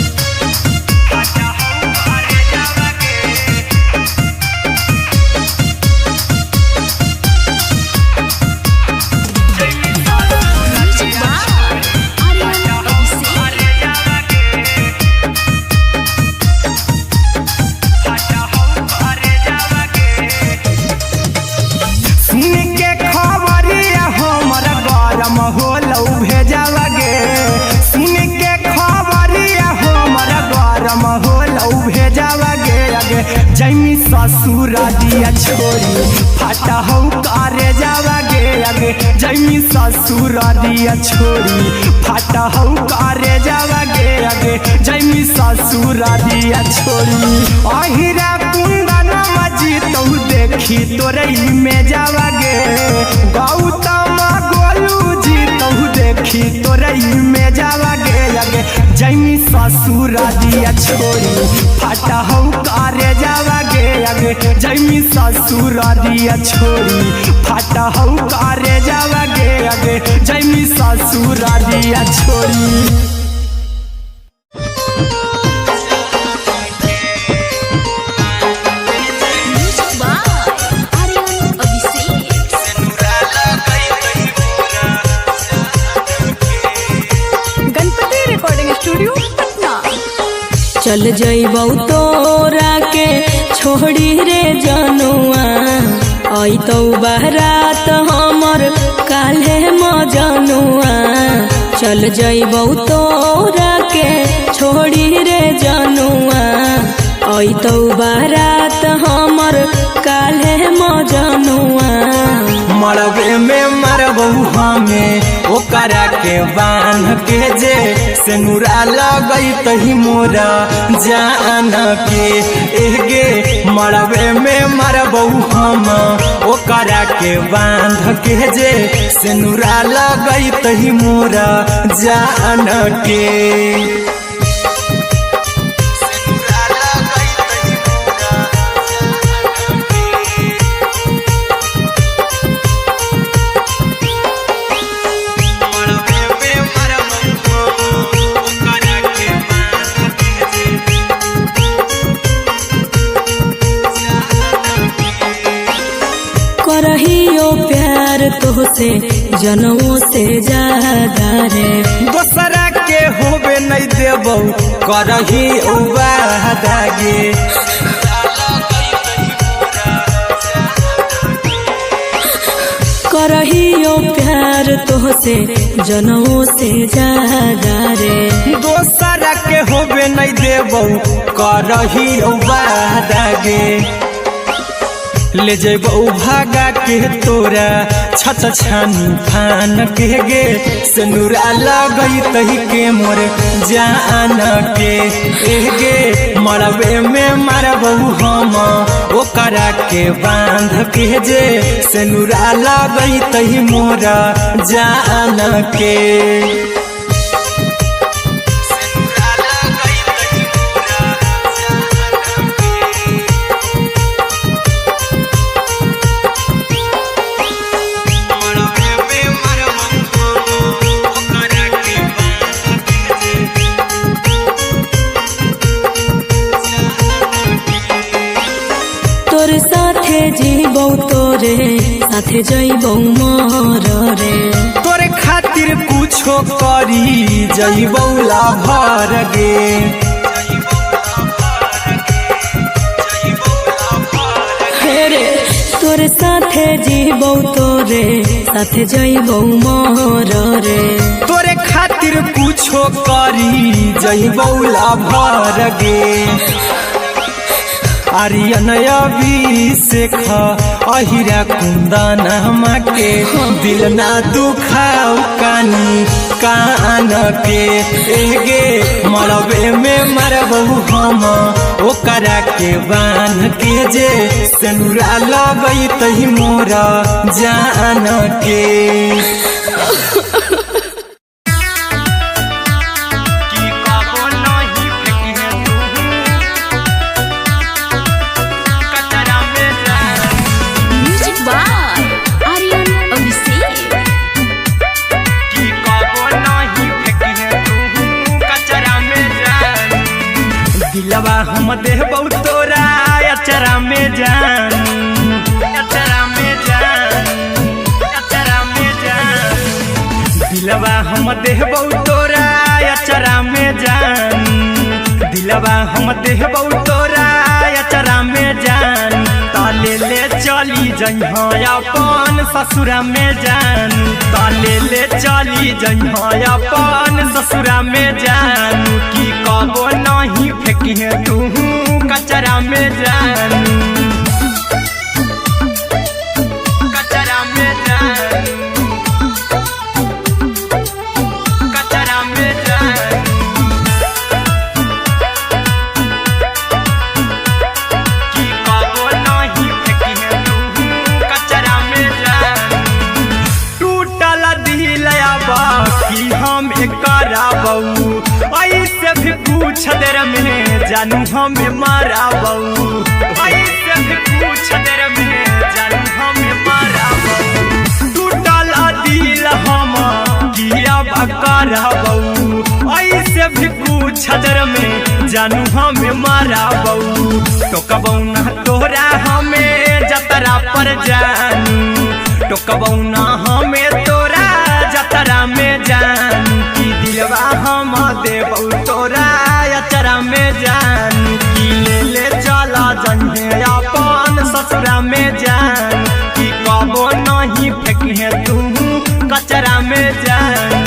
होलौ भेजावगे सुन के खबरिया हमर गरम होलौ भेजावगे अगे जैमी ससुरारिया छोड़ी फट हौ करे जावगे अगे जैमी ससुरारिया छोड़ी फट हौ करे जावगे अगे जैमी ससुरारिया छोड़ी अहिरा कुंदन मजीतौ देखी तोरई में जावगे गौतम गोलू जीतौ देखी तोरई में जावगे अगे जैमी ससुरारिया छोड़ी फट हौ करे जावगे अगे जैमी ससुरारिया छोड़ी फट हौ करे जावगे अगे जैमी ससुरारिया छोड़ी गणपति रिकॉर्डिंग स्टूडियो पटना। चल जइबौ तोरा के छोड़ी रे जनुआ अइतौ बारात हमर काल्हे मजनुआ चल जइबौ तोरा के छोड़ी रे जनुआ अइतौ बारात हमर काल्हे मजनुआ मरबे में मरबौ हमें ओकरा के बांध के जे सेनुरा लगैतहि मोरा जान के एगे मरबे में मरबौ हम ओकरा के बांध के जे सेनुरा लगैतहि मोरा जान के करहियो प्यार तोहसे जनमों से ज्यादा रे दोसरा के होबे नहीं देबौ करही वादा गे करहियो प्यार तोहसे जनमों से ज्यादा रे दोसरा के होबे नहीं देबौ करही वादा गे ले जेबौ भागा के तोरा छत छानी फान के गे सेनुरा लगैतहि के मोर जान के एगे मरबे में मरबौ हम ओकरा के बांध के जे सेनुरा लगैतहि मोरा जान के तोरे साथे जीबौ तोरे साथे जइबौ मर रे तोरे खातिर कुछो करी जइबौ लाभर गे रे तोरे साथे जीबौ तोरे साथे जइबौ मर रे तोरे खातिर कुछो करी जइबौ लाभर गे आर्यन अभिषेक अहिरा कुंदन के दिल ना दुखाऊ कानी कान के एगे मरबे में मरबौ हम ओकरा के बांध के जे सेनुरा लगैतहि मोरा जान के दिलवा हम देबौ तोरा अचरा में जान अचरा में जान अचरा में जान दिलवा हम देबौ तोरा अचरा में जान दिलवा हम देबौ तोरा अचरा में जान ताले ले चली जइहा अपन ससुरा में जान ताले ले चली जइहा अपन ससुरा में जान की कबो नहीं फेंकिहे तू कचरा में जान कचरा में जान कचरा में जान की कबो नहीं फेंकिहे तू कचरा में जान टूटल दिल बाकी हम कराबौ ऐसे भी पूछ देर में जानू हमें माराबौ ऐसे भी पूछ देर में जानू हमें माराबौ टूटल दिल हम किया कराबौ ऐसे भी पूछ देर में जानू हमें माराबौ टोकबौ ना तोरा हमें जतरा पर जानू टोकबौ ना हमें तोरा जतरा में जान की दिलवा हम देबौ तोरा अचरा में जान में जान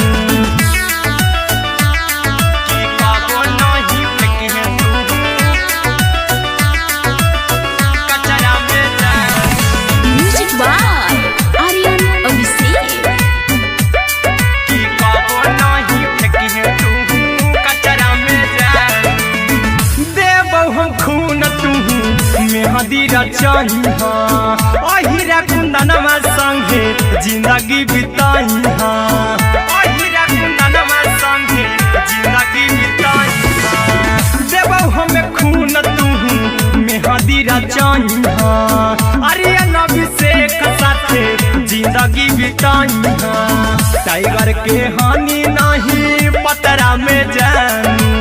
कि कबो नहीं फेंकी है तू कचरा में जान। Music by Aryan Abhishek. कि कबो नहीं फेंकी है तू कचरा में जान। देबो हम खून तू मेहंदी रचाई हाँ अहिरा कुंदनमा संगे जिंदगी बिताई हाँ अहिरा कुंदनमा संगे जिंदगी बिताई हाँ। देबो हमें खून तू मेहंदी रचाई हाँ आर्यन अभिषेक साथे जिंदगी बिताई हाँ। टाइगर के हानि नहीं पतरा में जानू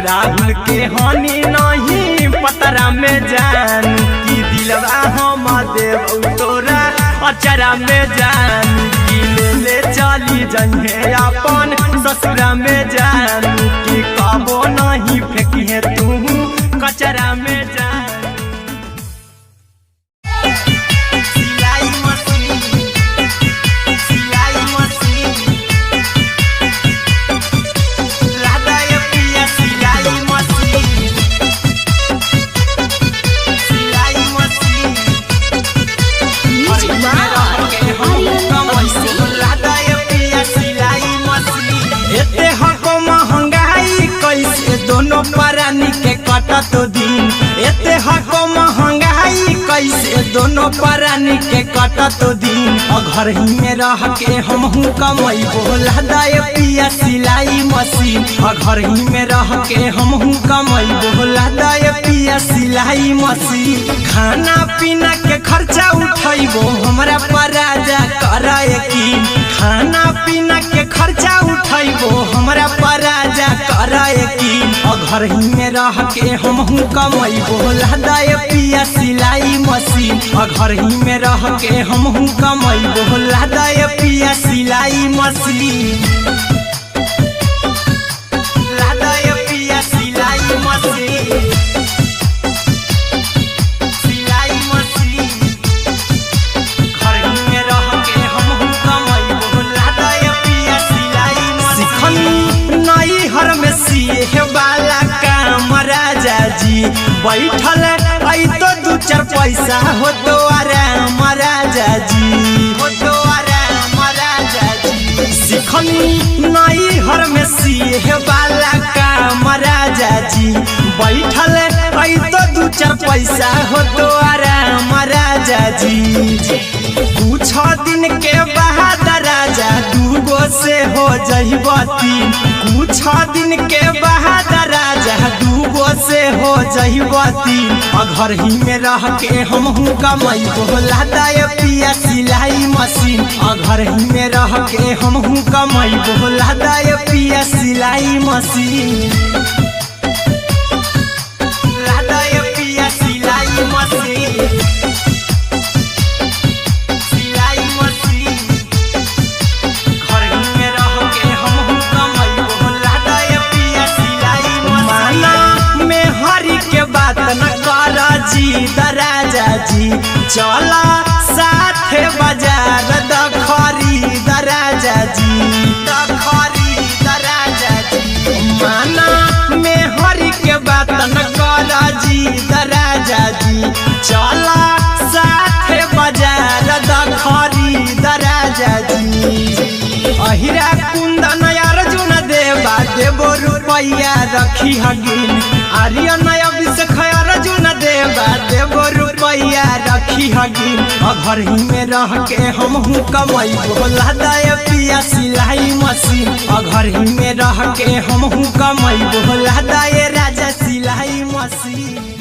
राहुल के हानि नहीं पतरा में जान कि दिलवा हम देव तोरा अचरा में जान कि ले चली जंगे अपन ससुरा में जान कि कबो नहीं फेंकी है तू कचरा में जान। सिलाई मशीन दोनों परानी के कटत दिन एते हको महंगाई कैसे दोनों परानी के कटत दिन घर ही में रह के हमहू कमाई बोला दाए पिया सिलाई मशीन घर ही में रह के हमहू कमाई बोला दाए पिया सिलाई मशीन। खाना पीना के खर्चा उठाइबो हमरा पराजा कराए की खाना पीना के खर्चा उठाइबो हमरा पराजा कराए की घर ही में रह के हमहू कमाई बोला दाए पिया सिलाई मशीन घर ही में रह के हमहू कमाई बोला दाए पिया सिलाई मशीन। लादाए पिया सिलाई मशीन सिलाई मशीन घर ही में रह के हमहू कमाई बोला दाए पिया सिलाई मशीन। नई हर में सिए वाला काम राजा जी बैठल आई तो दू चार पैसा हो तो आराम राजा जी हो तो आराम राजा जी। सिखनी नई हर में सिए वाला काम राजा जी बैठल आई तो दू चार पैसा हो तो आराम राजा जी। कुछ दिन के बाद राजा दूगो से हो जहिबती कुछ दिन के बाद राजा दूगो से हो जहिबती घर ही में रह के हमहू कमाई बोला दाए पिया सिलाई मशीन घर ही में रह के हमहू कमाई बोला दाए पिया सिलाई मशीन। लादाए पिया सिलाई मशीन राजा जी चला साथे बाजार खरीद राजा जी खरीद राजा जी माना में हरी के बात न कर जी राजा जी चला साथे बाजार खरीद राजा जी। अहिरा कुंदन अर्जुन देवा देवो रुपया रखी हगिन आर्यन अभिषेक अर्जुन देवा देवो रुपया रखी हगिन घर ही में रह के हमहू कमाई बोला दाए पिया सिलाई मशीन घर ही में रह के हमहू कमाई बोला दाए राजा सिलाई मशीन।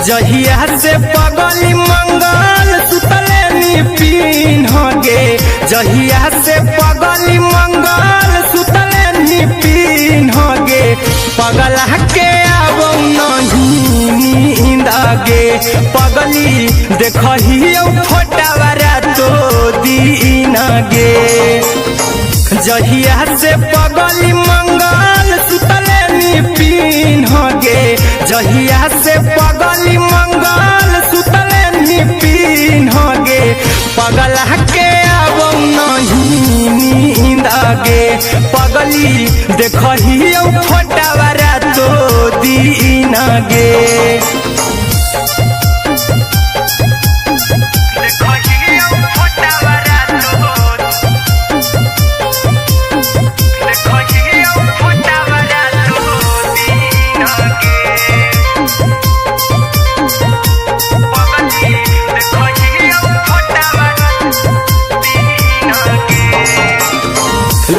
जहिया से पगली मंगल सुतले निपिन गे जहिया से पगली मंगल सुतले निपिन गे पगला के आवो नहीं पगली देखही फोटावारा तो दीन गे जहिया से पगली मंगल सुतले निपिन गे जहिया से पगली मंगल सुतले निपिन गे पगला के अब नहीं नींद गे पगली देखही फोटावारा तो दीन गे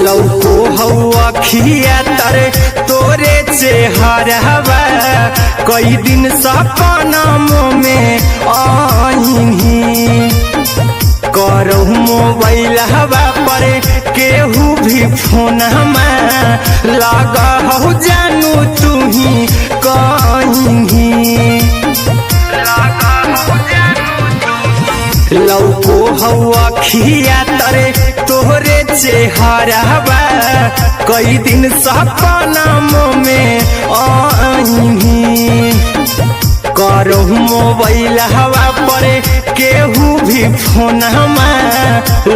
लौको हवा खिया तर तोरे चेहरवा कई दिन सपनों में आईनी करहु मोबाइल हवा पर केहू भी फोन लगा हो जानू तू ही कहीं लौको हवा खिया तरे तोहरे चेहरवा कई दिन सपनों में आईनी करहु मोबाइल हवा पर केहू भी फोन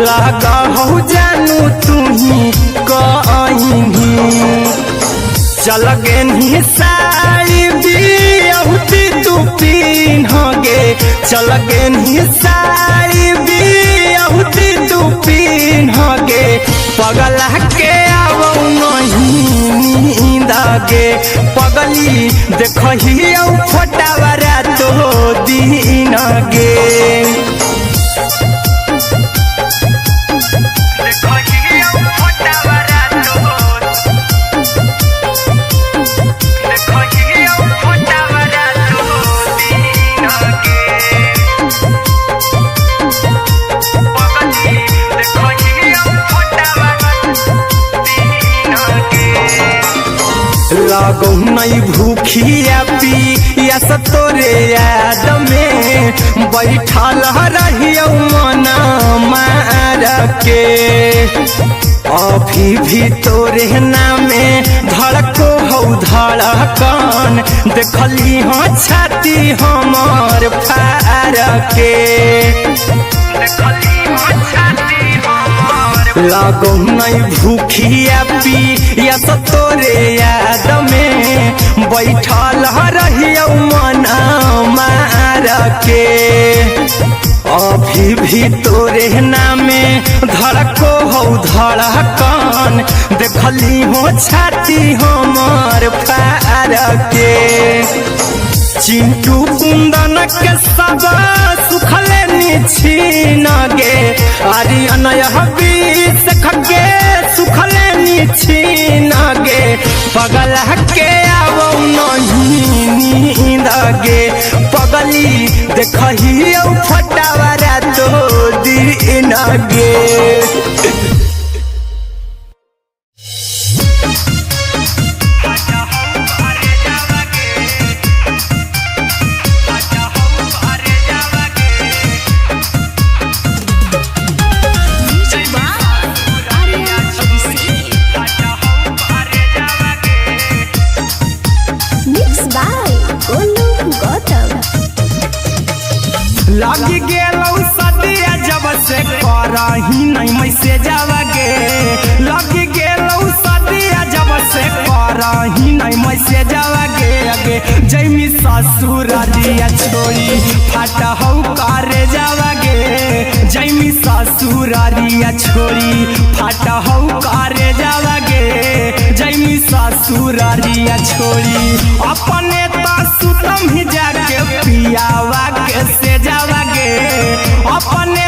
लगा हो जानू तू ही कहीं चल गे साई बिहुती तू पीन गे चल गे साई बिहुती तू पीन गे पगला के अब नहीं नींद गे पगली देखही फोटावारा तो दीन गे लागो नहीं भूखिया पिया तोरे याद में बैठल रहियो मना मार के अभी भी तोरे नामे धड़को हो धड़कन देखली हो छाती हमार फार के लागो नहीं भूखिया पिया तोरे याद में बैठल रहियो मना मार के अभी भी तोरे नामे धड़को हो धड़कन देखली हो छाती हमार फार के चिंटू कुंदन के सब सुखले निछीन गे आर्यन हबीस खगे सुखले निछीन गे पगला के अब नहीं नींद गे पगली देखही फोटावारा तो दीन गे लगी गेलौ सदिया जब से करही नहीं मैसे जावगे लगी गेलौ सदिया जब से करही नहीं मैसे जावगे अगे जैमी ससुरारिया छोड़ी फाटा हौ करे जावगे जैमी ससुरारिया छोड़ी फाटा हौ करे जावगे जैमी ससुरारिया छोड़ी अपने सुतम ही जाके पियावा के से जावगे अपने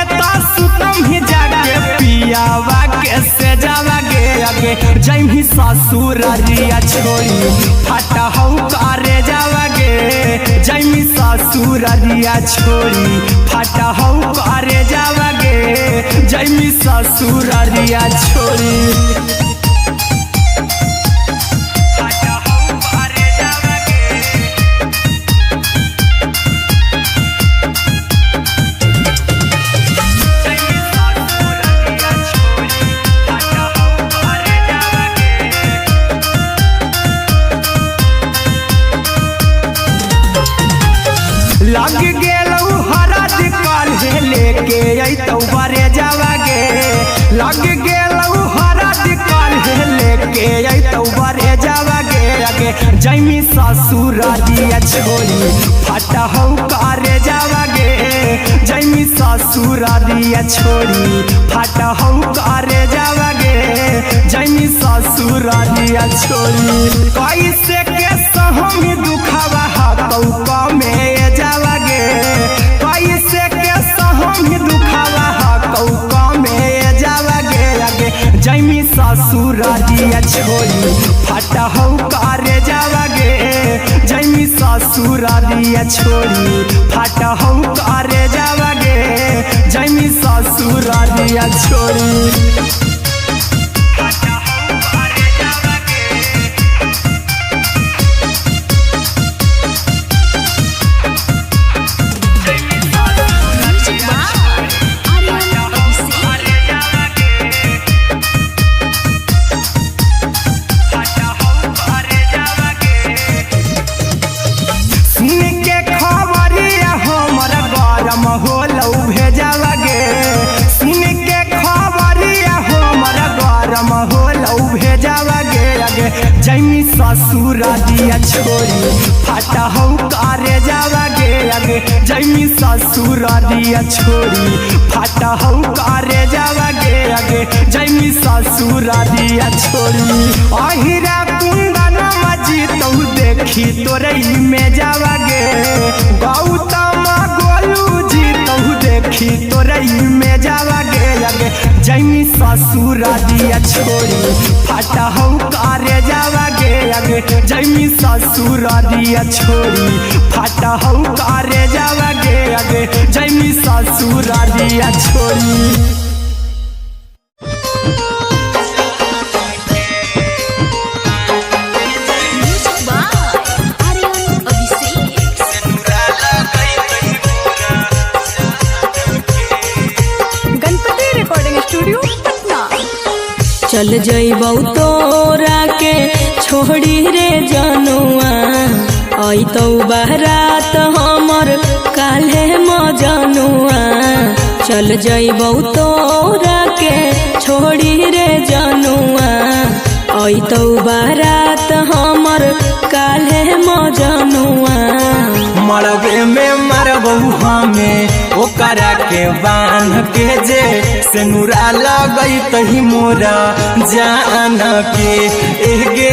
सुतम ही जाके पियावा के से जावगे अगे जैमी ससुरारिया छोड़ी फाटा हौ करे जावगे जैमी ससुरारिया छोड़ी फाटा हौ करे जावगे जैमी ससुरारिया छोड़ी लग गेलौ हरद काल्हे लेके अइतौ बरे जावागे लग गेलौ हरद काल्हे लेके अइतौ बरे जावागे आगे जैमी ससुरारिया छोरी फटा हौ करे जावागे जैमी ससुरारिया छोरी फटा हौ करे जावागे जैमी ससुरारिया छोरी कैसे के सहमी दुखावा हकौ कमे जावागे कैसे के सहमी दुखावा हकौ कमे जावागे आगे जैमी ससुरारिया छोरी फटा हौ करे जावागे जैमी ससुरारिया छोरी फटा हौ करे जावागे जैमी ससुरारिया छोरी जैमी ससुरारिया छोरी फटा हौ करे जावागे आगे जैमी ससुरारिया छोरी फटा हौ करे जावागे आगे जैमी ससुरारिया छोरी अहिरा कुंदन मजी तौ देखी तोरई में जावागे गौतम गोलू जी तौ देखी तोरई में जावागे आगे जैमी ससुरारिया छोरी फटा हौ करे जावागे आगे जैमी ससुरारिया छोरी फटा हौ करे जावागे आगे जैमी ससुरारिया छोरी चल जइबौ तोरा के छोड़ी रे जनुआ अइतौ बारात हमर काल्हे मजनुआ चल जइबौ तोरा के छोड़ी रे जनुआ अइतौ बारात हमर काल्हे मजनुआ मरबे में मरबौ हमें ओकरा के बांध के जे सेनुरा लगैतहि मोरा जान के एगे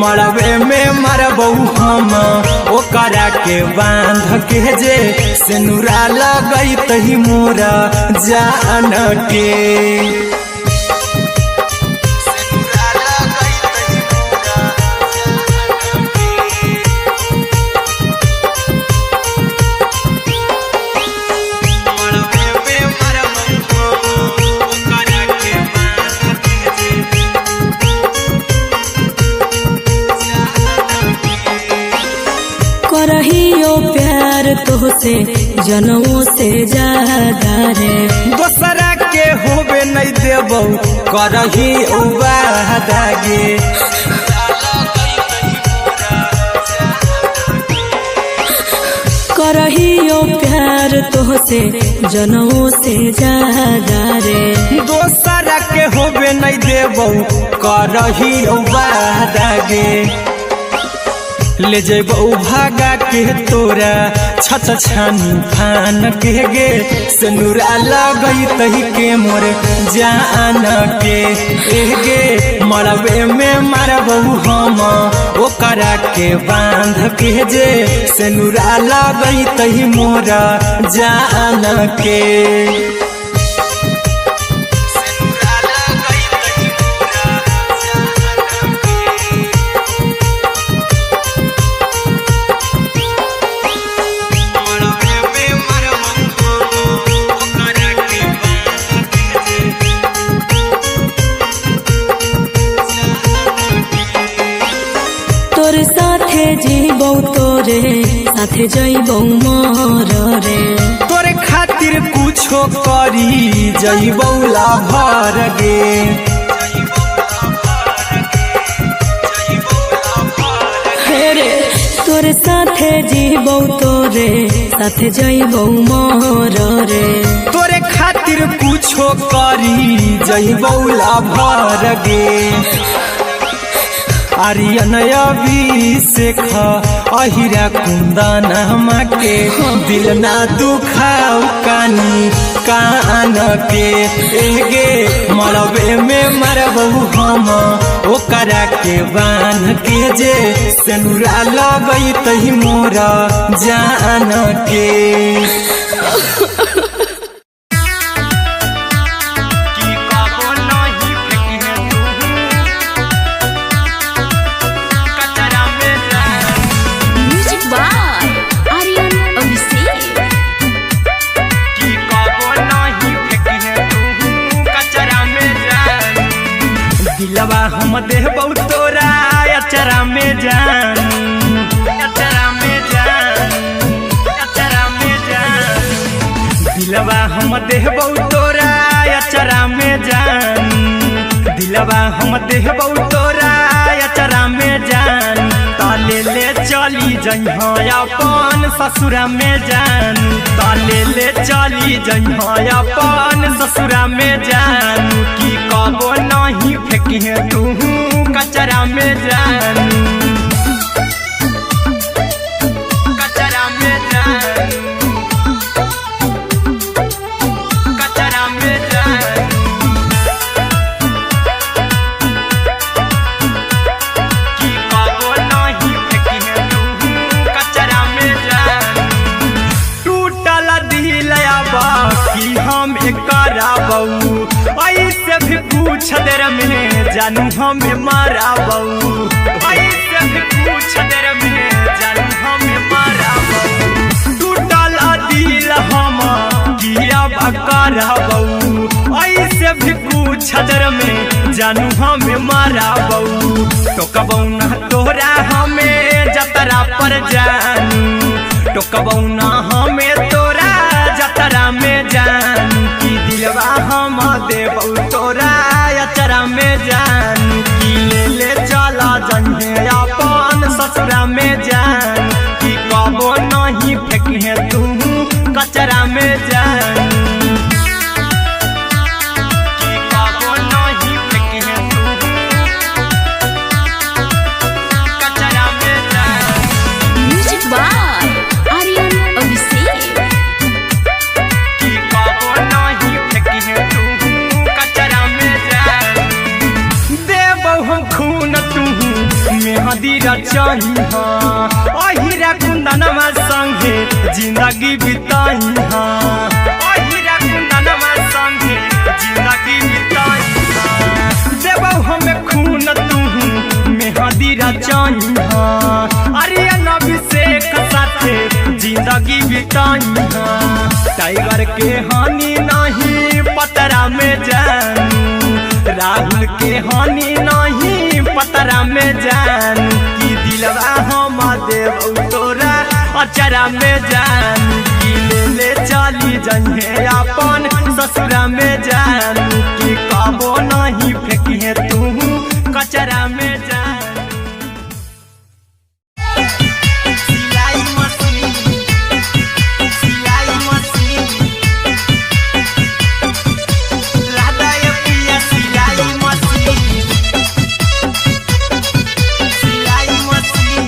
मरबे में मरबौ हम ओकरा के बांध के जे सेनुरा लगैतहि मोरा जान के करहियो प्यार तोहसे जनमों से ज्यादा रे दोसरा के होबे नहीं देबौ करही उबादागे करहियो प्यार तोहसे जनमों से ज्यादा रे दोसरा के होबे नहीं देबौ करही उबादागे ले जेबौ भागा के तोरा छत छानी फान के गे सेनुरा लगैतहि के मोर जान के एगे मरबे में मरबौ हम ओकरा के बांध के जे सेनुरा लगैतहि मोरा जान के जीबौ तोरे साथे जइबौ मोर रे तोरे खातिर कुछो करी जइबौ लाभर गे तोरे साथे जीबौ तोरे रे साथे जइबौ मोर रे तोरे खातिर कुछो करी जइबौ भर गे आर्यन अभिषेक अहिरा कुंदन के दिल ना दुखाऊ कानी कान के एगे मरबे में मरबू हम ओकरा के बान के जे सेनुरा लगई तही मोरा जान के दिलवा हम देबौ तोरा अचरा में जान अचरा में जान अचरा में जान दिलवा हम देबौ तोरा अचरा में जान दिलवा हम देबौ तोरा अचरा में जान ताले ले चली जइहा अपन ससुरा में जान ताले ले चली जइहा अपन ससुरा में जान की कबो नहीं फेंके तू कचरा में जान कचरा में जान कचरा में जान की कबो नहीं फेंके तू कचरा में जान टूटल दिल बाकी हम कराबू ऐसे भी पूछ देर में जानू हमें माराबू ऐसे भी पूछ देर में जानू हमें माराबू टूटल दिल हम किया कराबू ऐसे भी पूछ देर में जानू हमें माराबू टोकबौ ना तोरा हमें जतरा पर जानू टोकबौ ना हमें तोरा जतरा में जान की दिलवा हम देबौ तोरा अचरा में जान की ले चला जइहे अपन ससुरा में जान की कबो नहीं फेंके तू कचरा में जान की कबो नहीं फेंके तू कचरा में जान म्यूजिक बाय आर्यन अभिषेक की कबो नहीं फेंके तू कचरा में जान देबौ हम खून तू मेहदी रचही अहिरा कुंदनमा संगे जिंदगी बिताई अहिरा कुंदनमा संगे जिंदगी बिताई देबौ हम खून तू मेहदी रचही आर्यन अभिषेक साथे जिंदगी बिताई टाइगर के हानि नहीं पतरा में जानू राहुल के हानि नहीं पतरा में जान की दिलवा हम देबौ तोरा अचरा में जान की ले चली जइहे अपन ससुरा में जान की कबो नहीं फेंके तू कचरा में जान सिलाई मशीन सिलाई मशीन लादा ये पिया सिलाई मशीन सिलाई machine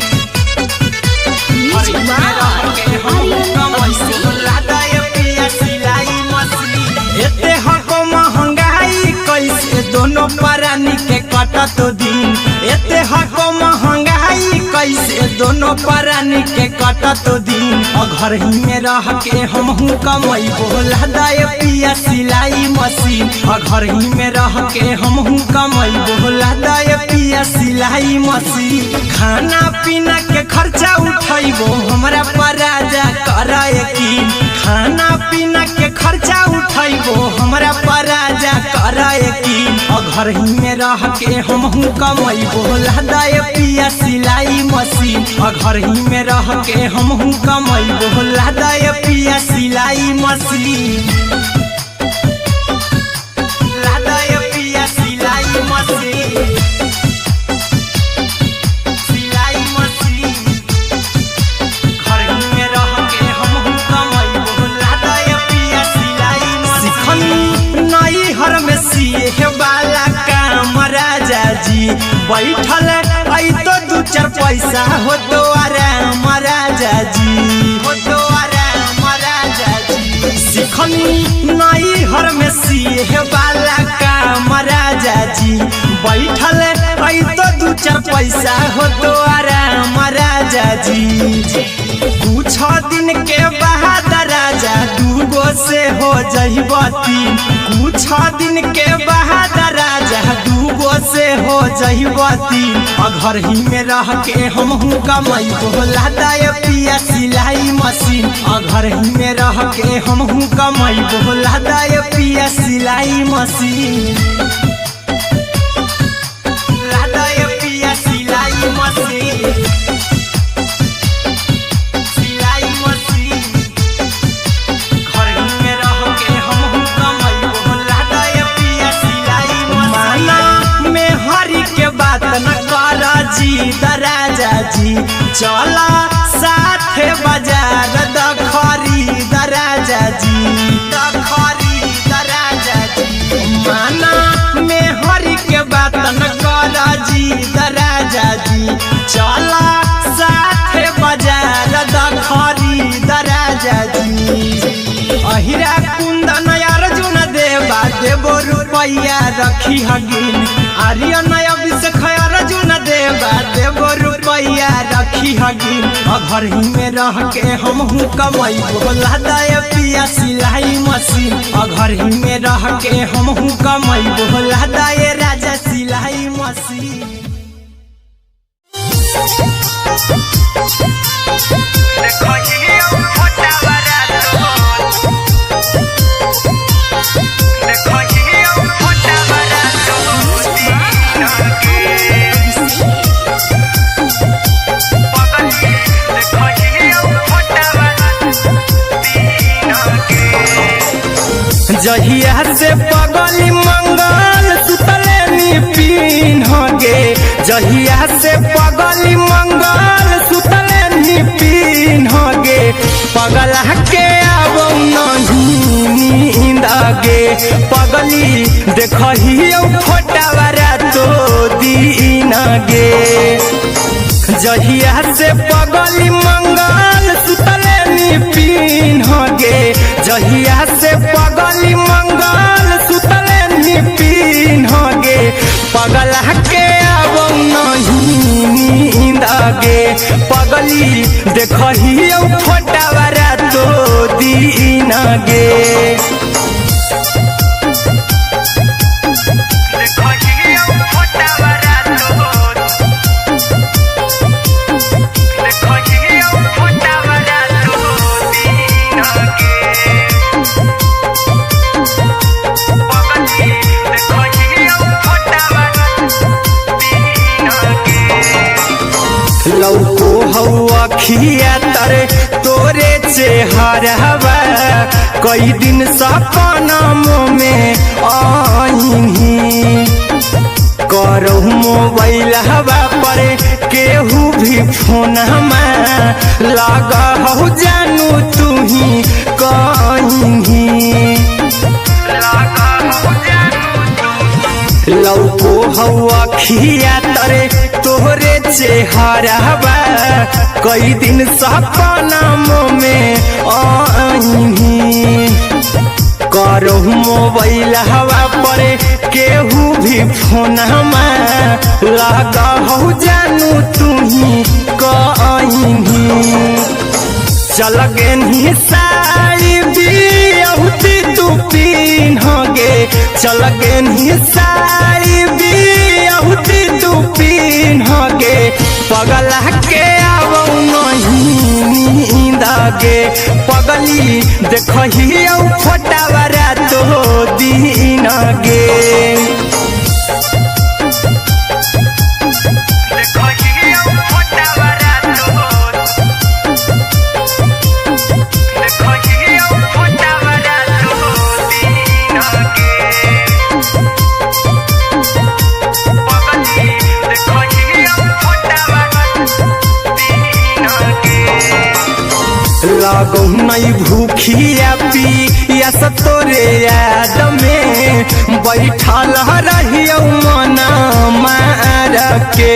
music by Aryan Abhishek लादा ये पिया सिलाई मशीन एते हको महंगाई कैसे दोनों परानी के कटत दिन एते हको महंगाई कैसे दोनों परानी के कटत दिन घर ही में रह के हमहू कमैबो लादा ये पिया सिलाई मशीन घर ही में रह के हमहू कमैबो लादा ये पिया सिलाई मशीन खाना पीना के खर्चा उठैबो हमरा पराजा करे यकीन खाना पीना के खर्चा उठैबो हमरा पराजा करे यकीन घर ही में रह के हमहू कमैबो लादा ये पिया सिलाई मशीन घर ही में रह के हमहू कमैबो लादा ये पिया सिलाई मशीन लादा ये पिया सिलाई मशीन सिलाई मशीन घर ही में रह के बैठल आई तो दू चार पैसा हो तो आराम राजा जी, हो तो आराम राजा जी। सिखनी नई हर में सिए वाला काम राजा जी, बैठल आई तो दू चार पैसा हो तो आराम राजा जी। कुछ दिन के बाद राजा दूगो से हो जहिबती, कुछ दिन के बाद राजा दूगो से हो जहिबती। घर ही में रह के हमहू कमाई बोला दाय पिया सिलाई मशीन, घर ही में रह के हमहू कमाई बोला दाय पिया सिलाई मशीन, लादाय पिया सिलाई मशीन, सिलाई मशीन। घर ही में रह के हमहू कमाई बोला दाय पिया सिलाई मशीन। माना में हरी के बात न कर जी दराजा जी, चला साथे बाजार दखरी दराजा जी, दखरी दराजा जी। माना में हरी के बात न कर जी दराजा जी, चला साथे बाजार दखरी दराजा जी। अहिरा कुंदन अर्जुन देवा देवो रुपैया रखी हगिन, आर्यन अभिषेक अर्जुन देवा देवो रुपैया रखी हगिन। घर ही में रह के हमहू कमाई बोला दाय पिया सिलाई मशीन, घर ही में रह के हमहू कमाई बोला दाय राजा सिलाई मशीन। जहिया से पगली मंगल सुतले निपिन गे, जहिया से पगली मंगल सुतले निपिन गे। पगला के आबो नहीं नींद गे, पगली देखही फोटावारा तो दीन गे। जहिया से पगली मंगल सुतले निपिन गे, जहिया से पगली मंगल सुतले निपिन गे। पगला के आबो नहीं नींद गे, पगली देखही फोटावारा तो दीन गे। लौको हवा खिया तरे तोरे चेहरवा, कई दिन सपना में आईनी। करहु मोबाइल हवा पर केहू भी फोन में लगा हो जानू तू ही कहीं। लौको हवा खिया तरे तोहरे चेहरवा, कई दिन सपना में आईनी। करहु मोबाइल हवा पर केहू भी फोन में लगा हो जानू तू ही कहीं। चल गेनी साड़ी बियहुती तू पीन गे, चल गेनी साड़ी बियहुती तू पीन गे। पगला के आबो नहीं नींद गे, पगली देखही फोटावारा तो दीन गे। लागो नहीं भूखिया पिया तोरे याद में बैठल रहियो मना मार के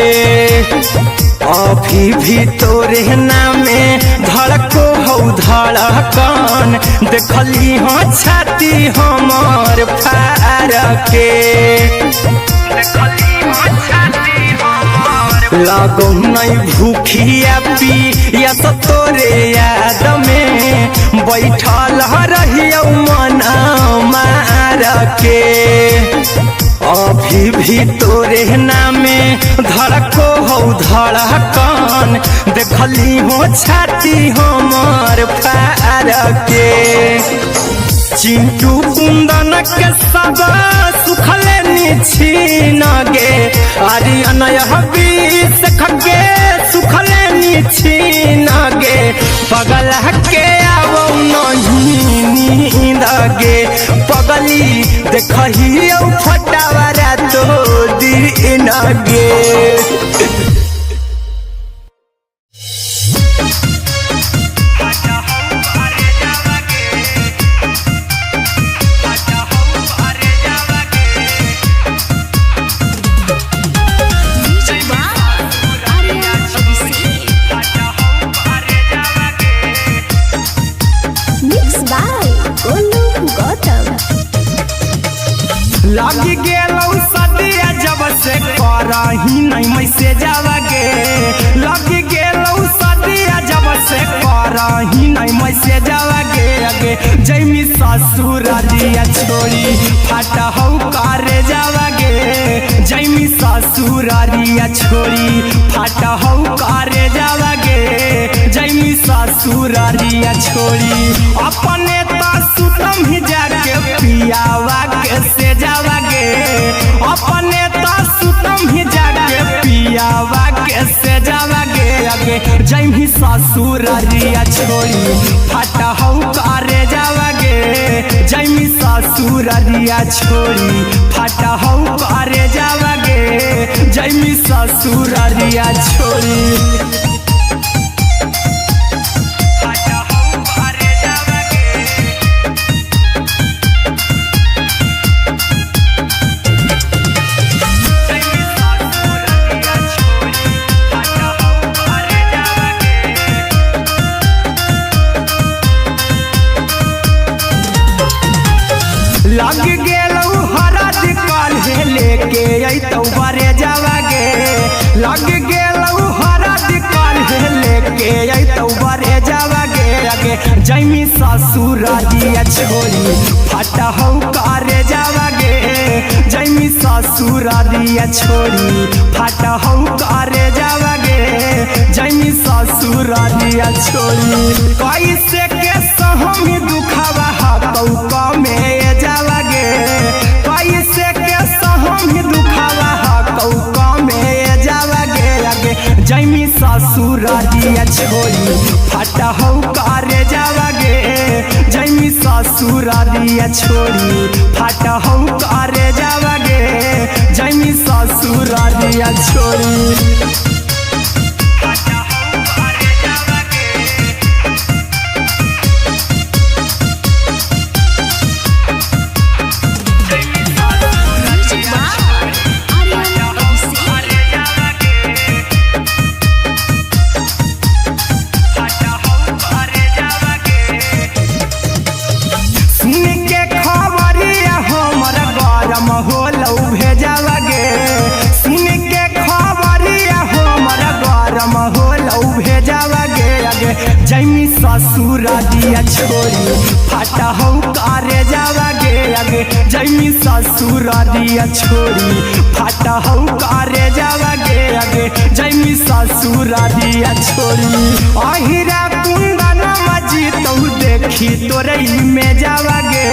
अभी भी तोरे नामे धड़को हौ धड़कन देखली हो छाती हमर फार के लागो नहीं भूखिया पिया तोरे याद में बैठल रहियो मना मार के अभी भी तोरे नामे धड़को हौ धड़कन देखली हो छाती हमर फार के चिंटू कुंदन के सब सुखले निछीन गे आर्यन हबीस खगे सुखले निछीन गे पगल के आवो नहीं नींद गे पगली देखही फटावरा तो दिन गे लागी गेलौ सदिया जब से करही नहीं मैसे जावगे लागी गेलौ सदिया जब से करही नहीं मैसे जावगे अगे जैमी ससुरारिया छोड़ी फाटा हौ करे जावगे जैमी ससुरारिया छोड़ी फाटा हौ करे जावगे जैमी ससुरारिया छोड़ी अपने सुतम ही जाके पियावा के से जावगे अपने सुतम ही जाके पियावा के से जावगे अगे जैमी ससुरारिया छोड़ी फाटा हौ करे जावगे जैमी ससुरारिया छोड़ी फाटा हौ करे जावगे जैमी ससुरारिया छोड़ी लग गेलौ हरद काल्हे लेके अइतौ बरे जावगे लग गेलौ हरद काल्हे लेके अइतौ बरे जावगे अगे जैमी ससुरारिया छोड़ी फाटा हौ करे जावगे जैमी ससुरारिया छोड़ी फाटा हौ करे जावगे जैमी ससुरारिया छोड़ी कैसे के सहमी दुखावा हकौ में जावगे कैसे के सहमी दुखावा हकौ में जावगे अगे जैमी ससुरारिया छोड़ी फाटा हौ करे जावगे जैमी ससुरारिया छोड़ी फाटा हौ करे जावगे जैमी ससुरारिया छोड़ी जैमी ससुरारिया छोड़ी फाटा हौ करे जावगे अगे जैमी ससुरारिया छोड़ी फाटा हौ करे जावगे अगे जैमी ससुरारिया छोड़ी अहिरा कुंदन मजीतौ देखी तोरई में जावगे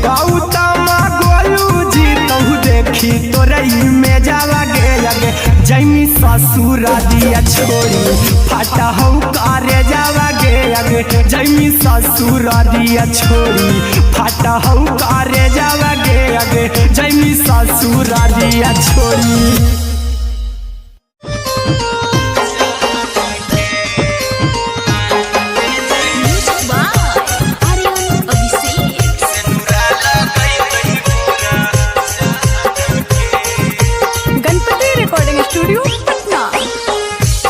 गौतम गोलू जीतौ देखी तोरई में जावगे अगे जैमी ससुरारिया छोड़ी फाटा हौ करे जावगे अगे जैमी ससुरारिया छोड़ी फाटा हौ करे जावगे अगे जैमी ससुरारिया छोड़ी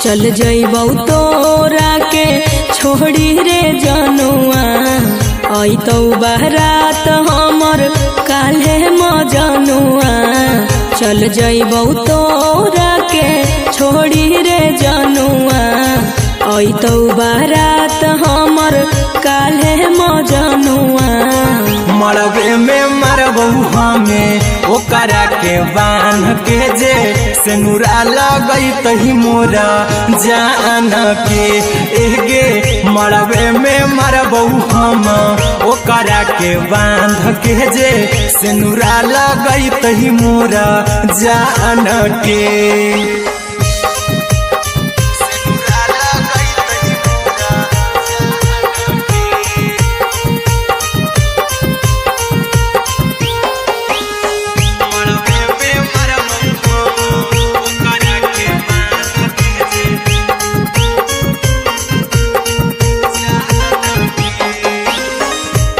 चल जइबौ तोरा के छोड़ी रे जनुआ अइतौ बारात हमर काल्हे मजनुआ चल जइबौ तोरा के छोड़ी रे जनुआ अइतौ बारात हमर काल्हे मजनुआ मरबे में मरबौ हमें ओकरा के बांध के जे सिनुरा लगैतहि मोरा जान के एगे मरबे में मरबौ हम ओकरा के बांध के जे सिनुरा लगैतहि मोरा जान के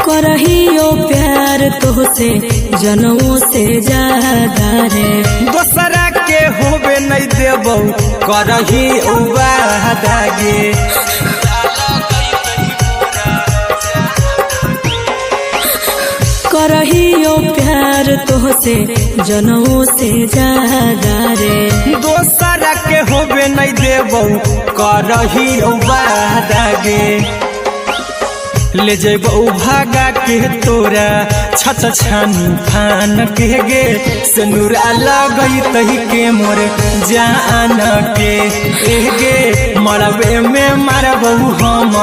करहियो प्यार तोहसे जनमों से ज्यादा रे दोसरा के होबे नहीं देबौ करही वादा गे करहियो प्यार तोहसे जनमों से ज्यादा रे दोसरा के होबे नहीं देबौ करही वादा गे ले जेबौ भागा के तोरा छत छानी फान के गे सिनुरा लगैतहि के मोर जान के एगे मरबे में मरबौ हम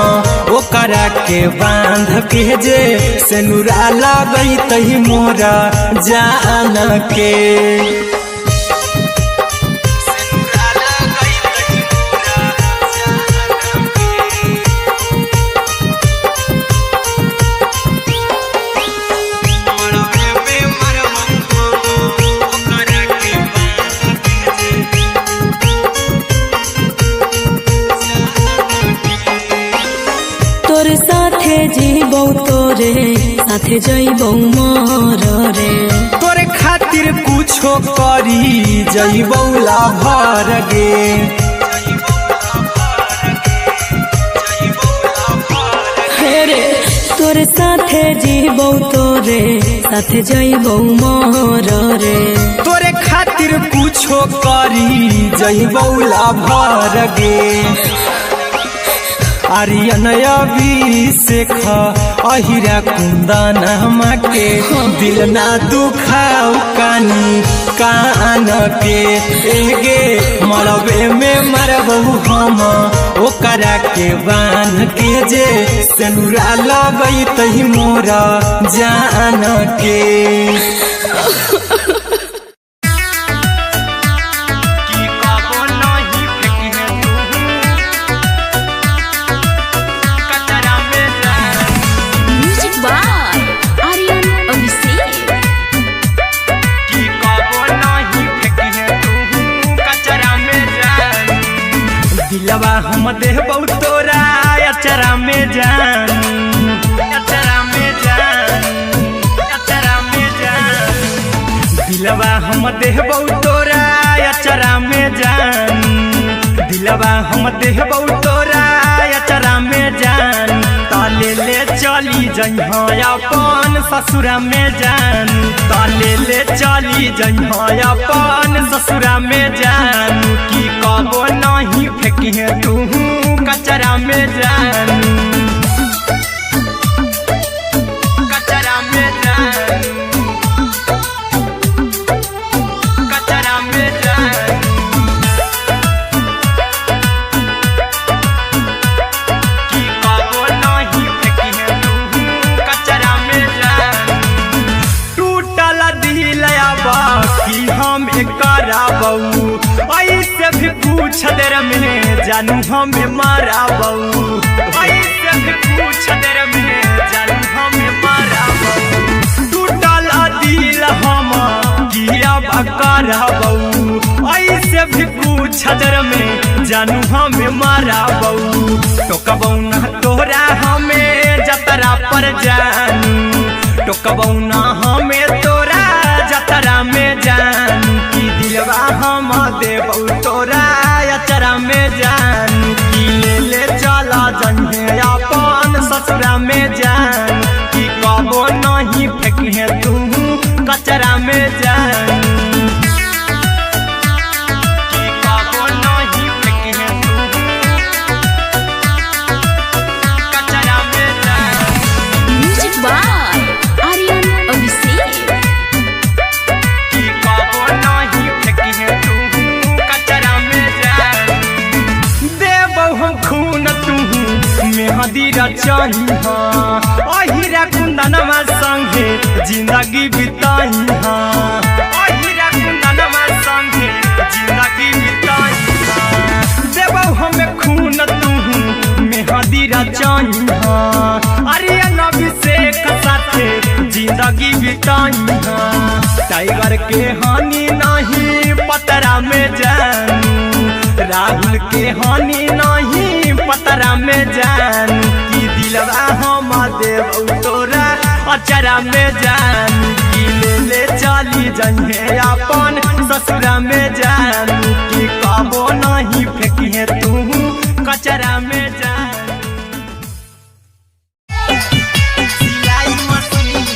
ओकरा के बांध के जे सिनुरा लगैतहि मोरा जान के तोरे साथे जीबौ तोरे साथे जइबौ मोर रे तोरे खातिर कुछो करी जइबौ लाभर गे रे तोरे साथे जीबौ तोरे साथे जइबौ मोर रे तोरे खातिर कुछो करी जइबौ लाभर गे आर्यन अभिषेक अहिरा कुंदन के दिल ना दुखाऊ कानी कान के एगे मरबे में मरबौ हम ओकरा के बांध के जे सिनुरा लगैतहि मोरा जान के दिलवा हम देबौ तोरा अचरा में जान अचरा में जान अचरा में जान दिलवा हम देबौ तोरा अचरा में जान दिलवा हम देबौ तोरा अचरा में जान ताले ले चली जइहा अपन ससुरा में जान ताले ले चली जइहा अपन ससुरा में जान की कबो नहीं फेंकिहे तू कचरा में जान कचरा में जान कचरा में जान की कबो नहीं फेंकिहे तू कचरा में जान टूटल दिल बाकी हम कराबौ ऐसे भी पूछ देर में जानू हमें माराबौ ऐसे भी पूछ देर में जानू हमें माराबौ टूटल दिल हम किया कराबौ ऐसे भी पूछ देर में जानू हमें माराबौ टोकबौ ना तोरा हमें जतरा पर जानू टोकबौ ना हमें तोरा जतरा में जानू की दिलवा हम देबौ तोरा अचरा में जा ससुरा में जान कि कबो नहीं फेंके तू कचरा में जान कि कबो नहीं फेंके तू कचरा में जान। Music by Aryan Abhishek. कि कबो नहीं फेंके तू कचरा में जान। देबो हम खून तू मेहदी रचही अहिरा कुंदनमा संगे जिंदगी बिताई अहिरा कुंदनमा संगे जिंदगी बिताई देबो हमें खून तू मेहदी रचही आर्यन अभिषेक साथे जिंदगी बिताई टाइगर के हानि नहीं पतरा में जानू राहुल के हानि नहीं पतरा में जान कि दिलवा हम देव तोरा अचरा में जान कि ले चली जहे अपन ससुरा में जान कि कबो नहीं फेंकिए तू कचरा में जान। सिलाई मशीन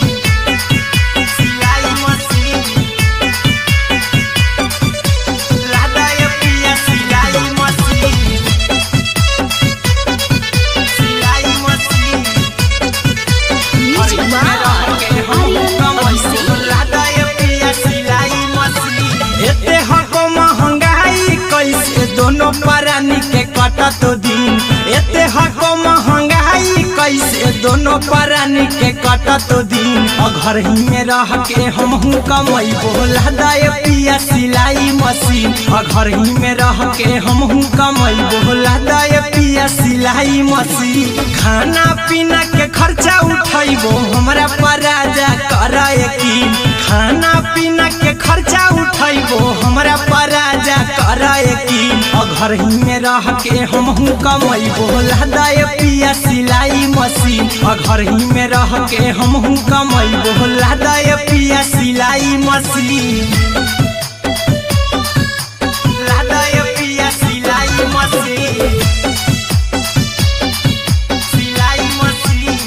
दोनों परानी के कटत दिन एते हको महंगाई कैसे दोनों परानी के कटत दिन घर ही में रह के हमहू कमाई बोला दाए पिया सिलाई मशीन घर ही में रह के हमहू कमाई बोला दाए पिया सिलाई मशीन खाना पीना के खर्चा उठाइबो हमरा पराजा कराए की खाना पीना के खर्चा उठाइबो हमरा पराजा कराए की घर ही में रह के हमहू कमाई बोला दाए पिया सिलाई मशीन घर ही में रह के हमहू कमाई बोला दाए पिया सिलाई मशीन लादाए पिया सिलाई मशीन सिलाई मशीन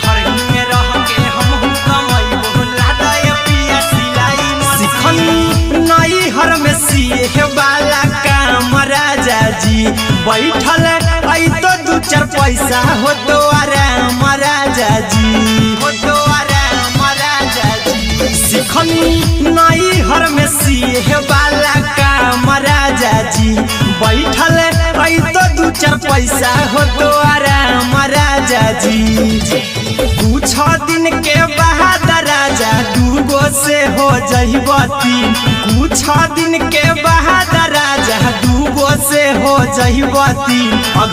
घर ही में रह के हमहू कमाई बोला दाए पिया सिलाई मशीन नई हर में सीहे वाला काम राजा जी बैठल आई तो दू चार पैसा हो तो आराम राजा जी हो तो आराम राजा जी सिखनी नई हर में सीहे वाला काम राजा जी बैठल आई तो दू चार पैसा हो तो आराम राजा जी कुछ दिन के बाद राजा दूगो से हो जहिबती कुछ दिन के बाद राजा दूगो से हो जहिबती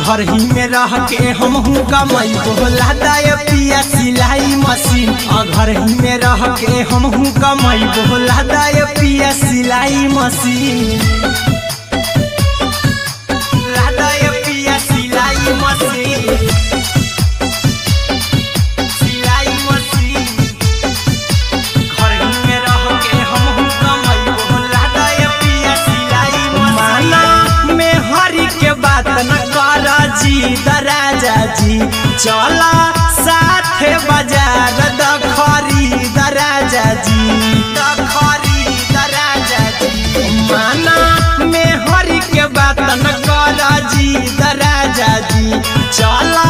घर ही में रह के हमहू कमाई बोला दाए पिया सिलाई मशीन घर ही में रह के हमहू कमाई बोला दाए पिया सिलाई मशीन लादाए पिया सिलाई मशीन राजा जी चला साथे बाजार खरीद राजा जी खरीद राजा जी माना में हरी के बात न कर जी राजा जी चला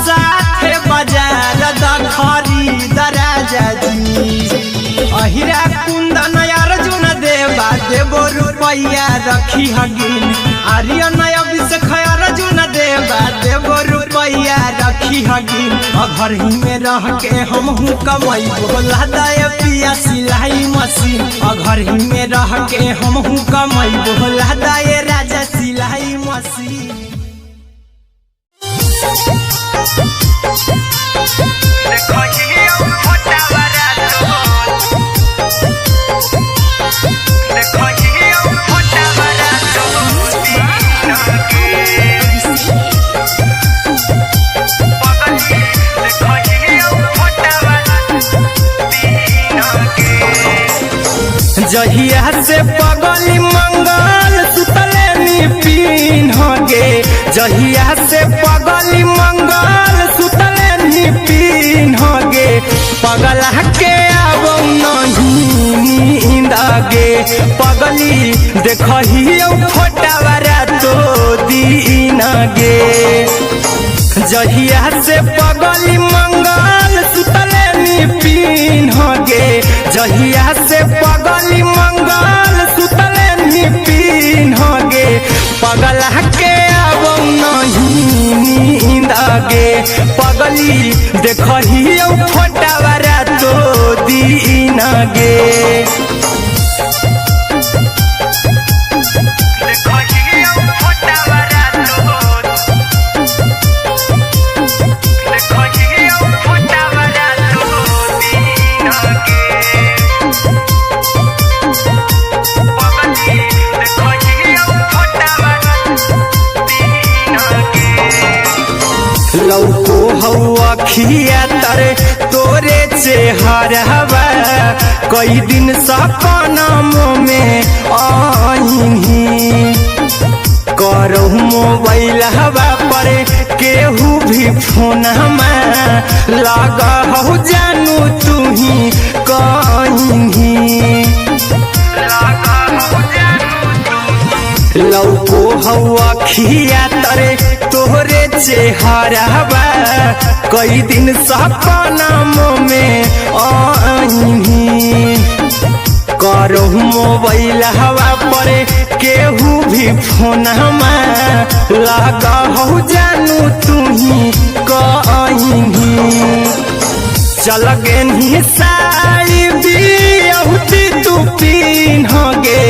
साथे बाजार खरीद राजा जी अहिरा कुंदन अर्जुन देवा देवो रुपया रखी हगिन आर्यन अभिषेक अर्जुन देवा देवो रुपया रखी हगिन घर ही में रह के हमहू कमाई बोला दाए पिया सिलाई मशीन घर ही में रह के हमहू कमाई बोला दाए राजा सिलाई मशीन। जहिया से पगली मंगल सुतले नी पीन गे जहिया से पगली मंगल पगला के आवो नहीं नींद गे पगली देखही फोटावारा तो दीन गे जहिया से पगली मंगल सुतले निपिन गे जहिया से पगली मंगल सुतले निपिन गे पगला के आवो नहीं नींद गे पगली देखही फोटावारा तो दीन गे लौको हवा खिया तरे तोरे चेहरवा कई दिन सपना में आईनी करहु मोबाइल हवा पर केहू भी फोन लगा हो जानू तू ही कहीं लौको हवा खिया तरे तोहरे चेहरवा कई दिन सपना में आईनी करहु मोबाइल हवा पर केहू भी फोन लगा हो जानू तू ही कहीं चल गे साड़ी बिहुती तू पीन गे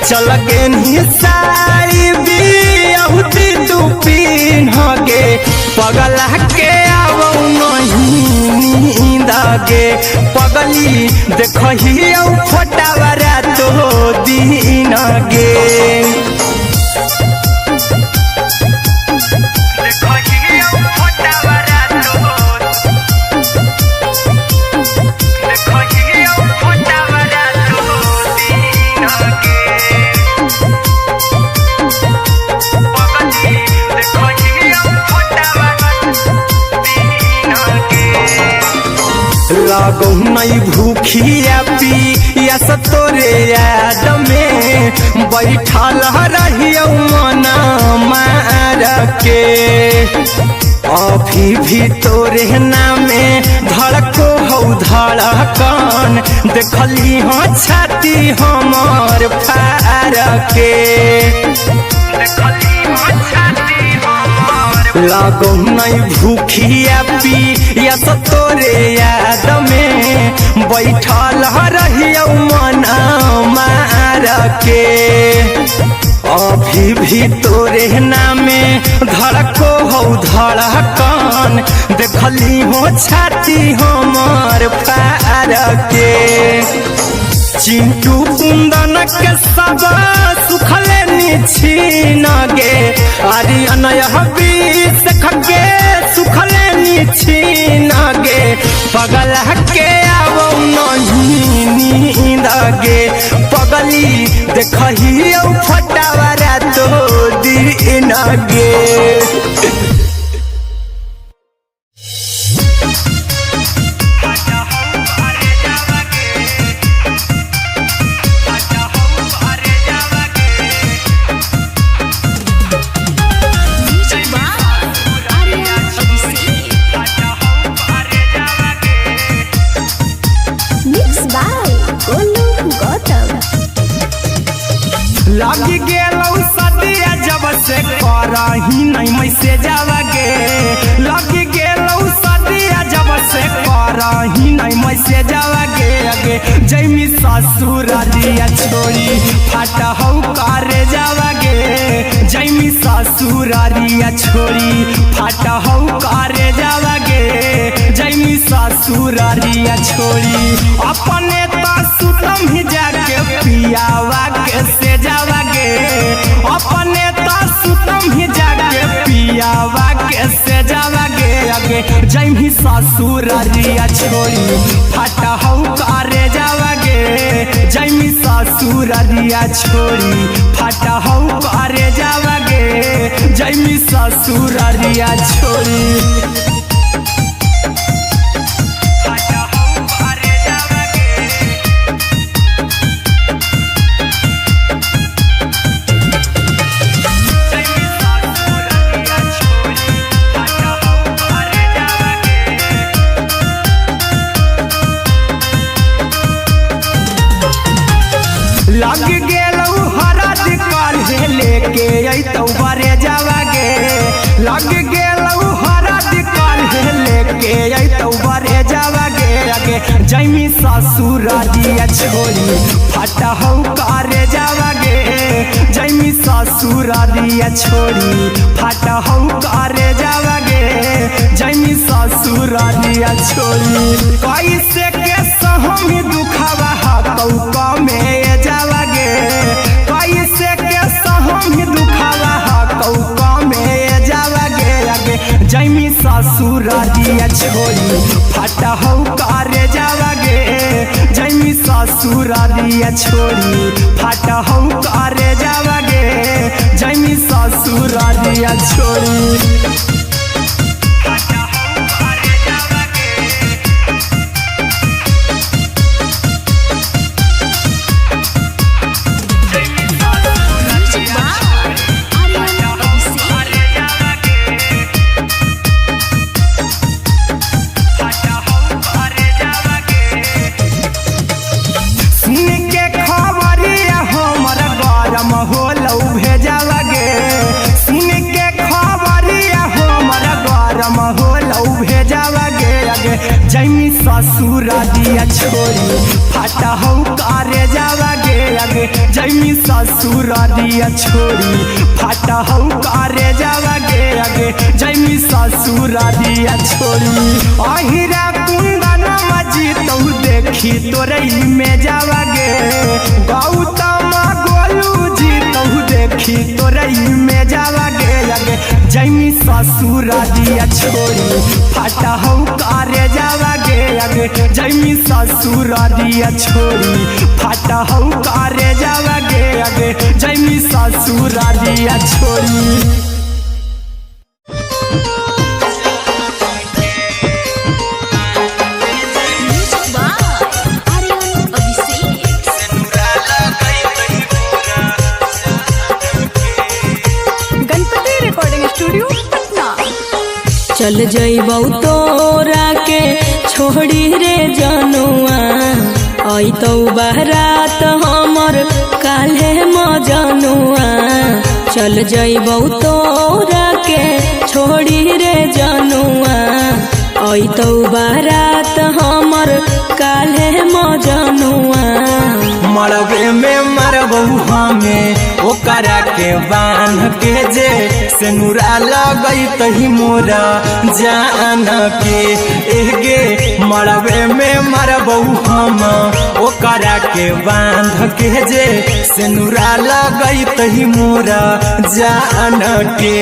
चल गे साड़ी बिहुती तू पीन गे पगला के आवो नहीं नींद गे पगली देखही फोटावारा तो दीन गे लागो नहीं भूखिया पिया तोरे याद में बैठल रहियो मना मार के अभी भी तोरे नामे धड़को हो धड़कन देखली हो छाती हमार फार के लागो नहीं भूखिया पिया तोरे याद में बैठल रहियो मना मार के अभी भी तोरे नामे धड़को हो धड़कन देखली हो छाती हमार फार के चिंटू कुंदन के सब सुखले निछीन गे आर्यन बीस खगे सुखले निछीन गे पगला के आवो नहीं नींद गे पगली देखही फोटावारा तो दीन गे लगी गेलौ सदिया जब से करही नहीं मैसे जावगे लगी गेलौ सदिया जब से करही नहीं मैसे जावगे अगे जैमी ससुरारिया छोड़ी फट हौ करे जावगे जैमी ससुरारिया छोड़ी फट हौ करे जावगे जैमी ससुरारिया छोड़ी अपने तो सुतम ही जाके पियावा के से जावगे अपने तो सुतम ही जाके पियावा के से जावगे अगे जैमी ससुरारिया छोड़ी फट हौ करे जावगे जैमी ससुरारिया छोड़ी फट हौ करे जावगे जैमी ससुरारिया छोड़ी फट हौ करे आगे जैमी ससुर दिया छोड़ी फटा हो करे जावागे जैमी ससुर दिया छोड़ी फटा हो करे जावागे जैमी ससुर दिया छोड़ी कैसे के सहमी दुखावा कौका में जावागे कैसे के सहमी दुखावा कौका में जावागे आगे जैमी ससुर दिया छोड़ी फटा हो करे जावागे जैमी ससुर दिया छोड़ी फटा हो करे जावागे जैमी ससुर दिया छोड़ी जैमी ससुर दिया छोड़ी फटा हो करे जावागे आगे जैमी ससुर दिया छोड़ी फटा हो करे जावागे आगे जैमी ससुर दिया छोड़ी अहिरा कुंदन मजी तो देखी तोरई में जावागे गौतम गोलू जी तो देखी तोरई में जावागे आगे जैमी ससुर दिया छोड़ी फटा हो करे जावागे आगे जैमी ससुर दिया छोड़ी फटा हो करे जावागे आगे जैमी ससुर दिया छोड़ी चल जइबौ तोरा के छोड़ी रे जनुआ आई तो बारात हमर काल्हे मजनुआ चल जइबौ तोरा के छोड़ी रे जनुआ आई तो बारात हमर काल्हे मजनुआ मरबे में मरबू हमें ओकरा के बांध के जे सेनुरा लगई तही मोरा जान के एगे मरबे में मरबू हम ओकरा के बांध के जे सेनुरा लगई तही मोरा जान के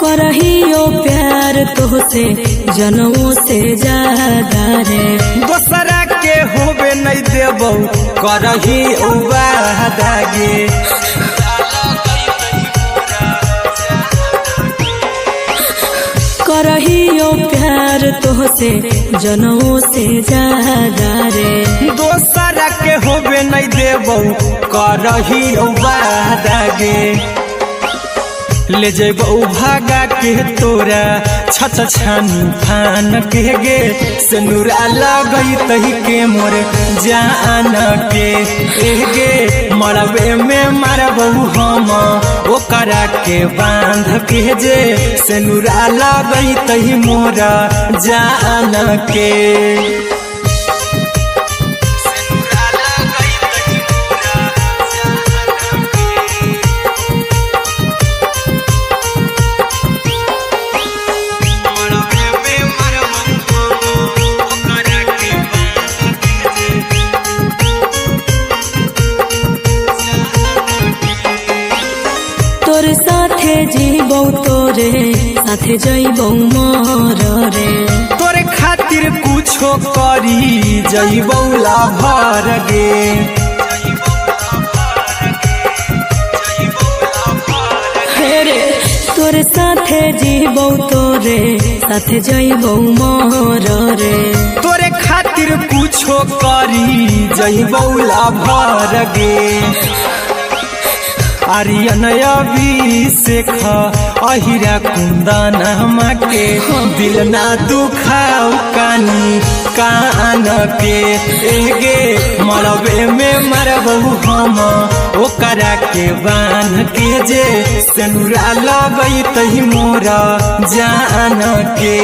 करहियो प्यार तोहसे जनमों से ज्यादा रे दोसरा के होबे नहीं देबौ करही उबादागे करहियो प्यार तोहसे जनमों से ज्यादा रे दोसरा के होबे नहीं देबौ करही उबादागे ले जेबौ भागा के तोरा छत छानी फान के गे सेनुरा लगई तही के मोर जान के एगे मरबे में मरबौ हम ओकरा के बांध के जे सेनुरा लगई तही मोरा जान के तोरे साथे जीबौ तोरे साथे जइबौ मोर रे तोरे खातिर कुछो करी जइबौ लाभर गे रे तोरे साथे जीबौ तोरे साथे जइबौ मोर रे तोरे खातिर कुछो करी जइबौ लाभर गे आर्यन अभिषेक अहिरा कुंदन के दिल ना दुखाऊ कानी कान के एगे मरबे में मरबहू हम ओकरा के बान के जे सनुरा लगई तही मोरा जान के।